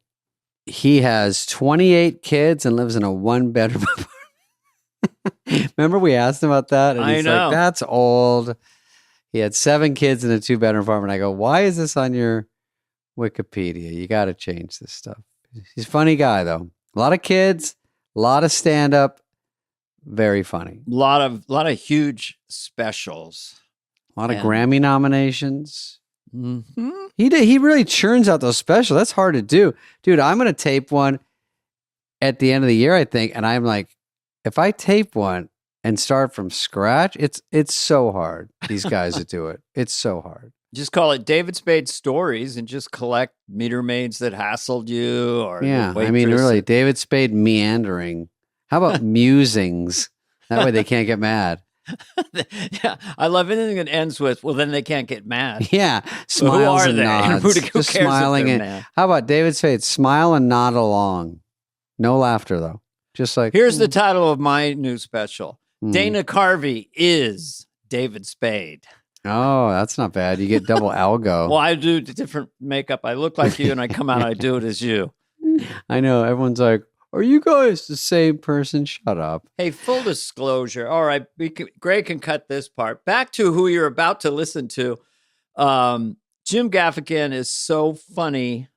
[SPEAKER 2] He has 28 kids and lives in a 1-bedroom apartment. Remember we asked him about that? And he's like, that's old. He had 7 kids in a 2-bedroom apartment. I go, why is this on your Wikipedia? You got to change this stuff. He's a funny guy, though. A lot of kids, a lot of stand-up. Very funny.
[SPEAKER 1] A lot of huge specials.
[SPEAKER 2] A lot of Grammy nominations. Mm-hmm. He really churns out those specials. That's hard to do. Dude, I'm going to tape one at the end of the year, I think. And I'm like, if I tape one and start from scratch, it's so hard. These guys that do it. It's so hard.
[SPEAKER 1] Just call it David Spade Stories and just collect meter maids that hassled you. Or
[SPEAKER 2] really, David Spade meandering. How about musings? That way they can't get mad.
[SPEAKER 1] Yeah, I love anything that ends with, well, then they can't get mad.
[SPEAKER 2] Yeah, smiles and nods.
[SPEAKER 1] Who cares
[SPEAKER 2] smiling. How about David Spade? Smile and nod along. No laughter, though. Just like,
[SPEAKER 1] here's the title of my new special. Dana Carvey is David Spade.
[SPEAKER 2] Oh, that's not bad. You get double algo.
[SPEAKER 1] Well, I do different makeup. I look like you and I come out, I do it as you.
[SPEAKER 2] I know. Everyone's like, are you guys the same person? Shut up.
[SPEAKER 1] Hey, full disclosure. All right. Greg can cut this part. Back to who you're about to listen to. Jim Gaffigan is so funny.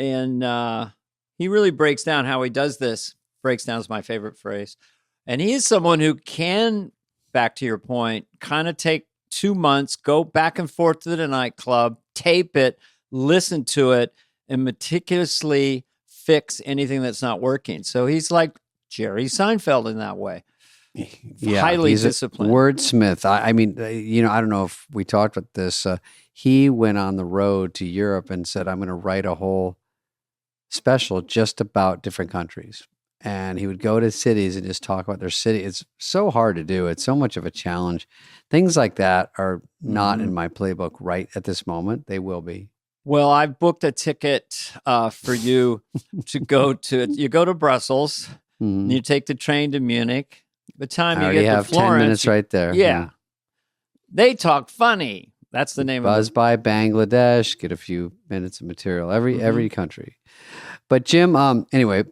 [SPEAKER 1] And he really breaks down how he does this. Breaks down is my favorite phrase. And he is someone who can, back to your point, kind of take 2 months, go back and forth to the nightclub, tape it, listen to it and meticulously fix anything that's not working. So he's like Jerry Seinfeld in that way.
[SPEAKER 2] Yeah,
[SPEAKER 1] highly
[SPEAKER 2] he's
[SPEAKER 1] disciplined.
[SPEAKER 2] A wordsmith. I mean, I don't know if we talked about this. He went on the road to Europe and said, I'm going to write a whole special just about different countries. And he would go to cities and just talk about their city. It's so hard to do. It's so much of a challenge. Things like that are not in my playbook right at this moment. They will be.
[SPEAKER 1] Well, I've booked a ticket for you to go to. You go to Brussels, and you take the train to Munich. By the time you get to Florence,
[SPEAKER 2] 10 minutes right there.
[SPEAKER 1] Yeah. They talk funny. That's the name
[SPEAKER 2] Buzz
[SPEAKER 1] of it.
[SPEAKER 2] by Bangladesh, get a few minutes of material, every country. But Jim, anyway,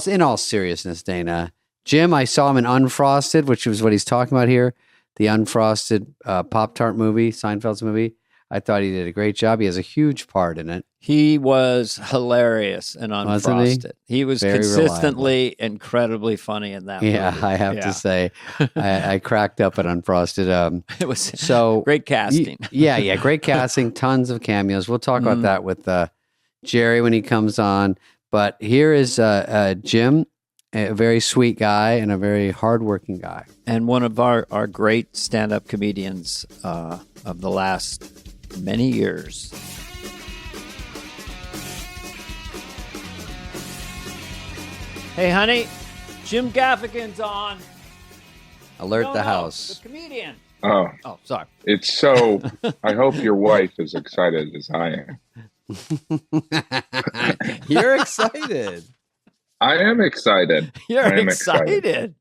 [SPEAKER 2] in all seriousness, Dana, Jim, I saw him in Unfrosted, which was what he's talking about here, the Unfrosted Pop-Tart movie, Seinfeld's movie. I thought he did a great job. He has a huge part in it.
[SPEAKER 1] He was hilarious in Unfrosted.
[SPEAKER 2] Wasn't he?
[SPEAKER 1] He was
[SPEAKER 2] Very
[SPEAKER 1] consistently incredibly funny in that movie.
[SPEAKER 2] Yeah, I have to say, I cracked up at Unfrosted.
[SPEAKER 1] It was
[SPEAKER 2] so
[SPEAKER 1] great casting.
[SPEAKER 2] Yeah, great casting, tons of cameos. We'll talk about that with Jerry when he comes on. But here is Jim, a very sweet guy and a very hardworking guy.
[SPEAKER 1] And one of our great stand-up comedians of the last many years. Hey, honey, Jim Gaffigan's on.
[SPEAKER 2] Alert the house.
[SPEAKER 1] The comedian.
[SPEAKER 4] Oh,
[SPEAKER 1] sorry.
[SPEAKER 4] It's so. I hope your wife is excited as I am.
[SPEAKER 2] You're excited.
[SPEAKER 4] I am excited.
[SPEAKER 1] You're excited.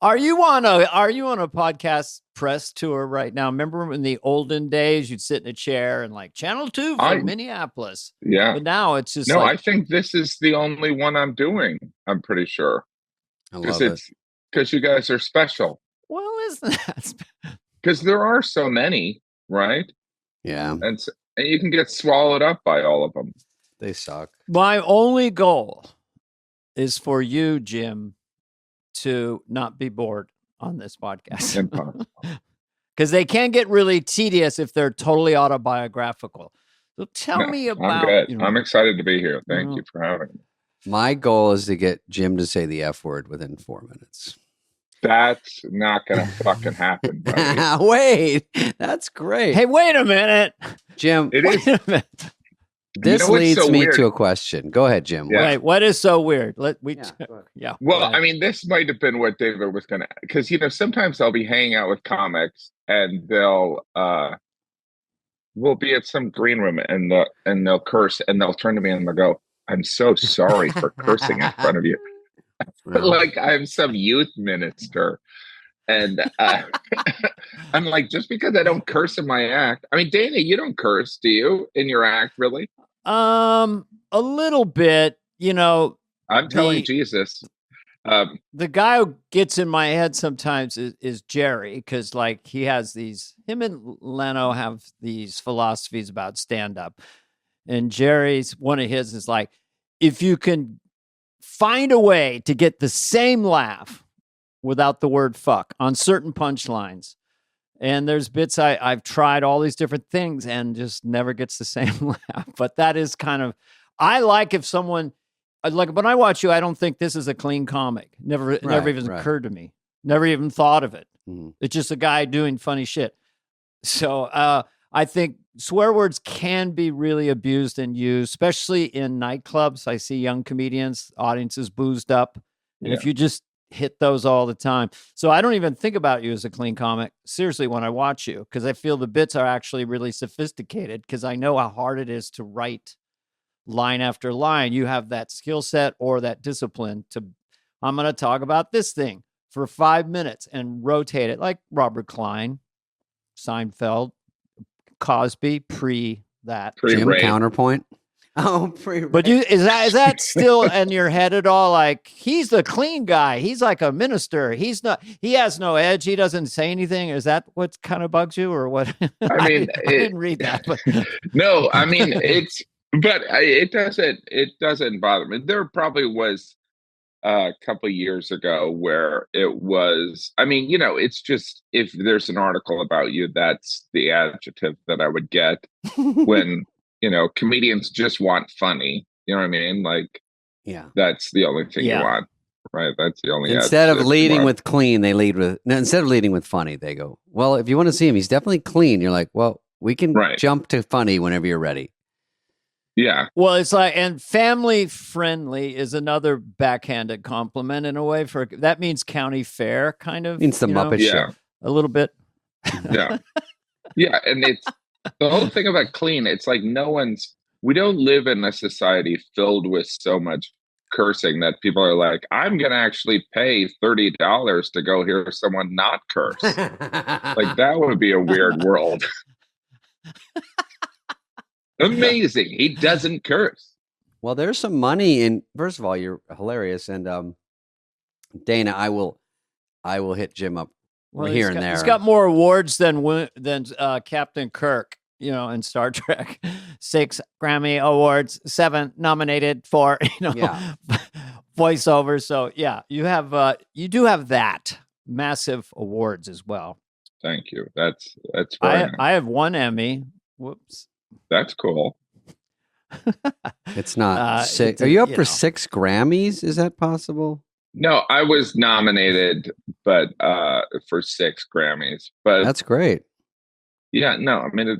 [SPEAKER 1] Are you on a podcast press tour right now? Remember in the olden days, you'd sit in a chair and like Channel 2 from Minneapolis.
[SPEAKER 4] Yeah.
[SPEAKER 1] But now it's just
[SPEAKER 4] I think this is the only one I'm doing. I'm pretty sure.
[SPEAKER 2] I love it.
[SPEAKER 4] Because you guys are special.
[SPEAKER 1] Well, isn't that?
[SPEAKER 4] Because there are so many, right?
[SPEAKER 2] Yeah.
[SPEAKER 4] And you can get swallowed up by all of them.
[SPEAKER 2] They suck.
[SPEAKER 1] My only goal is for you, Jim, to not be bored on this podcast.
[SPEAKER 4] Impossible.
[SPEAKER 1] Because they can get really tedious if they're totally autobiographical. So tell me about...
[SPEAKER 4] I'm good. I'm excited to be here. Thank you for having me.
[SPEAKER 2] My goal is to get Jim to say the F word within 4 minutes.
[SPEAKER 4] That's not going to fucking happen, buddy.
[SPEAKER 2] Wait, that's great.
[SPEAKER 1] Hey, wait a minute.
[SPEAKER 2] Jim,
[SPEAKER 1] Wait a minute.
[SPEAKER 2] This leads me to a question. Go ahead, Jim.
[SPEAKER 4] Yeah.
[SPEAKER 1] Wait, what is so weird?
[SPEAKER 4] Well, I mean, this might have been what David was going to, because, sometimes I'll be hanging out with comics and we'll be at some green room and they'll curse and they'll turn to me and they'll go, I'm so sorry for cursing in front of you. Like I'm some youth minister. And I'm like, just because I don't curse in my act. I mean, Dana, you don't curse, do you, in your act, really?
[SPEAKER 1] A little bit,
[SPEAKER 4] I'm telling Jesus.
[SPEAKER 1] The guy who gets in my head sometimes is Jerry, because like him and Leno have these philosophies about stand-up. And Jerry's, one of his is like, if you can find a way to get the same laugh without the word fuck on certain punchlines. And there's bits I've tried all these different things and just never gets the same laugh. But that is kind of, I like if someone, like when I watch you, I don't think this is a clean comic. Never even occurred to me. Never even thought of it. Mm-hmm. It's just a guy doing funny shit. So I think swear words can be really abused and used, especially in nightclubs. I see young comedians, audiences boozed up. And if you just hit those all the time. So I don't even think about you as a clean comic, seriously, when I watch you, because I feel the bits are actually really sophisticated because I know how hard it is to write line after line. You have that skill set or that discipline to, I'm going to talk about this thing for 5 minutes and rotate it like Robert Klein, Seinfeld, Cosby, that.
[SPEAKER 2] Jim Counterpoint. Oh,
[SPEAKER 1] but is that still in your head at all? Like, he's the clean guy. He's like a minister. He has no edge. He doesn't say anything. Is that what kind of bugs you or what?
[SPEAKER 4] I mean,
[SPEAKER 1] I didn't read that. But.
[SPEAKER 4] No, I mean, it doesn't bother me. There probably was a couple of years ago where it was, I mean, it's just, if there's an article about you, that's the adjective that I would get when, comedians just want funny. You know what I mean? Like,
[SPEAKER 2] Yeah.
[SPEAKER 4] that's the only thing you want, right? That's the only.
[SPEAKER 2] Instead of leading with clean, they lead with. No, instead of leading with funny, they go, well, if you want to see him, he's definitely clean. You're like, well, we can jump to funny whenever you're ready.
[SPEAKER 4] Yeah.
[SPEAKER 1] Well, it's like, and family friendly is another backhanded compliment in a way. For that means county fair, kind of.
[SPEAKER 2] Means the Muppet Show.
[SPEAKER 1] A little bit.
[SPEAKER 4] Yeah. Yeah. And it's the whole thing about clean. It's like we don't live in a society filled with so much cursing that people are like, I'm going to actually pay $30 to go hear someone not curse. Like, that would be a weird world. Amazing. He doesn't curse.
[SPEAKER 2] Well, there's some money in. First of all, you're hilarious, and Dana, I will hit Jim up here and there.
[SPEAKER 1] He's got more awards than Captain Kirk, in Star Trek. 6 Grammy Awards, 7 nominated for voiceover. So yeah, you do have that massive awards as well.
[SPEAKER 4] Thank you. That's very nice.
[SPEAKER 1] I have 1 Emmy. Whoops.
[SPEAKER 4] That's cool.
[SPEAKER 2] It's not 6. Are you up for 6 Grammys? Is that possible?
[SPEAKER 4] No, I was nominated, but for 6 Grammys. But
[SPEAKER 2] that's great.
[SPEAKER 4] Yeah, no, I mean,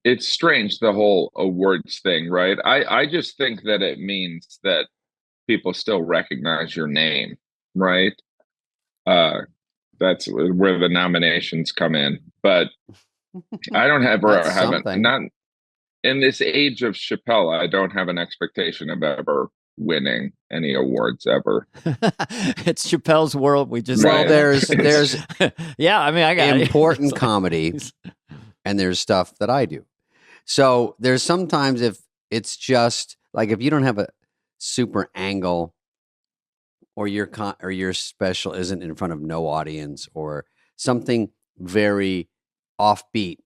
[SPEAKER 4] it's strange, the whole awards thing, right? I just think that it means that people still recognize your name, right? That's where the nominations come in. But I don't not in this age of Chappelle, I don't have an expectation of ever winning any awards ever.
[SPEAKER 1] It's Chappelle's world. We just
[SPEAKER 2] there's
[SPEAKER 1] yeah. I mean, I got
[SPEAKER 2] important comedy, and there's stuff that I do. So there's sometimes if it's just like if you don't have a super angle, or your special isn't in front of no audience, or something very offbeat,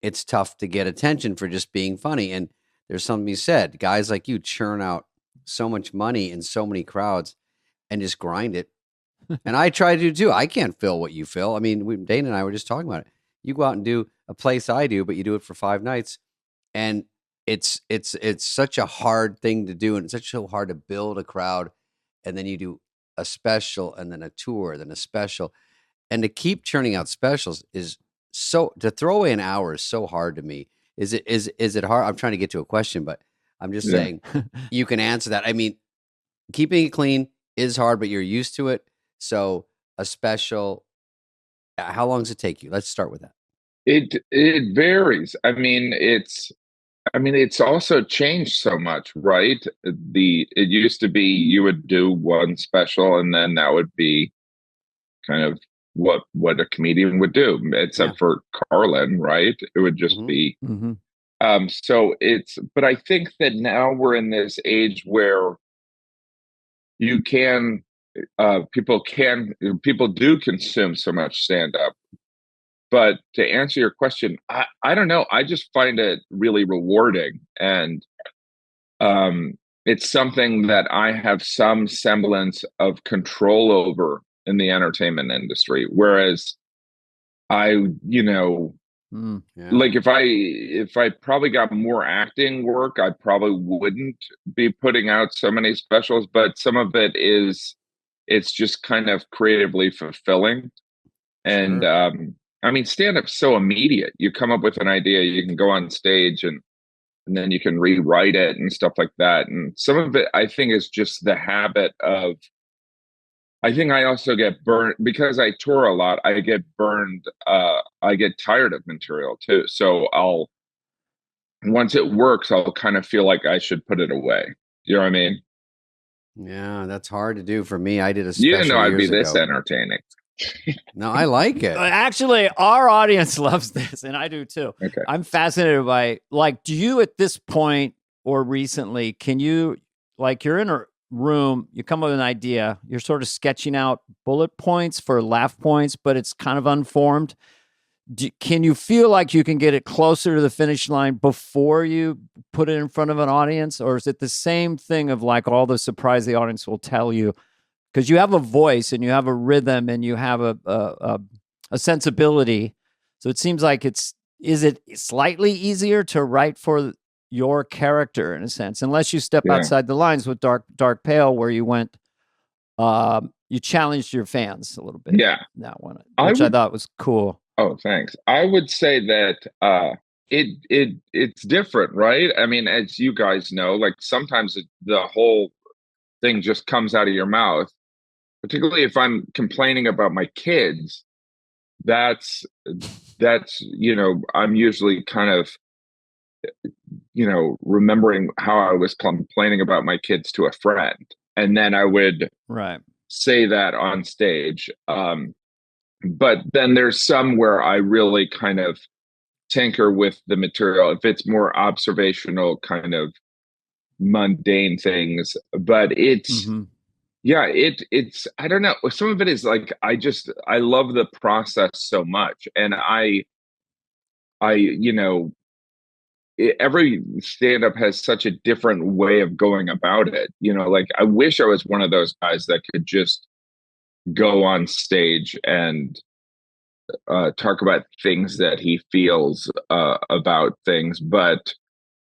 [SPEAKER 2] it's tough to get attention for just being funny. And there's something you said, guys like you churn out so much money in so many crowds and just grind it. And I try to do too. I can't fill what you fill. I mean, Dana and I were just talking about it. You go out and do a place I do, but you do it for 5 nights, and it's such a hard thing to do, and it's such so hard to build a crowd. And then you do a special, and then a tour, then a special, and to keep churning out specials is so. To throw away an hour is so hard to me. Is it hard? I'm trying to get to a question, but I'm just saying you can answer that. I mean, keeping it clean is hard, but you're used to it. So a special, how long does it take you? Let's start with that.
[SPEAKER 4] It varies. I mean, it's also changed so much, right? It used to be you would do one special, and then that would be kind of what a comedian would do, except for Carlin, right? It would just be.
[SPEAKER 1] Mm-hmm.
[SPEAKER 4] But I think that now we're in this age where people do consume so much stand-up. But to answer your question, I don't know. I just find it really rewarding. And it's something that I have some semblance of control over in the entertainment industry. Whereas like if I probably got more acting work, I probably wouldn't be putting out so many specials. But some of it's just kind of creatively fulfilling. And I mean, stand-up's so immediate. You come up with an idea, you can go on stage and then you can rewrite it and stuff like that. And some of it, I think, is just the habit of, I think I also get burned because I tour a lot. I get burned. I get tired of material too. So once it works, I'll kind of feel like I should put it away. You know what I mean?
[SPEAKER 2] Yeah, that's hard to do for me. I did a special.
[SPEAKER 4] You didn't know I'd be this
[SPEAKER 2] ago.
[SPEAKER 4] entertaining.
[SPEAKER 2] No, I like it.
[SPEAKER 1] Actually, our audience loves this, and I do too.
[SPEAKER 4] Okay.
[SPEAKER 1] I'm fascinated by, like, do you at this point or recently, can you, like, you're in a room, you come up with an idea, you're sort of sketching out bullet points for laugh points, but it's kind of unformed. Can you feel like you can get it closer to the finish line before you put it in front of an audience? Or is it the same thing of like all the surprise the audience will tell you? Because you have a voice and you have a rhythm and you have a sensibility. So it seems like it's is it slightly easier to write for your character in a sense, unless you step outside the lines with Dark Pale, where you went, you challenged your fans a little bit.
[SPEAKER 4] Yeah.
[SPEAKER 1] That one, which I thought was cool.
[SPEAKER 4] Oh, thanks. I would say that it's different, right? I mean, as you guys know, like sometimes the whole thing just comes out of your mouth, particularly if I'm complaining about my kids. That's I'm usually kind of remembering how I was complaining about my kids to a friend, and then I would say that on stage. But then there's some where I really kind of tinker with the material if it's more observational, kind of mundane things. But it's it's I don't know. Some of it is like I love the process so much, and every stand-up has such a different way of going about it. Like I wish I was one of those guys that could just go on stage and talk about things that he feels about things. But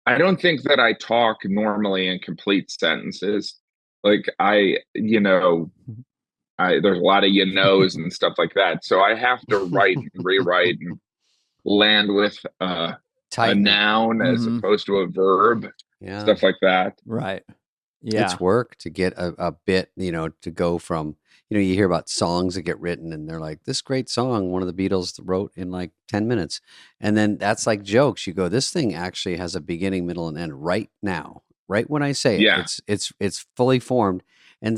[SPEAKER 4] I don't think that I talk normally in complete sentences. Like there's a lot of knows and stuff like that. So I have to write and rewrite and land with a noun as opposed to a verb, stuff like that.
[SPEAKER 1] Right. Yeah.
[SPEAKER 2] It's work to get a bit, to go from, you hear about songs that get written and they're like, this great song, one of the Beatles wrote in like 10 minutes. And then that's like jokes. You go, this thing actually has a beginning, middle, and end right now, right when I say it. It's fully formed. And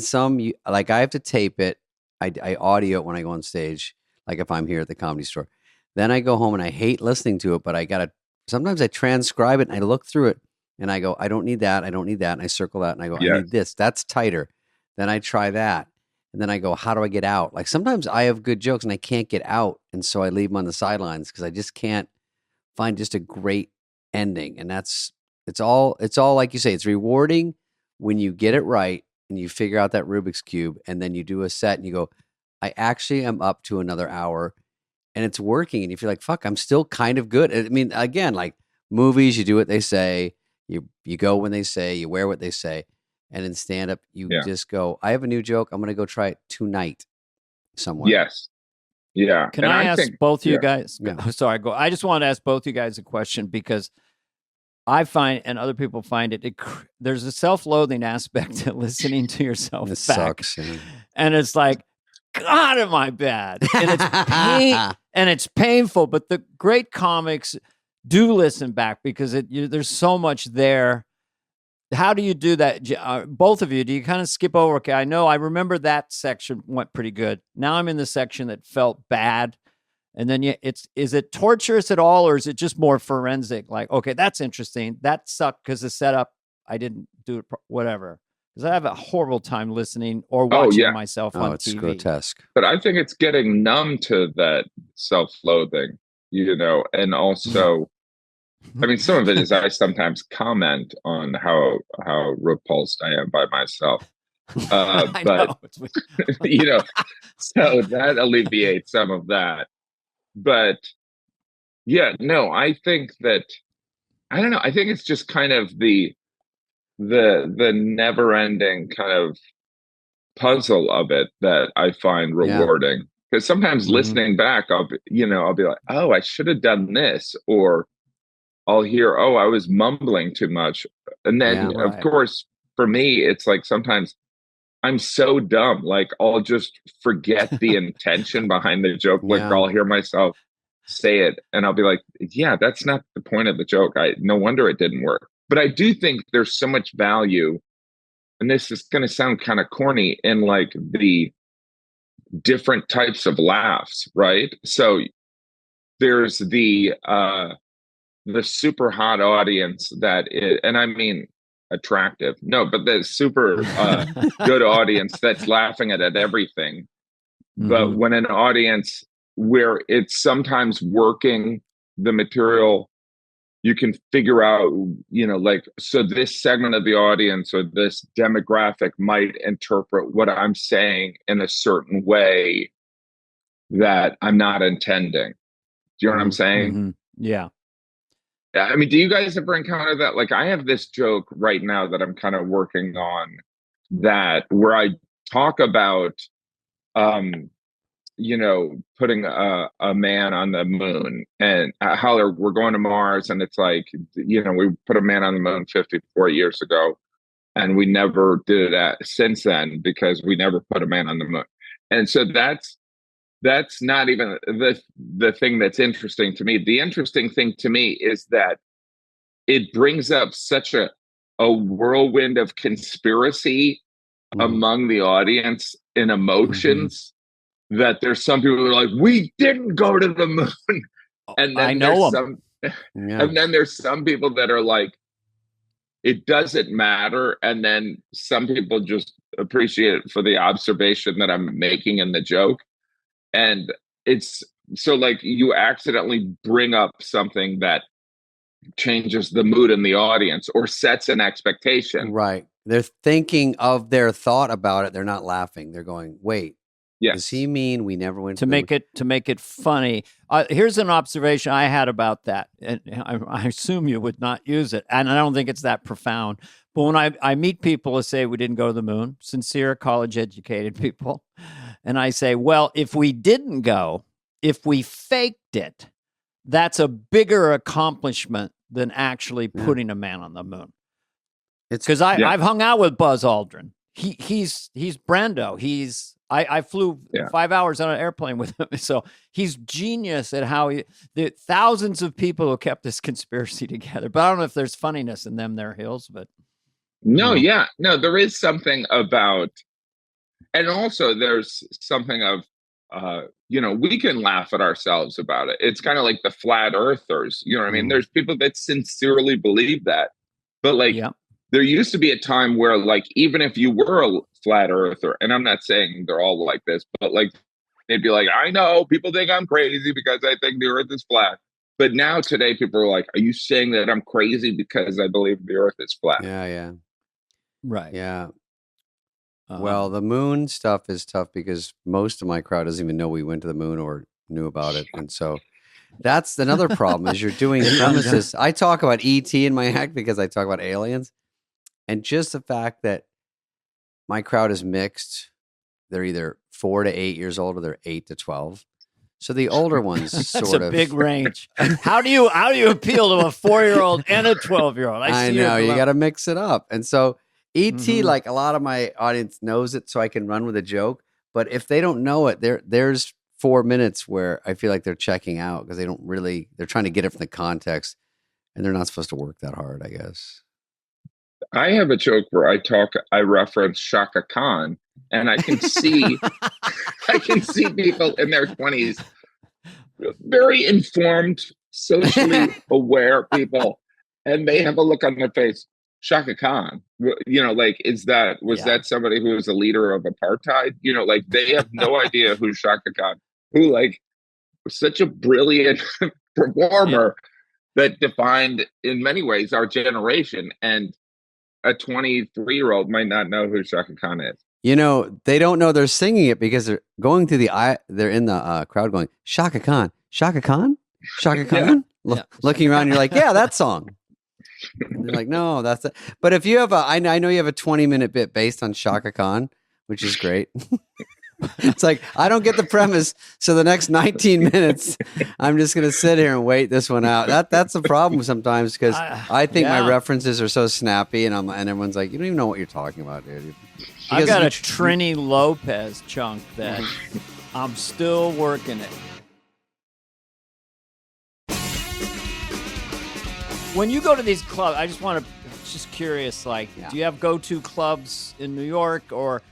[SPEAKER 2] like I have to tape it. I audio it when I go on stage, like if I'm here at the Comedy Store. Then I go home and I hate listening to it, but sometimes I transcribe it and I look through it and I go, I don't need that. I don't need that. And I circle that and I go, I need this. That's tighter. Then I try that. And then I go, how do I get out? Like sometimes I have good jokes and I can't get out. And so I leave them on the sidelines because I just can't find just a great ending. And it's all like you say, it's rewarding when you get it right and you figure out that Rubik's Cube and then you do a set and you go, I actually am up to another hour and it's working. And you feel like, fuck, I'm still kind of good. I mean, again, like movies, you do what they say, you go when they say, you wear what they say. And in stand-up, you just go, I have a new joke. I'm going to go try it tonight somewhere.
[SPEAKER 4] Yes. Yeah.
[SPEAKER 1] Can I ask both of you guys? Yeah. Sorry, go. I just want to ask both of you guys a question because I find, and other people find there's a self-loathing aspect to listening to yourself back.
[SPEAKER 2] Sucks. Yeah.
[SPEAKER 1] And it's like, God, am I bad? And it's painful. But the great comics do listen back because there's so much there. How do you do that? Both of you, do you kind of skip over? Okay, I know, I remember that section went pretty good. Now I'm in the section that felt bad. And then is it torturous at all? Or is it just more forensic? Like, okay, that's interesting. That sucked because the setup, I didn't do it, whatever. Because I have a horrible time listening or watching myself on TV.
[SPEAKER 2] It's grotesque.
[SPEAKER 4] But I think it's getting numb to that self-loathing, and also... I mean, some of it is I sometimes comment on how repulsed I am by myself. But, so that alleviates some of that. But I think that, I don't know. I think it's just kind of the never ending kind of puzzle of it that I find rewarding. Because sometimes listening back, I'll be like, oh, I should have done this, or I'll hear, oh, I was mumbling too much. And then, of course, for me, it's like sometimes I'm so dumb. Like, I'll just forget the intention behind the joke. Like, I'll hear myself say it, and I'll be like, yeah, that's not the point of the joke. No wonder it didn't work. But I do think there's so much value, and this is going to sound kind of corny, in like the different types of laughs, right? So there's the super hot audience and I mean attractive. No, but the super good audience that's laughing at everything. But when an audience where it's sometimes working the material, you can figure out, like, so this segment of the audience or this demographic might interpret what I'm saying in a certain way that I'm not intending. Do you know what I'm saying?
[SPEAKER 1] Yeah.
[SPEAKER 4] I mean, do you guys ever encounter that? Like, I have this joke right now that I'm kind of working on that where I talk about, um, putting a man on the moon and how we're going to Mars. And it's like, we put a man on the moon 54 years ago and we never did that since then because we never put a man on the moon. And so that's not even the thing that's interesting to me. The interesting thing to me is that it brings up such a whirlwind of conspiracy among the audience and emotions that there's some people who are like, we didn't go to the moon. And then
[SPEAKER 1] I know them.
[SPEAKER 4] And then there's some people that are like, it doesn't matter. And then some people just appreciate it for the observation that I'm making in the joke. And it's so like you accidentally bring up something that changes the mood in the audience or sets an expectation.
[SPEAKER 2] Right. They're thinking of their thought about it. They're not laughing. They're going, wait, does he mean we never went
[SPEAKER 1] to make it funny? Here's an observation I had about that, and I assume you would not use it, and I don't think it's that profound. But when I meet people who say we didn't go to the moon, sincere college-educated people, and I say, well, if we didn't go, if we faked it, that's a bigger accomplishment than actually putting a man on the moon. It's because I've hung out with Buzz Aldrin. He's Brando. I flew 5 hours on an airplane with him. So he's genius at how the thousands of people who kept this conspiracy together. But I don't know if there's funniness in them, their hills, but.
[SPEAKER 4] No, there is something about, and also there's something of, we can laugh at ourselves about it. It's kind of like the flat earthers, you know what I mean? There's people that sincerely believe that, but there used to be a time where like, even if you were a flat earther, and I'm not saying they're all like this, but like, they'd be like, I know people think I'm crazy because I think the earth is flat. But now today people are like, are you saying that I'm crazy because I believe the earth is flat?
[SPEAKER 2] Yeah.
[SPEAKER 1] Right.
[SPEAKER 2] Yeah. Well, the moon stuff is tough because most of my crowd doesn't even know we went to the moon or knew about it. And so that's another problem is you're doing premises. I talk about ET in my act because I talk about aliens. And just the fact that my crowd is mixed, they're either 4 to 8 years old or they're 8 to 12. So the older ones
[SPEAKER 1] That's a big range. How do you appeal to a 4-year-old and a 12-year-old?
[SPEAKER 2] I know you got to mix it up. And so ET, like a lot of my audience knows it, so I can run with a joke. But if they don't know it, there's 4 minutes where I feel like they're checking out because they're trying to get it from the context, and they're not supposed to work that hard, I guess.
[SPEAKER 4] I have a joke where I reference Shaka Khan, and I can see people in their 20s, very informed, socially aware people, and they have a look on their face. Shaka Khan, like, was that somebody who was a leader of apartheid? Like they have no idea who Shaka Khan, who like was such a brilliant performer that defined in many ways our generation. And a 23-year-old might not know who Shaka Khan is.
[SPEAKER 2] They don't know they're singing it because they're going through they're in the crowd going, Shaka Khan, Shaka Khan, Shaka Khan. Looking around, you're like, yeah, that song. And they're like, no, that's it. But if you have I know you have a 20-minute bit based on Shaka Khan, which is great. It's like, I don't get the premise. So the next 19 minutes, I'm just going to sit here and wait this one out. That's a problem sometimes because I think my references are so snappy and everyone's like, you don't even know what you're talking about, dude.
[SPEAKER 1] I've got a Trini Lopez chunk that I'm still working it. When you go to these clubs, I just curious, like, do you have go-to clubs in New York, or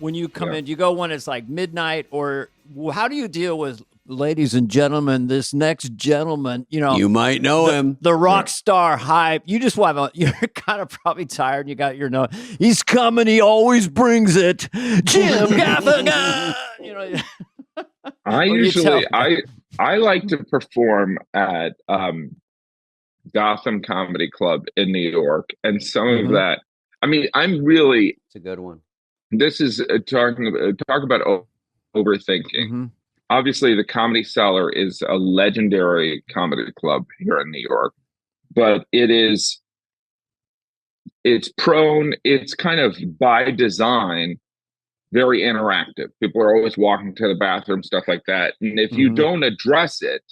[SPEAKER 1] when you come in, do you go when it's like midnight, or how do you deal with, ladies and gentlemen, this next gentleman,
[SPEAKER 2] you might know him,
[SPEAKER 1] the rock star hype. You just you're kind of probably tired and you got your note. He's coming. He always brings it. Jim Gaffigan.
[SPEAKER 4] I like to perform at Gotham Comedy Club in New York, and some of that. I mean, it's
[SPEAKER 2] a good one.
[SPEAKER 4] This is talk about overthinking. obviously the Comedy Cellar is a legendary comedy club here in New York, but it's kind of by design very interactive. People are always walking to the bathroom, stuff like that. And if you don't address it,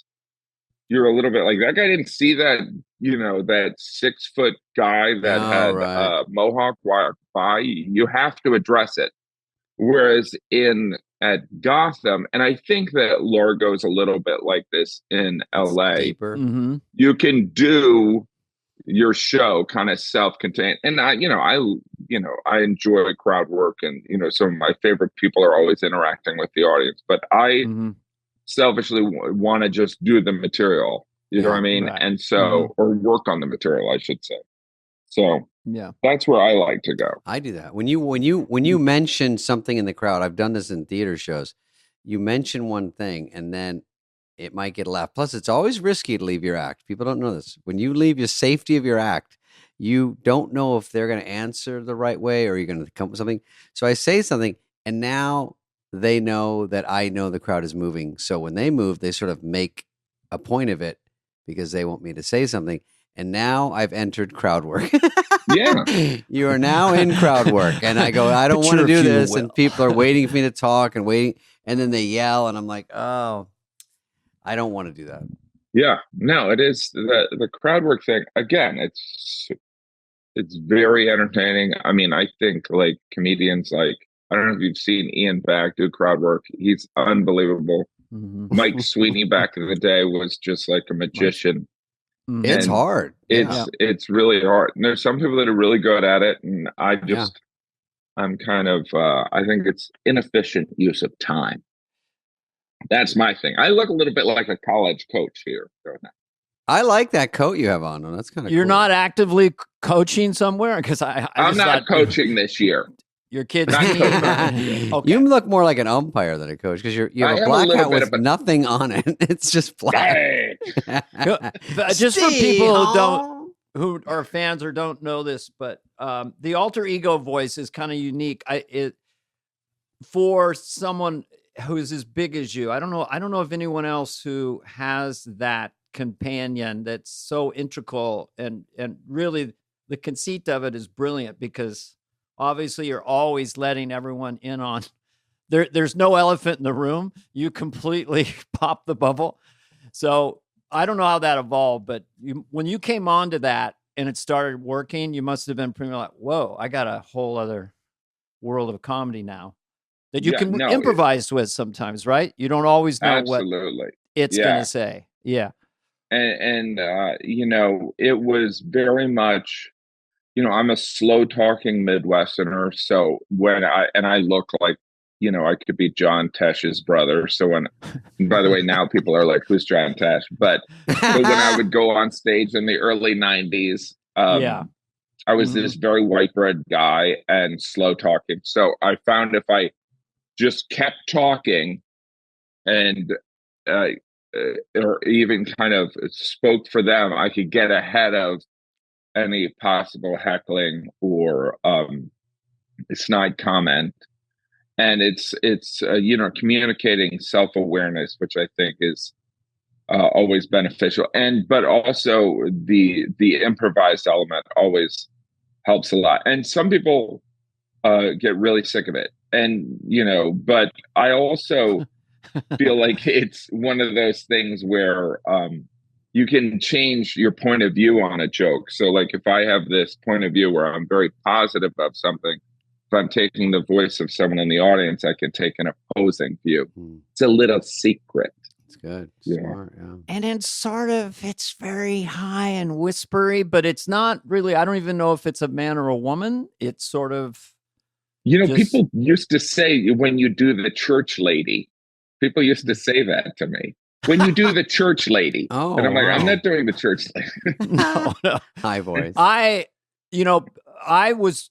[SPEAKER 4] you're a little bit like, that guy didn't see that, that 6-foot guy that had a mohawk walk by. You have to address it. Whereas at Gotham, and I think that Largo's a little bit like this in LA, you can do your show kind of self-contained. And I enjoy crowd work, and some of my favorite people are always interacting with the audience, but I selfishly want to just do the material, you know what I mean? Right. And so, or work on the material, I should say. So that's where I like to go.
[SPEAKER 2] I do that. When you mention something in the crowd, I've done this in theater shows. You mention one thing and then it might get a laugh. Plus, it's always risky to leave your act. People don't know this. When you leave your safety of your act, you don't know if they're going to answer the right way or you're going to come up with something. So I say something, and now they know that I know the crowd is moving. So when they move, they sort of make a point of it because they want me to say something. And now I've entered crowd work.
[SPEAKER 4] Yeah.
[SPEAKER 2] You are now in crowd work. And I go, I don't want to do this. And people are waiting for me to talk and waiting. And then they yell. And I'm like, oh, I don't want to do that.
[SPEAKER 4] Yeah, no, it is the crowd work thing. Again, it's very entertaining. I mean, I think like comedians, like, I don't know if you've seen Ian Back do crowd work. He's unbelievable. Mike Sweeney back in the day was just like a magician.
[SPEAKER 2] It's hard.
[SPEAKER 4] It's really hard. And there's some people that are really good at it. And I'm kind of, I think it's inefficient use of time. That's my thing. I look a little bit like a college coach here.
[SPEAKER 2] I like that coat you have on. That's kind of
[SPEAKER 1] You're
[SPEAKER 2] cool.
[SPEAKER 1] not actively coaching somewhere? Because
[SPEAKER 4] I'm not coaching this year.
[SPEAKER 1] Your kids.
[SPEAKER 2] Okay. You look more like an umpire than a coach because you have a black hat with nothing on it. It's just black.
[SPEAKER 1] Just for people who are fans or don't know this, but the alter ego voice is kind of unique. For someone who's as big as you, I don't know of anyone else who has that companion that's so integral, and really the conceit of it is brilliant because obviously you're always letting everyone in on there's no elephant in the room. You completely pop the bubble. So I don't know how that evolved, but when you came onto that and it started working, you must have been pretty like, whoa, I got a whole other world of comedy now that you can improvise with sometimes, right? You don't always know what it's going to say. Yeah.
[SPEAKER 4] And it was very much, I'm a slow talking Midwesterner. So when I look like, I could be John Tesh's brother. So by the way, now people are like, who's John Tesh? But when I would go on stage in the early 90s, I was this very white bread guy and slow talking. So I found if I just kept talking and or even kind of spoke for them, I could get ahead of any possible heckling or snide comment. And it's communicating self-awareness, which I think is always beneficial. But also the improvised element always helps a lot. And some people get really sick of it. And, but I also feel like it's one of those things where you can change your point of view on a joke. So like if I have this point of view where I'm very positive of something, if I'm taking the voice of someone in the audience, I can take an opposing view. It's a little secret.
[SPEAKER 2] It's good.
[SPEAKER 1] Smart, yeah. And it's very high and whispery, but it's not really, I don't even know if it's a man or a woman. It's sort of,
[SPEAKER 4] people used to say when you do the church lady, people used to say that to me. When you do the church lady. And I'm like, I'm not doing the church lady.
[SPEAKER 1] No.
[SPEAKER 2] High voice.
[SPEAKER 1] I was,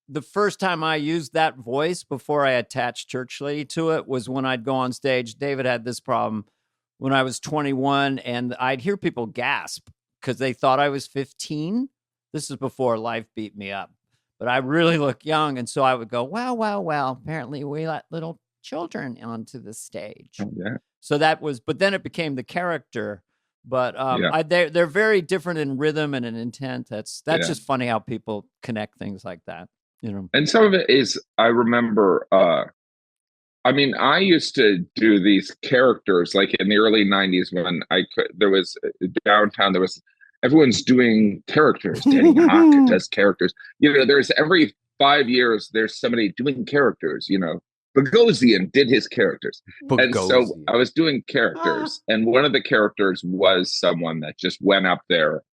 [SPEAKER 1] the first time I used that voice before I attached church lady to it was when I'd go on stage. David had this problem when I was 21 and I'd hear people gasp because they thought I was 15. This is before life beat me up, but I really look young. And so I would go, well, apparently we let little children onto the stage.
[SPEAKER 4] Oh, yeah.
[SPEAKER 1] So that was, but then it became the character. But they're very different in rhythm and in intent. That's just funny how people connect things like that, you know.
[SPEAKER 4] And some of it is, I remember, I used to do these characters like in the early 90s when there was downtown, everyone's doing characters. Danny Hawk does characters. You know, there's every 5 years, there's somebody doing characters, you know. Bogosian did his characters. And so I was doing characters. And one of the characters was someone that just went up there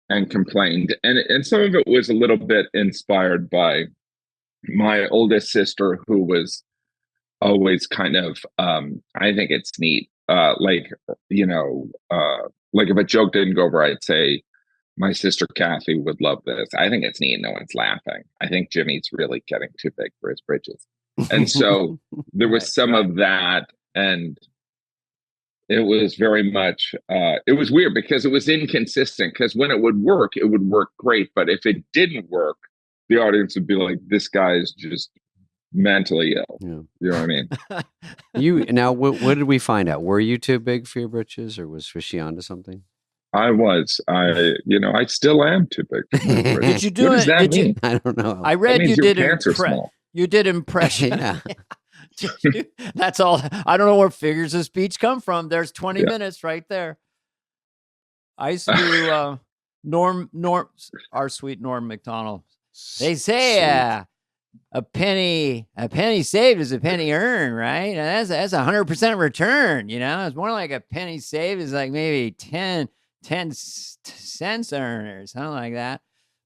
[SPEAKER 4] and complained. And some of it was a little bit inspired by my oldest sister, who was always kind of, I think it's neat. Like if a joke didn't go over, I'd say, my sister Kathy would love this. I think it's neat. No one's laughing. I think Jimmy's really getting too big for his britches. And so there was some of that. And it was very much, it was weird because it was inconsistent, because when it would work great. But if it didn't work, the audience would be like, this guy's just mentally ill. Yeah. You know what I mean?
[SPEAKER 2] Now, what did we find out? Were you too big for your britches, or was she onto something?
[SPEAKER 4] I was. I still am too big for my britches.
[SPEAKER 1] Did you do it?
[SPEAKER 4] What does that mean?
[SPEAKER 2] I don't know.
[SPEAKER 1] I read you did
[SPEAKER 4] small.
[SPEAKER 1] You did impression.
[SPEAKER 2] Yeah.
[SPEAKER 1] That's all. I don't know where figures of speech come from. There's 20 minutes right there. I used to do Norm, our sweet Norm McDonald. They say a penny saved is a penny earned, right? And that's 100% return. You know, it's more like a penny saved is like maybe 10 cents earned or something like that.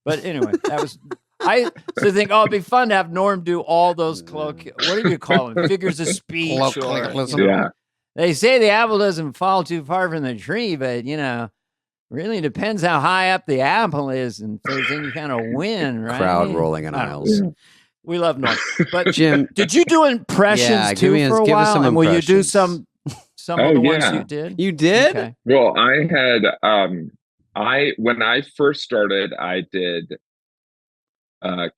[SPEAKER 1] But anyway, that was. I used to think, it'd be fun to have Norm do all those what do you call them? Figures of speech. They say the apple doesn't fall too far from the tree, but really depends how high up the apple is, and so then you kind of win, right?
[SPEAKER 2] Crowd rolling in aisles.
[SPEAKER 1] We love Norm. But Jim, did you do impressions too for a while? And will you do some of the ones you did?
[SPEAKER 2] You did?
[SPEAKER 1] Okay.
[SPEAKER 4] Well, I had when I first started, I did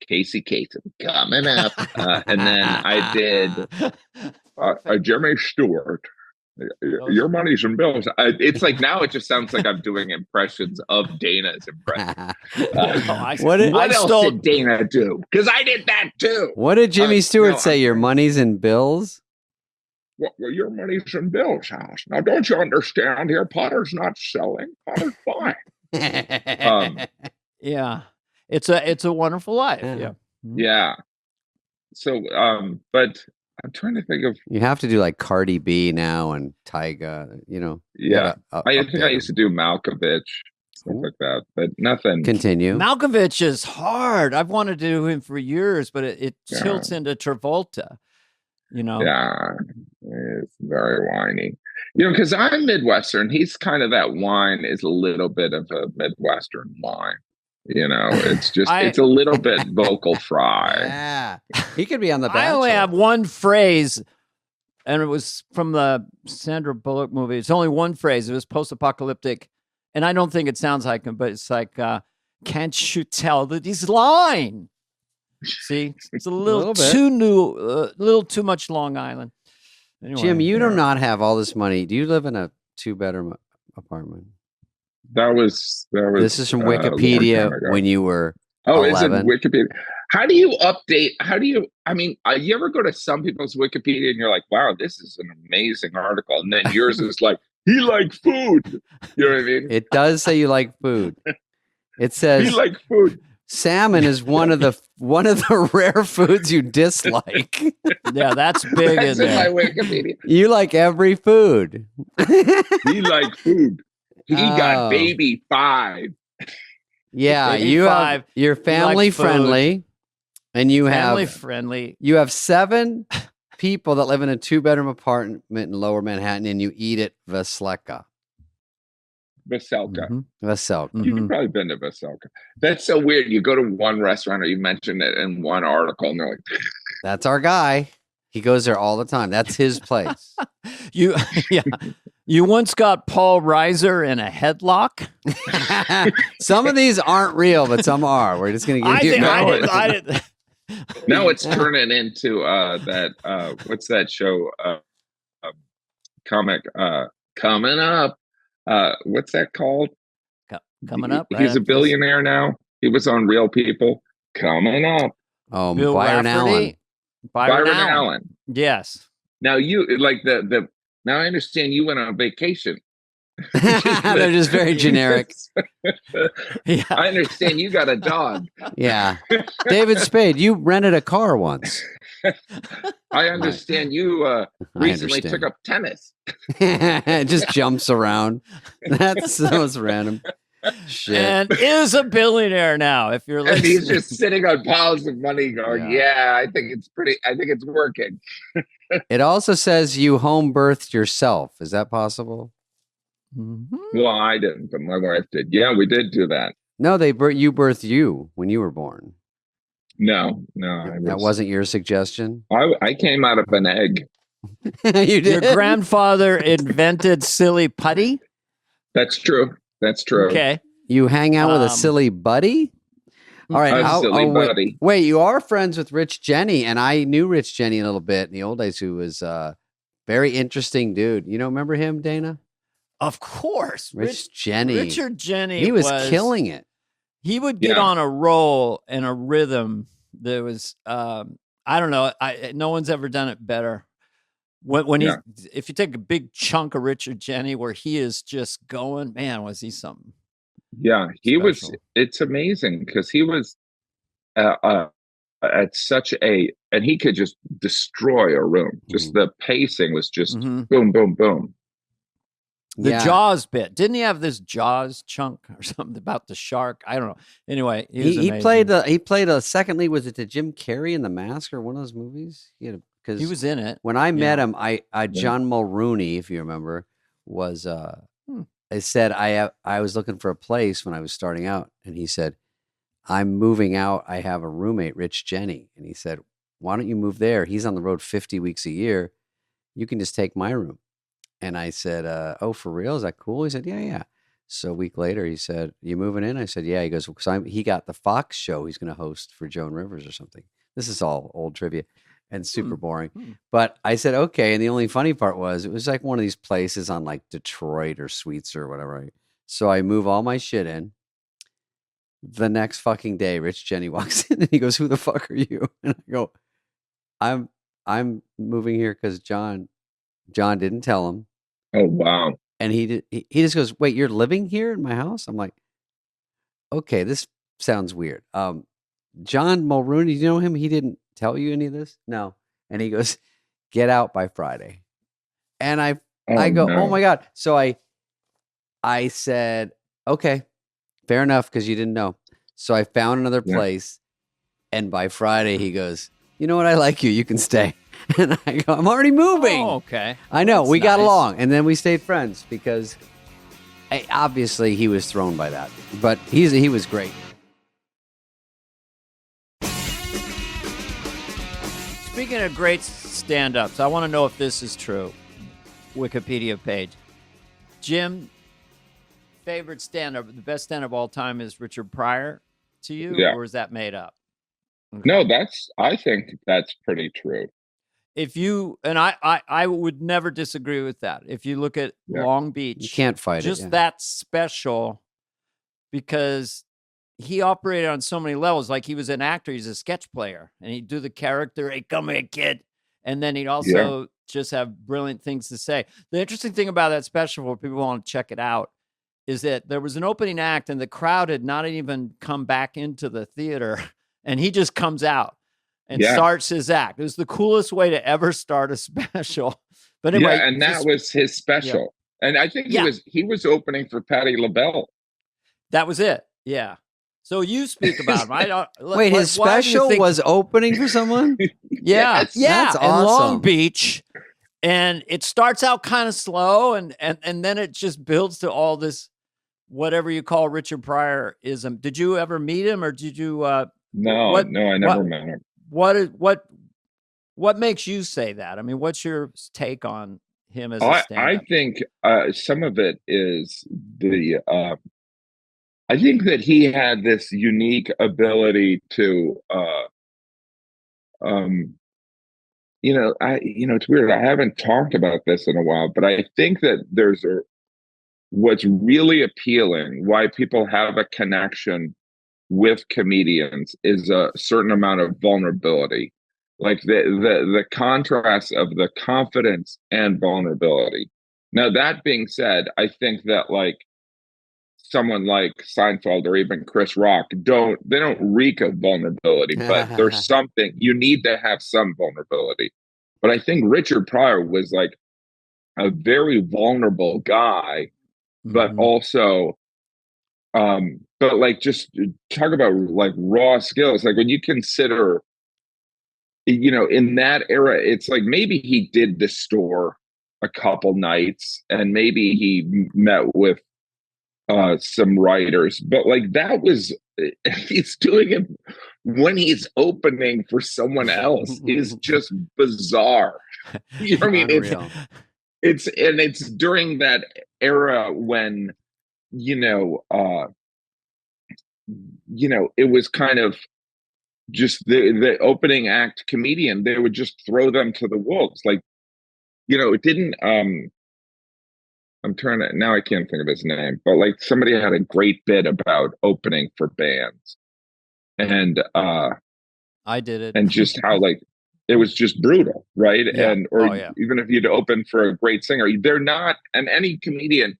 [SPEAKER 4] Casey Kasem coming up, and then I did Jimmy Stewart. Your money's in bills. It's like now it just sounds like I'm doing impressions of Dana's impression. What else did Dana do? Because I did that too.
[SPEAKER 2] What did Jimmy Stewart say? Your money's in bills?
[SPEAKER 4] Well, your money's in Bill's house. Now, don't you understand here? Potter's not selling. Potter's buying.
[SPEAKER 1] Yeah. It's a wonderful life. Yeah.
[SPEAKER 4] Yeah. So, but I'm trying to think of.
[SPEAKER 2] You have to do like Cardi B now and Tyga,
[SPEAKER 4] Yeah. I think I used to do Malkovich, stuff like that, but nothing.
[SPEAKER 2] Continue.
[SPEAKER 1] Malkovich is hard. I've wanted to do him for years, but it tilts into Travolta,
[SPEAKER 4] Yeah. It's very whiny. Because I'm Midwestern. He's kind of that whine is a little bit of a Midwestern whine. It's just, it's a little bit vocal fry.
[SPEAKER 2] Yeah. He could be on The Bachelor.
[SPEAKER 1] I only have one phrase, and it was from the Sandra Bullock movie. It's only one phrase. It was post-apocalyptic, and I don't think it sounds like him, but it's like, can't you tell that he's lying? See, it's a little too new, a little too much Long Island. Anyway,
[SPEAKER 2] Jim, you do not have all this money. Do you live in a 2-bedroom apartment?
[SPEAKER 4] That was.
[SPEAKER 2] This is from Wikipedia when you were 11.
[SPEAKER 4] Is it Wikipedia? How do you update? You ever go to some people's Wikipedia and you're like, wow, this is an amazing article. And then yours is like, he liked food. You know what I mean?
[SPEAKER 2] It does say you like food. It says
[SPEAKER 4] he liked food.
[SPEAKER 2] Salmon is one of the rare foods you dislike.
[SPEAKER 1] Yeah, that's big in there.
[SPEAKER 4] My Wikipedia.
[SPEAKER 2] You like every food.
[SPEAKER 4] He liked food. He got baby 5.
[SPEAKER 2] Yeah,
[SPEAKER 1] you're
[SPEAKER 2] family friendly, and you
[SPEAKER 1] family
[SPEAKER 2] have
[SPEAKER 1] friendly.
[SPEAKER 2] You have 7 people that live in a 2-bedroom apartment in Lower Manhattan, and you eat at Veselka.
[SPEAKER 4] Veselka.
[SPEAKER 2] Veselka.
[SPEAKER 4] You've probably been to Veselka. That's so weird. You go to one restaurant, or you mention it in one article, and they're like,
[SPEAKER 2] "That's our guy. He goes there all the time. That's his place."
[SPEAKER 1] You once got Paul Reiser in a headlock.
[SPEAKER 2] Some of these aren't real, but some are. We're just going to give you.
[SPEAKER 4] Now it's turning into that what's that show? Um, Comic coming up. What's that called?
[SPEAKER 1] Coming up.
[SPEAKER 4] He's a billionaire now. He was on Real People. Coming up.
[SPEAKER 1] Bill
[SPEAKER 2] Byron
[SPEAKER 1] Rafferty?
[SPEAKER 2] Allen.
[SPEAKER 1] Byron Allen. Yes.
[SPEAKER 4] Now you like the. Now I understand you went on vacation.
[SPEAKER 2] They're just very generic.
[SPEAKER 1] Yeah.
[SPEAKER 4] I understand you got a dog.
[SPEAKER 2] Yeah. David Spade, you rented a car once.
[SPEAKER 4] I understand you recently took up tennis.
[SPEAKER 2] It just jumps around. That's the most random shit.
[SPEAKER 1] And is a billionaire now, if you're listening.
[SPEAKER 4] And he's just sitting on piles of money going, yeah, I think it's working.
[SPEAKER 2] It also says you home birthed yourself. Is that possible?
[SPEAKER 1] Mm-hmm.
[SPEAKER 4] Well, I didn't, but my wife did. Yeah, we did do that.
[SPEAKER 2] No, you birthed you when you were born.
[SPEAKER 4] No.
[SPEAKER 2] That wasn't your suggestion?
[SPEAKER 4] I came out of an egg.
[SPEAKER 2] You did?
[SPEAKER 1] Your grandfather invented silly putty?
[SPEAKER 4] That's true.
[SPEAKER 1] Okay.
[SPEAKER 2] You hang out with a silly buddy? All right. Wait, you are friends with Rich Jenny, and I knew Rich Jenny a little bit in the old days, who was a very interesting dude. You know, remember him, Dana?
[SPEAKER 1] Of course.
[SPEAKER 2] Richard Jenny.
[SPEAKER 1] He
[SPEAKER 2] was killing it.
[SPEAKER 1] He would get on a roll and a rhythm that was, I don't know. No one's ever done it better. If you take a big chunk of Richard Jenny where he is just going, man, was he something?
[SPEAKER 4] Yeah, he
[SPEAKER 1] special.
[SPEAKER 4] was. It's amazing because he was at such and he could just destroy a room. Just the pacing was just boom, boom, boom.
[SPEAKER 1] The Jaws bit. Didn't he have this Jaws chunk or something about the shark? I don't know. Anyway, he
[SPEAKER 2] played a second lead. Was it to Jim Carrey in The Mask or one of those movies? Because
[SPEAKER 1] he was in it.
[SPEAKER 2] When I met him, John Mulrooney, if you remember, was I said I was looking for a place when I was starting out, and he said, I'm moving out. I have a roommate, Rich Jenny. And he said, why don't you move there? He's on the road 50 weeks a year. You can just take my room. And I said, oh, for real? Is that cool? He said, yeah. So a week later, he said, you moving in? I said, yeah. He goes, because he got the Fox show he's going to host for Joan Rivers or something. This is all old trivia and super boring. But I said, okay. And the only funny part was it was like one of these places on like Detroit or Sweets or whatever. So I move all my shit in. The next fucking day, Rich Jenny walks in and he goes, who the fuck are you? And I go, I'm moving here because John didn't tell him.
[SPEAKER 4] Oh, wow.
[SPEAKER 2] And he just goes, wait, you're living here in my house? I'm like, okay, this sounds weird. John Mulrooney, do you know him? He didn't tell you any of this? No. And he goes, get out by Friday. And I go, no. Oh my God. So I said, okay, fair enough, because you didn't know. So I found another place. And by Friday, he goes, you know what? I like you. You can stay. And I go, I'm already moving.
[SPEAKER 1] Oh, okay.
[SPEAKER 2] I know. We got along. And then we stayed friends because obviously he was thrown by that. But he was great.
[SPEAKER 1] Speaking of great stand-ups, I want to know if this is true. Wikipedia page. Jim, favorite stand-up, the best stand-up of all time is Richard Pryor to you?
[SPEAKER 4] Yeah.
[SPEAKER 1] Or is that made up? Okay.
[SPEAKER 4] No, I think that's pretty true.
[SPEAKER 1] If you, and I would never disagree with that. If you look at Long Beach,
[SPEAKER 2] you can't fight
[SPEAKER 1] just that special, because he operated on so many levels. Like he was an actor, he's a sketch player, and he'd do the character, hey, come here, kid. And then he'd also just have brilliant things to say. The interesting thing about that special, for people who want to check it out, is that there was an opening act and the crowd had not even come back into the theater, and he just comes out and starts his act. It was the coolest way to ever start a special. But anyway,
[SPEAKER 4] and that was his special. Yeah. And I think he was opening for Patti LaBelle.
[SPEAKER 1] That was it. Yeah. So you speak about him. I don't
[SPEAKER 2] wait. His special was opening for someone.
[SPEAKER 1] Yes. Yeah,
[SPEAKER 2] that's
[SPEAKER 1] in
[SPEAKER 2] awesome.
[SPEAKER 1] Long Beach, and it starts out kind of slow, and then it just builds to all this, whatever you call Richard Pryor-ism. Did you ever meet him, or did you?
[SPEAKER 4] No, I never met him.
[SPEAKER 1] What makes you say that? I mean, what's your take on him as a stand-up?
[SPEAKER 4] I think some of it is I think that he had this unique ability to it's weird. I haven't talked about this in a while, but I think that what's really appealing, why people have a connection with comedians, is a certain amount of vulnerability, like the contrast of the confidence and vulnerability. Now, that being said, I think that like someone like Seinfeld or even Chris Rock don't reek of vulnerability, but there's something, you need to have some vulnerability. But I think Richard Pryor was like a very vulnerable guy, but also but like, just talk about like raw skills. Like when you consider, in that era, it's like maybe he did the store a couple nights and maybe he met with some writers, but like that was, he's doing it when he's opening for someone else is just bizarre. You know what I mean?
[SPEAKER 2] Unreal.
[SPEAKER 4] It's during that era when, it was kind of just the opening act comedian, they would just throw them to the wolves. Like, it didn't, I'm trying to, now I can't think of his name, but like somebody had a great bit about opening for bands and
[SPEAKER 1] I did it.
[SPEAKER 4] And just how like it was just brutal, right?
[SPEAKER 1] Yeah.
[SPEAKER 4] Even if you'd open for a great singer, they're not, and any comedian,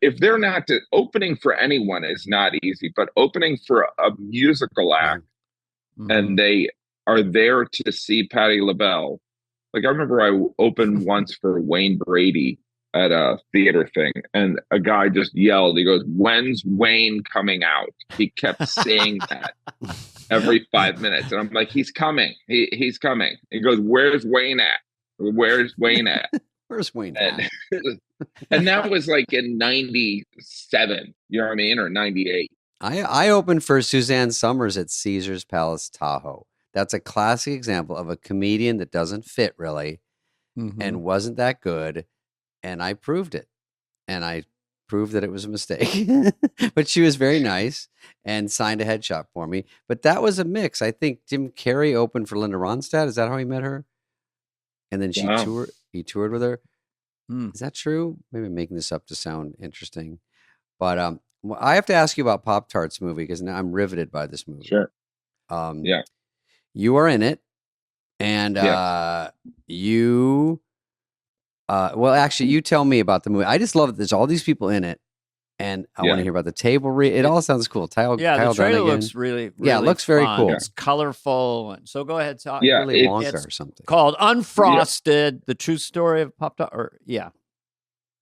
[SPEAKER 4] if they're not opening for anyone is not easy, but opening for a musical act and they are there to see Patti LaBelle. Like I remember I opened once for Wayne Brady at a theater thing, and a guy just yelled, he goes, "When's Wayne coming out?" He kept saying that every 5 minutes. And I'm like, he's coming. He's coming. He goes, "Where's Wayne at? Where's Wayne at?"
[SPEAKER 2] Where's Wayne at?
[SPEAKER 4] And that was like in 97, you know what I mean? Or 98.
[SPEAKER 2] I opened for Suzanne Summers at Caesar's Palace Tahoe. That's a classic example of a comedian that doesn't fit really and wasn't that good. And I proved it. And I proved that it was a mistake. But she was very nice and signed a headshot for me. But that was a mix. I think Jim Carrey opened for Linda Ronstadt. Is that how he met her? And then he toured with her. Is that true? Maybe I'm making this up to sound interesting. But I have to ask you about Pop-Tarts movie because now I'm riveted by this movie.
[SPEAKER 4] Sure.
[SPEAKER 2] Yeah. You are in it. And you... well, actually, you tell me about the movie. I just love that there's all these people in it, and I want to hear about the table. It all sounds cool.
[SPEAKER 1] The trailer looks really
[SPEAKER 2] it looks very
[SPEAKER 1] fun.
[SPEAKER 2] cool.
[SPEAKER 1] It's colorful, and so go ahead. Talk.
[SPEAKER 4] Yeah,
[SPEAKER 2] really Wonka or something.
[SPEAKER 1] Called Unfrosted: The True Story of Pop-Tart.
[SPEAKER 4] Yeah,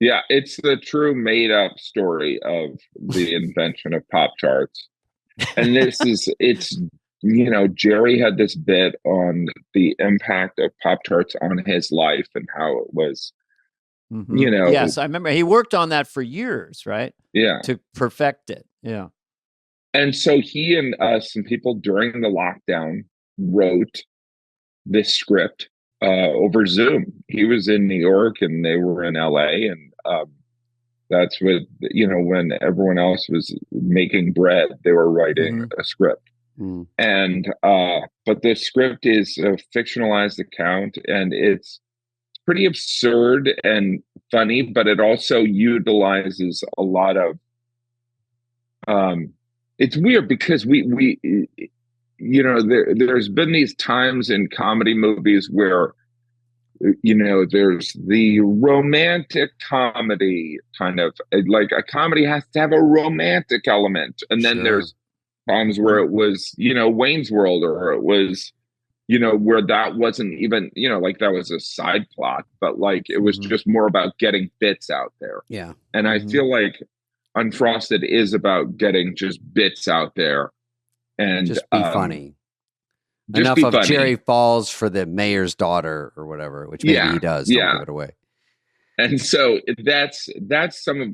[SPEAKER 4] it's the true made-up story of the invention of Pop-Tarts, and it's. Jerry had this bit on the impact of Pop-Tarts on his life and how it was,
[SPEAKER 1] Yes, I remember. He worked on that for years, right?
[SPEAKER 4] Yeah.
[SPEAKER 1] To perfect it. Yeah.
[SPEAKER 4] And so he and some people during the lockdown wrote this script over Zoom. He was in New York and they were in LA. And that's what, when everyone else was making bread, they were writing a script. And but the script is a fictionalized account, and it's pretty absurd and funny, but it also utilizes a lot of it's weird because we there's been these times in comedy movies where there's the romantic comedy kind of, like a comedy has to have a romantic element, and then there's times where it was, Wayne's World, or it was, where that wasn't even, like that was a side plot, but like it was just more about getting bits out there.
[SPEAKER 2] Yeah.
[SPEAKER 4] And I feel like Unfrosted is about getting just bits out there and
[SPEAKER 2] just be funny.
[SPEAKER 4] Just
[SPEAKER 2] enough
[SPEAKER 4] be
[SPEAKER 2] of
[SPEAKER 4] funny.
[SPEAKER 2] Jerry falls for the mayor's daughter or whatever, which maybe he does. Don't give it away. And
[SPEAKER 4] so that's some of,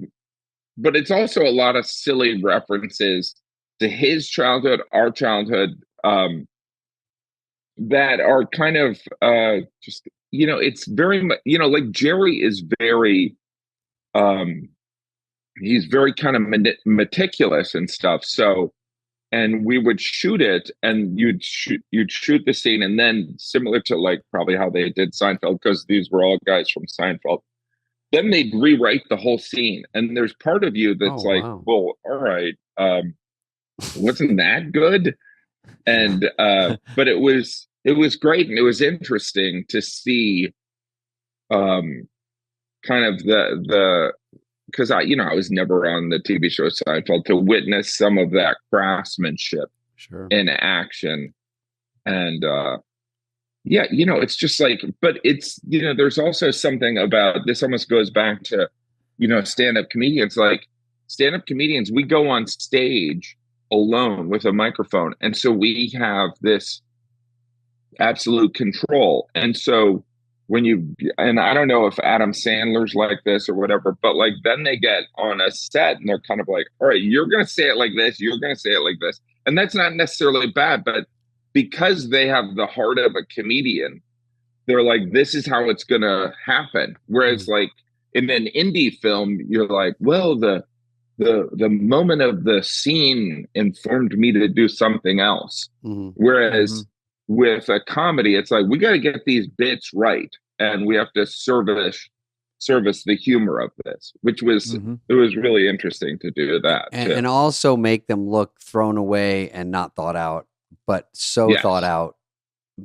[SPEAKER 4] but it's also a lot of silly references to his childhood, our childhood, that are kind of just, it's very much, like Jerry is very, he's very kind of meticulous and stuff. So, and we would shoot it, and you'd shoot the scene, and then similar to like probably how they did Seinfeld, because these were all guys from Seinfeld. Then they'd rewrite the whole scene, and there's part of you that's well, all right, wasn't that good? And but it was great, and it was interesting to see kind of the because I was never on the TV show Seinfeld, to witness some of that craftsmanship in action. And it's just like, but it's, there's also something about this, almost goes back to, stand-up comedians. Like stand-up comedians, we go on stage alone with a microphone. And so we have this absolute control. And so and I don't know if Adam Sandler's like this or whatever, but like then they get on a set and they're kind of like, all right, you're going to say it like this, you're going to say it like this. And that's not necessarily bad, but because they have the heart of a comedian, they're like, this is how it's going to happen. Whereas like in an indie film, you're like, well, the moment of the scene informed me to do something else. Whereas with a comedy, it's like, we got to get these bits right, and we have to service the humor of this, which was it was really interesting to do that,
[SPEAKER 2] and also make them look thrown away and not thought out, but thought out,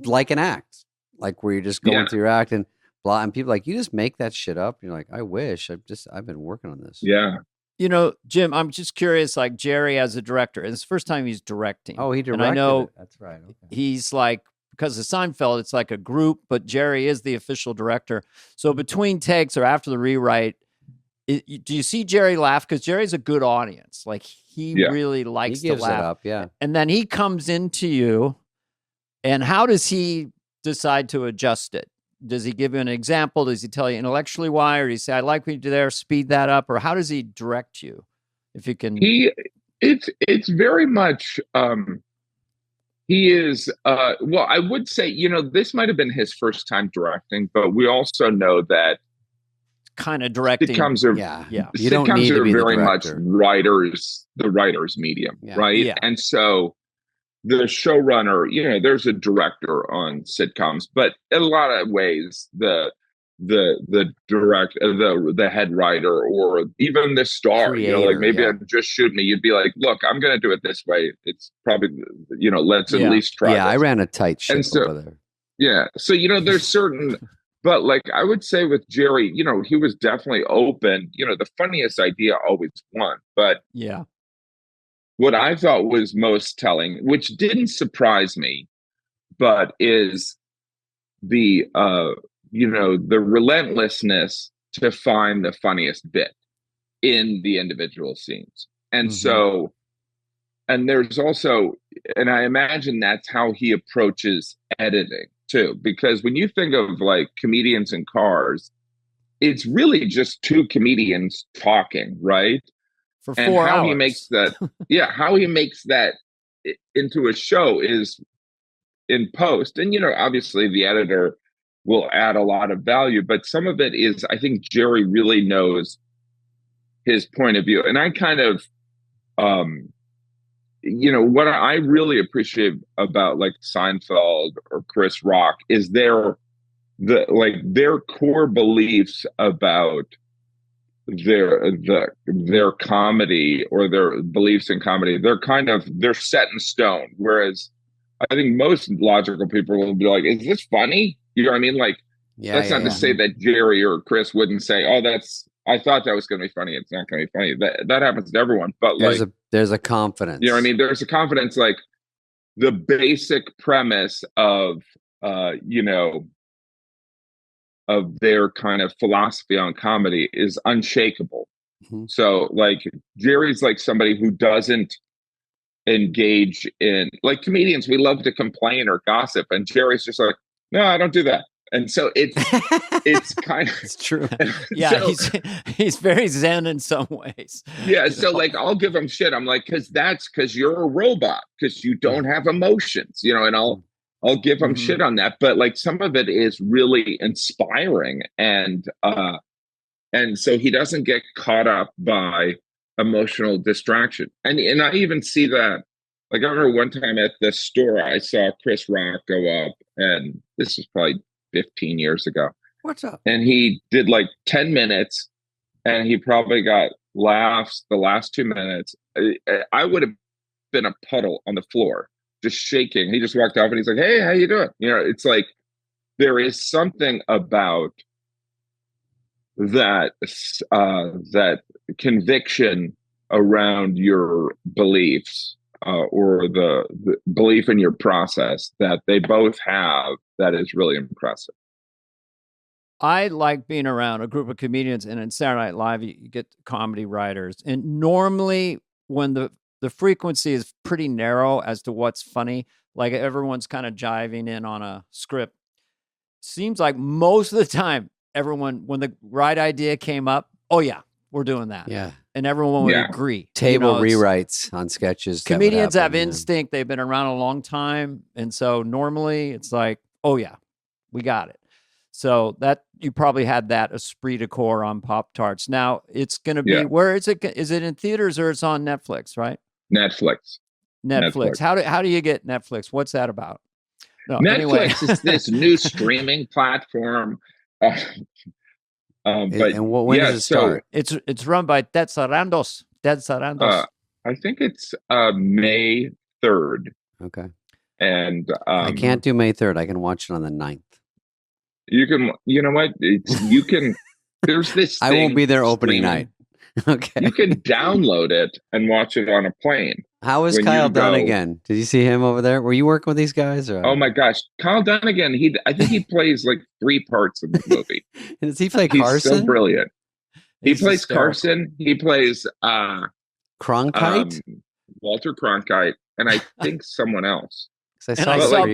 [SPEAKER 2] like an act, like where you're just going through your act and blah, and people like, you just make that shit up. You're like, I wish I've been working on this.
[SPEAKER 1] Jim, I'm just curious, like Jerry as a director, and it's the first time he's directing.
[SPEAKER 2] Oh, he directed
[SPEAKER 1] and I know
[SPEAKER 2] it. That's right. Okay.
[SPEAKER 1] He's like, because of Seinfeld, it's like a group, but Jerry is the official director. So between takes or after the rewrite, do you see Jerry laugh? Because Jerry's a good audience. Like he really likes to laugh.
[SPEAKER 2] It up,
[SPEAKER 1] And then he comes into you, and how does he decide to adjust it? Does he give you an example? Does he tell you intellectually why? Or does he say, I like what you do there, speed that up? Or how does he direct you? If you can.
[SPEAKER 4] It's very much, he is, well, I would say, this might have been his first time directing, but we also know that
[SPEAKER 1] kind of directing.
[SPEAKER 4] Sitcoms are,
[SPEAKER 2] You don't need to be
[SPEAKER 4] very
[SPEAKER 2] the
[SPEAKER 4] much the writer's medium, right?
[SPEAKER 1] Yeah.
[SPEAKER 4] And so the showrunner, there's a director on sitcoms, but in a lot of ways, the head writer, or even the star,
[SPEAKER 2] Creator,
[SPEAKER 4] like maybe I'm just shooting me. You'd be like, look, I'm going to do it this way. It's probably, let's at least try.
[SPEAKER 2] Yeah, this. I ran a tight ship over there.
[SPEAKER 4] Yeah. So, there's certain, but like I would say with Jerry, he was definitely open. The funniest idea always won. But what I thought was most telling, which didn't surprise me, but is the relentlessness to find the funniest bit in the individual scenes. And so, and there's also, and I imagine that's how he approaches editing too, because when you think of like comedians in cars, it's really just two comedians talking, right?
[SPEAKER 1] For 4 hours.
[SPEAKER 4] He makes that, how he makes that into a show is in post. And, obviously the editor will add a lot of value, but some of it is, I think Jerry really knows his point of view. And I kind of, what I really appreciate about like Seinfeld or Chris Rock is their core beliefs about their comedy, or their beliefs in comedy. They're set in stone. Whereas I think most logical people will be like, is this funny? You know what I mean? Like, that's not to say that Jerry or Chris wouldn't say, oh, I thought that was going to be funny. It's not going to be funny. That happens to everyone. But
[SPEAKER 2] there's a confidence.
[SPEAKER 4] You know what I mean? There's a confidence, like the basic premise of, of their kind of philosophy on comedy is unshakable. So like Jerry's like somebody who doesn't engage in, like comedians, we love to complain or gossip, and Jerry's just like, no, I don't do that. And so it's kind of,
[SPEAKER 1] it's true. So, he's very zen in some ways.
[SPEAKER 4] Yeah. So like, I'll give him shit. I'm like, because you're a robot, because you don't have emotions, and I'll give him shit on that. But like some of it is really inspiring. And so he doesn't get caught up by emotional distraction. And I even see that Like I remember one time at the store, I saw Chris Rock go up, and this was probably 15 years ago.
[SPEAKER 2] What's up?
[SPEAKER 4] And he did like 10 minutes, and he probably got laughs the last 2 minutes. I would have been a puddle on the floor, just shaking. He just walked off, and he's like, "Hey, how you doing?" It's like there is something about that that conviction around your beliefs or the belief in your process that they both have that is really impressive.
[SPEAKER 1] I like being around a group of comedians, and in Saturday Night Live, you get comedy writers. And normally when the frequency is pretty narrow as to what's funny, like everyone's kind of jiving in on a script, seems like most of the time, everyone, when the right idea came up, oh yeah, we're doing that.
[SPEAKER 2] Yeah.
[SPEAKER 1] And everyone would agree.
[SPEAKER 2] Table rewrites on sketches.
[SPEAKER 1] Comedians have instinct. They've been around a long time. And so normally it's like, oh yeah, we got it. So that you probably had that esprit de corps on Pop-Tarts. Now it's going to be, where is it? Is it in theaters or it's on Netflix, right?
[SPEAKER 4] Netflix.
[SPEAKER 1] How do you get Netflix? What's that about? No,
[SPEAKER 4] Netflix
[SPEAKER 1] anyway.
[SPEAKER 4] is this new streaming platform.
[SPEAKER 2] When does it start?
[SPEAKER 1] It's run by Ted Sarandos.
[SPEAKER 4] I think it's May 3rd.
[SPEAKER 2] Okay.
[SPEAKER 4] And
[SPEAKER 2] I can't do May 3rd. I can watch it on the 9th.
[SPEAKER 4] You can, you know what? You can, there's this thing.
[SPEAKER 2] I won't be there opening night. Okay.
[SPEAKER 4] You can download it and watch it on a plane.
[SPEAKER 2] How is Kyle Dunnigan? Did you see him over there? Were you working with these guys? Or?
[SPEAKER 4] Oh my gosh. Kyle Dunnigan, I think he plays like 3 parts in the movie.
[SPEAKER 2] Does he play Carson?
[SPEAKER 4] He's so brilliant. He plays
[SPEAKER 1] hysterical.
[SPEAKER 4] Carson. He plays
[SPEAKER 2] Cronkite?
[SPEAKER 4] Walter Cronkite, and I think someone else.
[SPEAKER 1] I saw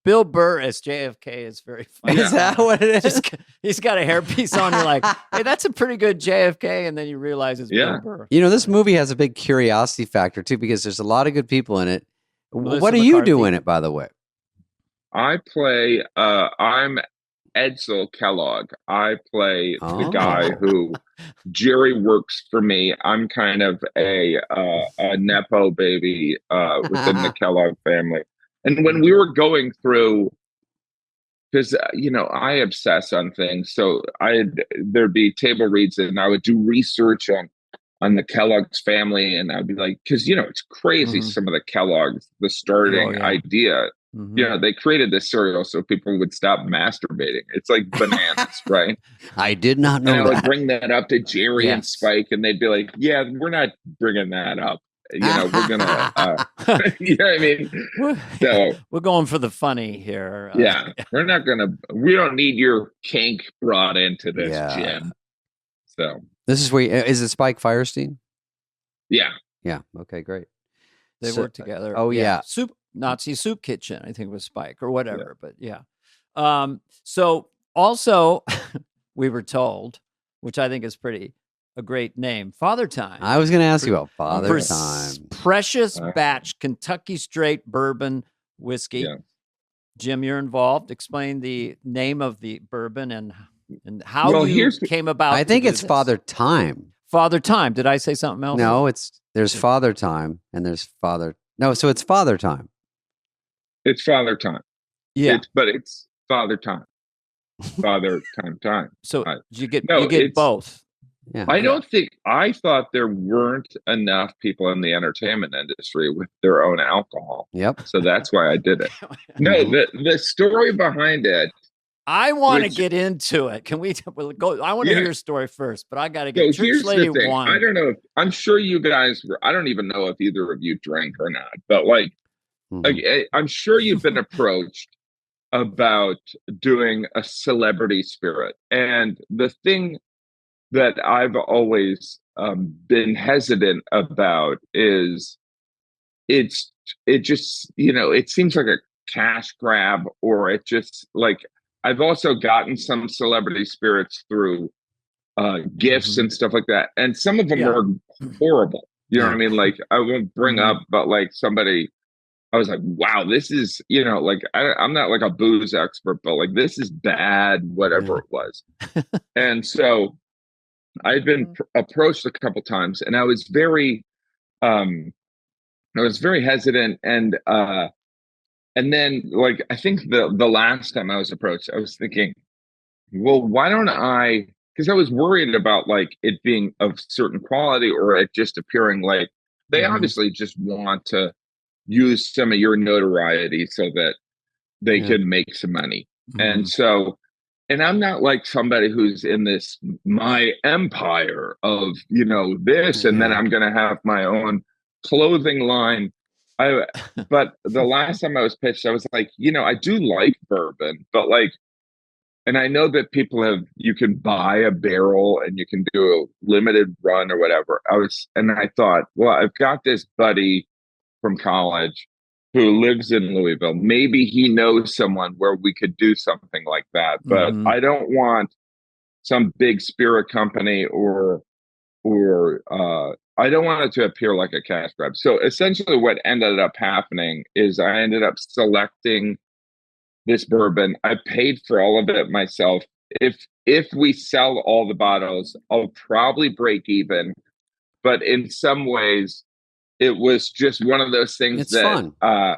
[SPEAKER 1] Bill Burr as JFK is very funny.
[SPEAKER 2] Is that what it is?
[SPEAKER 1] He's got a hairpiece on. You're like, hey, that's a pretty good JFK. And then you realize it's Bill Burr.
[SPEAKER 2] You know, this movie has a big curiosity factor, too, because there's a lot of good people in it.
[SPEAKER 1] Melissa
[SPEAKER 2] what do you
[SPEAKER 1] McCarthy.
[SPEAKER 2] do in it, by the way?
[SPEAKER 4] I play, I'm Edsel Kellogg. I play the guy who Jerry works for me. I'm kind of a Nepo baby within the Kellogg family. And when we were going through, because, I obsess on things. So there'd be table reads and I would do research on the Kellogg's family. And I'd be like, because, it's crazy. Some of the Kellogg's, the starting idea, they created this cereal so people would stop masturbating. It's like bananas, right?
[SPEAKER 2] I did not know
[SPEAKER 4] and
[SPEAKER 2] that.
[SPEAKER 4] I would bring that up to Jerry and Spike, and they'd be like, yeah, we're not bringing that up. We're gonna, you know what I mean? So
[SPEAKER 1] we're going for the funny here.
[SPEAKER 4] We don't need your kink brought into this, Jim. So
[SPEAKER 2] this is where, is it Spike Firestein?
[SPEAKER 4] Yeah.
[SPEAKER 2] Yeah. Okay, great.
[SPEAKER 1] They work together.
[SPEAKER 2] Oh yeah.
[SPEAKER 1] Nazi Soup Kitchen, I think it was Spike or whatever, but yeah. So also we were told, which I think is a great name, Father Time.
[SPEAKER 2] I was going to ask you about Father Time.
[SPEAKER 1] Precious batch Kentucky straight bourbon whiskey. Yeah. Jim, you're involved. Explain the name of the bourbon and how you came about.
[SPEAKER 2] I think it's Father Time.
[SPEAKER 1] Father Time. Did I say something else?
[SPEAKER 2] No, there's Father Time and there's Father. No, so it's Father Time.
[SPEAKER 4] It's Father Time.
[SPEAKER 1] Yeah,
[SPEAKER 4] but it's Father Time. Father Time.
[SPEAKER 1] So you get both.
[SPEAKER 2] Yeah.
[SPEAKER 4] I thought there weren't enough people in the entertainment industry with their own alcohol.
[SPEAKER 2] Yep.
[SPEAKER 4] So that's why I did it. No, the story behind it.
[SPEAKER 1] I want to get into it. Can we go? I want to hear your story first, but I got to get Church Lady wine.
[SPEAKER 4] I don't know. I'm sure you guys I don't even know if either of you drank or not, but I'm sure you've been approached about doing a celebrity spirit. And the thing that I've always been hesitant about is it just, it seems like a cash grab, or it just I've also gotten some celebrity spirits through gifts and stuff like that. And some of them are horrible. You know what I mean? Like, I won't bring up, but somebody, I was like, wow, this is, I'm not like a booze expert, but this is bad, whatever it was. And so I've been approached a couple times, and I was very I was very hesitant, and then like I think the last time I was approached, I was thinking, well, why don't I? Because I was worried about like it being of certain quality or it just appearing like they obviously just want to use some of your notoriety so that they can make some money. And so, and I'm not like somebody who's in this my empire of, this, and then I'm going to have my own clothing line. But the last time I was pitched, I was like, I do like bourbon, but like, and I know that you can buy a barrel and you can do a limited run or whatever. And I thought, well, I've got this buddy from college who lives in Louisville. Maybe he knows someone where we could do something like that. But I don't want some big spirit company or I don't want it to appear like a cash grab. So essentially what ended up happening is I ended up selecting this bourbon. I paid for all of it myself. If we sell all the bottles, I'll probably break even. But in some ways, it was just one of those things
[SPEAKER 2] it's fun.
[SPEAKER 4] And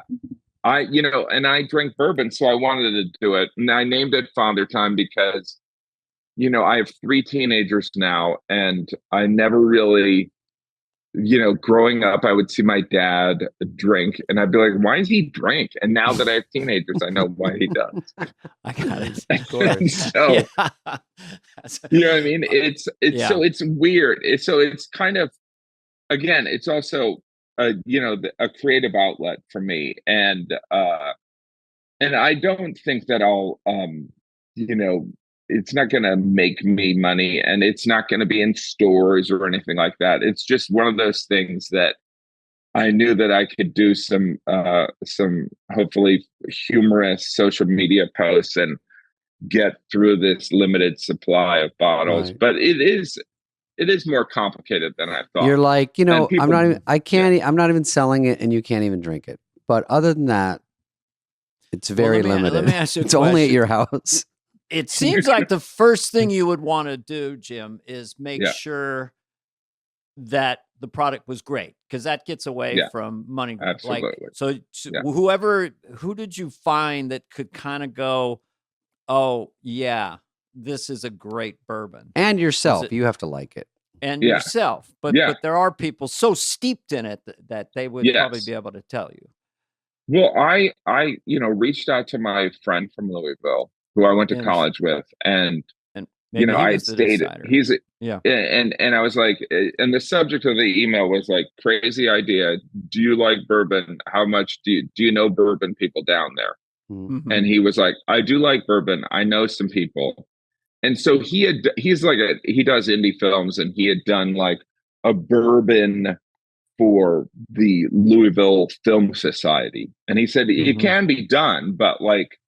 [SPEAKER 4] I drink bourbon, so I wanted to do it. And I named it Father Time because, I have 3 teenagers now, and I never really, growing up, I would see my dad drink and I'd be like, why does he drink? And now that I have teenagers, I know why he does.
[SPEAKER 1] I got it.
[SPEAKER 4] Of course. So, you know what I mean? So it's weird. It's kind of, again, it's also, a creative outlet for me. And I don't think that I'll, it's not going to make me money and it's not going to be in stores or anything like that. It's just one of those things that I knew that I could do some hopefully humorous social media posts and get through this limited supply of bottles. Right. But it is more complicated than I thought.
[SPEAKER 2] You're like, people, I'm not even selling it and you can't even drink it. But other than that, it's very limited.
[SPEAKER 1] Let me ask you a
[SPEAKER 2] question. Only at your house.
[SPEAKER 1] It seems like the first thing you would want to do, Jim, is make sure that the product was great, because that gets away from money.
[SPEAKER 4] Absolutely.
[SPEAKER 1] Who did you find that could kind of go, oh yeah, this is a great bourbon?
[SPEAKER 2] And yourself, you have to like it.
[SPEAKER 1] And yourself, but there are people so steeped in it that they would probably be able to tell you.
[SPEAKER 4] Well, I reached out to my friend from Louisville, who I went to college with, and I stayed. And I was like, and the subject of the email was like, crazy idea. Do you like bourbon? How much do you know bourbon people down there? Mm-hmm. And he was like, I do like bourbon. I know some people. And so he does indie films, and he had done like a bourbon for the Louisville Film Society. And he said, it can be done, but like,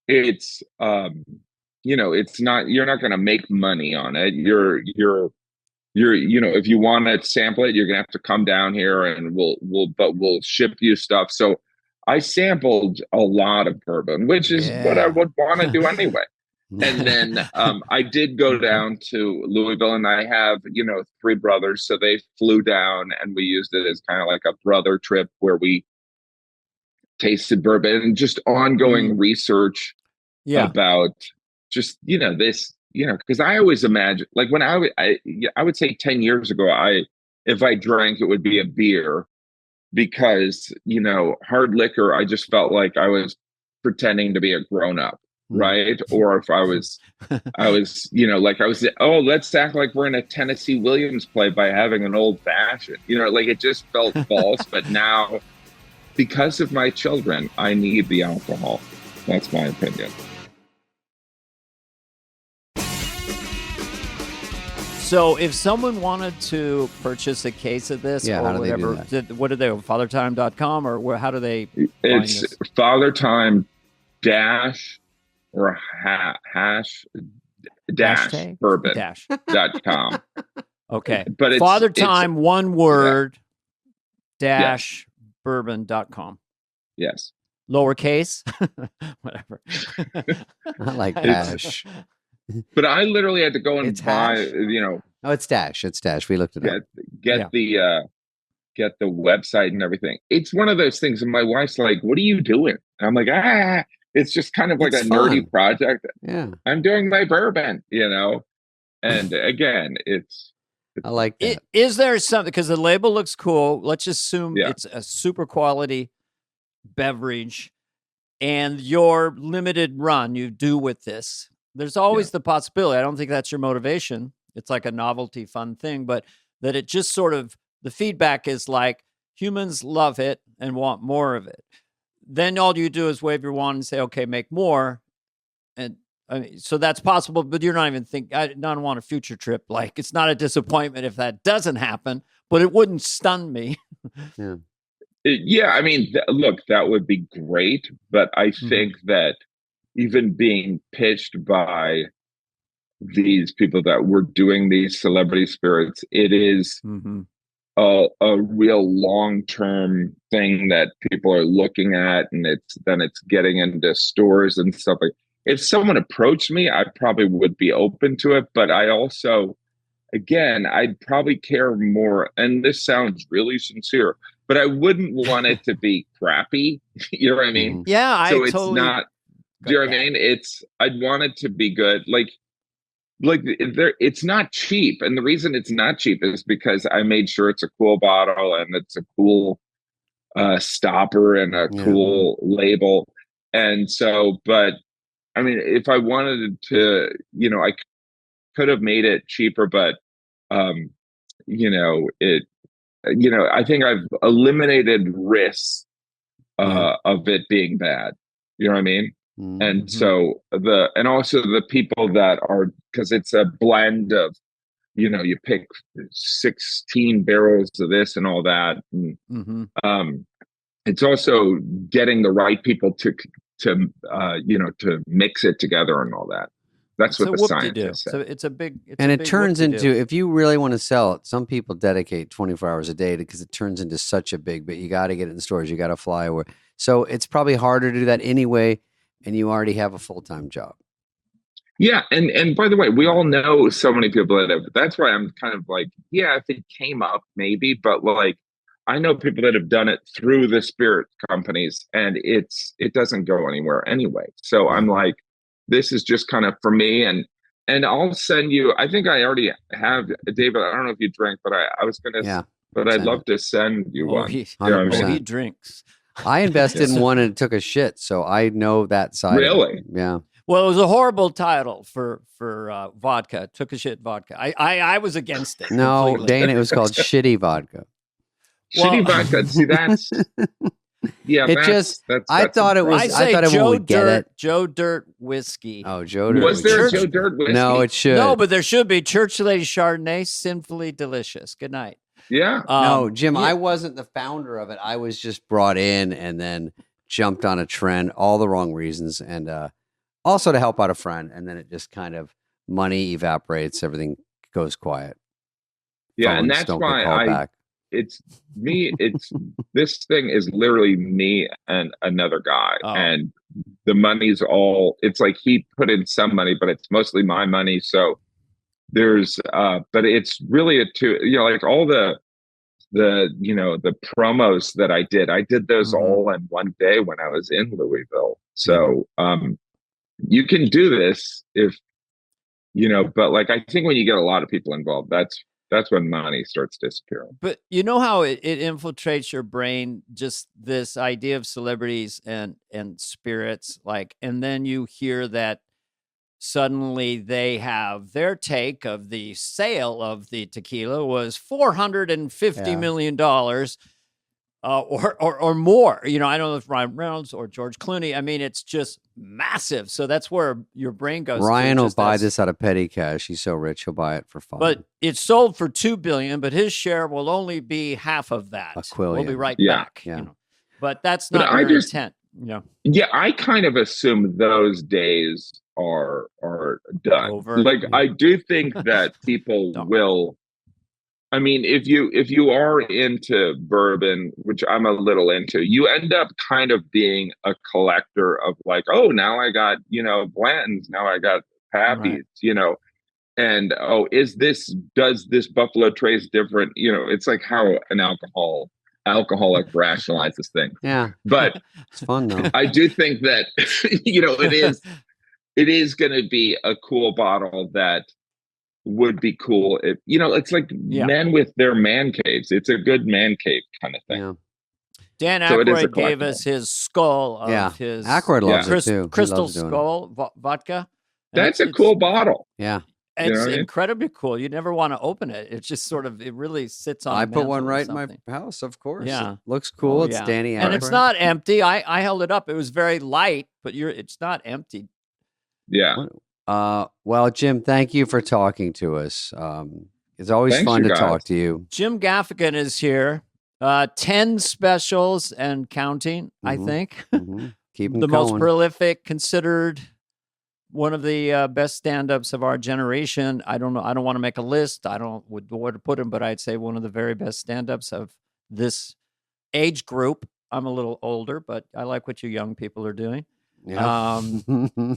[SPEAKER 4] it's, it's not, you're not going to make money on it. You're, if you want to sample it, you're going to have to come down here and we'll ship you stuff. So I sampled a lot of bourbon, which is what I would want to do anyway. And then I did go down to Louisville, and I have, 3 brothers. So they flew down and we used it as kind of like a brother trip where we tasted bourbon and just ongoing research about just, this, because I always imagine, like when I would say 10 years ago, if I drank, it would be a beer, because, hard liquor, I just felt like I was pretending to be a grown up. Right. Or if I was, let's act like we're in a Tennessee Williams play by having an old fashioned, like it just felt false. But now, because of my children, I need the alcohol. That's my opinion.
[SPEAKER 1] So if someone wanted to purchase a case of this or whatever, what do they do? FatherTime.com, or how do they find
[SPEAKER 4] it's
[SPEAKER 1] this?
[SPEAKER 4] FatherTime dash or hash bourbon.com.
[SPEAKER 1] Okay.
[SPEAKER 4] But it's
[SPEAKER 1] FatherTime, one word, dash bourbon.com.
[SPEAKER 4] Yes.
[SPEAKER 1] Lowercase, whatever.
[SPEAKER 2] I like dash.
[SPEAKER 4] But I literally had to go and buy,
[SPEAKER 2] Oh, it's dash. It's dash. We looked it up.
[SPEAKER 4] Get the get the website and everything. It's one of those things, and my wife's like, "What are you doing?" And I'm like, It's just kind of like
[SPEAKER 2] It's
[SPEAKER 4] a
[SPEAKER 2] fun.
[SPEAKER 4] nerdy project.
[SPEAKER 2] Yeah.
[SPEAKER 4] I'm doing my bourbon, And again,
[SPEAKER 2] I like that.
[SPEAKER 1] Is there something, because the label looks cool? Let's just assume
[SPEAKER 4] Yeah.
[SPEAKER 1] it's a super quality beverage, and your limited run you do with this. There's always the possibility. I don't think that's your motivation. It's like a novelty, fun thing, but that it just sort of, the feedback is like humans love it and want more of it. Then all you do is wave your wand and say, okay, make more. And I mean, so that's possible, but you're not even thinking, I don't want a future trip. Like, it's not a disappointment if that doesn't happen, but it wouldn't stun me.
[SPEAKER 4] Yeah. I mean, look, that would be great, but I think that even being pitched by these people that were doing these celebrity spirits, it is a real long-term thing that people are looking at, and it's getting into stores and stuff. Like, if someone approached me, I probably would be open to it, but I also, again, I'd probably care more, and this sounds really sincere, but I wouldn't want it to be crappy. You know what I mean?
[SPEAKER 1] Yeah,
[SPEAKER 4] so
[SPEAKER 1] I
[SPEAKER 4] it's
[SPEAKER 1] totally
[SPEAKER 4] not, do you know what I mean? I'd want it to be good. Like it's not cheap, and the reason it's not cheap is because I made sure it's a cool bottle and it's a cool stopper and a cool label. And so, but I mean, if I wanted to, I could have made it cheaper, but I think I've eliminated risks of it being bad. You know what I mean? And so and also the people that are, because it's a blend of, you pick 16 barrels of this and all that. And, it's also getting the right people to mix it together and all that. That's what the scientists say.
[SPEAKER 1] So it's a big,
[SPEAKER 2] it turns into, if you really want to sell it, some people dedicate 24 hours a day because it turns into such a big, but you got to get it in stores. You got to fly over. So it's probably harder to do that anyway. And you already have a full-time job.
[SPEAKER 4] Yeah. And by the way, we all know so many people that have, that's why I'm kind of like, yeah, if it came up, maybe, but like, I know people that have done it through the spirit companies, and it doesn't go anywhere anyway. So I'm like, this is just kind of for me, and I'll send you, I think I already have, David, I don't know if you drink, but I was going to, but I'd love to send you one.
[SPEAKER 1] He drinks.
[SPEAKER 2] I invested in one and it took a shit, so I know that side.
[SPEAKER 4] Really?
[SPEAKER 2] Yeah.
[SPEAKER 1] Well, it was a horrible title for vodka. Took a shit vodka. I was against it.
[SPEAKER 2] No,
[SPEAKER 1] completely.
[SPEAKER 2] Dana, it was called shitty vodka.
[SPEAKER 4] Shitty vodka. See, that's
[SPEAKER 2] I thought it was. I thought everyone would get it.
[SPEAKER 1] Joe Dirt whiskey.
[SPEAKER 2] Oh, Joe Dirt.
[SPEAKER 4] Was there Joe Dirt whiskey?
[SPEAKER 2] No, it should.
[SPEAKER 1] No, but there should be Church Lady Chardonnay, sinfully delicious. Good night.
[SPEAKER 4] Yeah.
[SPEAKER 2] No, Jim, I wasn't the founder of it. I was just brought in and then jumped on a trend, all the wrong reasons, and also to help out a friend. And then it just kind of, money evaporates, everything goes quiet.
[SPEAKER 4] Yeah,
[SPEAKER 2] Phones
[SPEAKER 4] and that's
[SPEAKER 2] don't
[SPEAKER 4] why
[SPEAKER 2] get called back.
[SPEAKER 4] It's me. It's this thing is literally me and another guy, and the money's all. It's like he put in some money, but it's mostly my money. So there's, but it's really like all the promos that I did those all in one day when I was in Louisville. So you can do this if but like I think when you get a lot of people involved, that's when money starts disappearing.
[SPEAKER 1] But you know how it infiltrates your brain, just this idea of celebrities and spirits, like, and then you hear that suddenly they have their take of the sale of the tequila was $450 million or more. I don't know if Ryan Reynolds or George Clooney. I mean, it's just massive. So that's where your brain goes.
[SPEAKER 2] Ryan will buy this out of petty cash. He's so rich, he'll buy it for $5
[SPEAKER 1] But it's sold for $2 billion, but his share will only be half of that. We'll be right back.
[SPEAKER 2] Yeah.
[SPEAKER 1] But that's not your intent.
[SPEAKER 4] Yeah, I kind of assume those days are done.
[SPEAKER 1] Over.
[SPEAKER 4] Like I do think that people will. I mean, if you are into bourbon, which I'm a little into, you end up kind of being a collector of like, oh, now I got Blanton's, now I got Pappy's, And does this Buffalo Trace different? It's like how an alcoholic rationalizes things.
[SPEAKER 2] Yeah.
[SPEAKER 4] But
[SPEAKER 2] it's fun though.
[SPEAKER 4] I do think that, it is going to be a cool bottle that would be cool. It's like men with their man caves. It's a good man cave kind of thing.
[SPEAKER 2] Yeah.
[SPEAKER 1] Dan Aykroyd gave us his skull of his
[SPEAKER 2] Aykroyd loves it too.
[SPEAKER 1] Crystal Skull vodka.
[SPEAKER 4] That's a cool bottle.
[SPEAKER 2] Yeah.
[SPEAKER 1] It's incredibly cool. You never want to open it. It's just it really sits on.
[SPEAKER 2] I put one right in my house, of course.
[SPEAKER 1] Yeah.
[SPEAKER 2] It looks cool. It's Danny Aykroyd.
[SPEAKER 1] And it's not empty. I held it up. It was very light, but it's not empty.
[SPEAKER 4] Yeah.
[SPEAKER 2] Well, Jim, thank you for talking to us. It's always fun to talk to you.
[SPEAKER 1] Jim Gaffigan is here. 10 specials and counting, I think.
[SPEAKER 2] Mm-hmm. Keep them
[SPEAKER 1] the
[SPEAKER 2] going.
[SPEAKER 1] Most prolific, considered one of the best stand-ups of our generation. I don't know. I don't want to make a list. I don't know where to put him, but I'd say one of the very best stand-ups of this age group. I'm a little older, but I like what you young people are doing.
[SPEAKER 2] Yeah.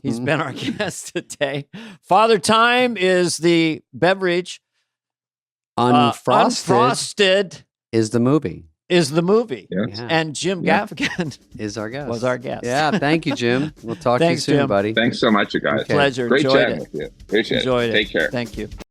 [SPEAKER 1] He's been our guest today. Father Time is the beverage.
[SPEAKER 2] Unfrosted is the movie.
[SPEAKER 4] Yes.
[SPEAKER 1] And Jim Gaffigan
[SPEAKER 2] is our guest.
[SPEAKER 1] Was our guest.
[SPEAKER 2] Yeah, thank you, Jim. We'll talk to you soon,
[SPEAKER 1] Jim.
[SPEAKER 2] buddy.
[SPEAKER 4] Thanks so much, you guys.
[SPEAKER 1] Pleasure.
[SPEAKER 4] Great
[SPEAKER 1] Enjoyed
[SPEAKER 4] chatting
[SPEAKER 1] it.
[SPEAKER 4] with you. Appreciate
[SPEAKER 1] Enjoyed
[SPEAKER 4] it. Take care.
[SPEAKER 1] Thank you.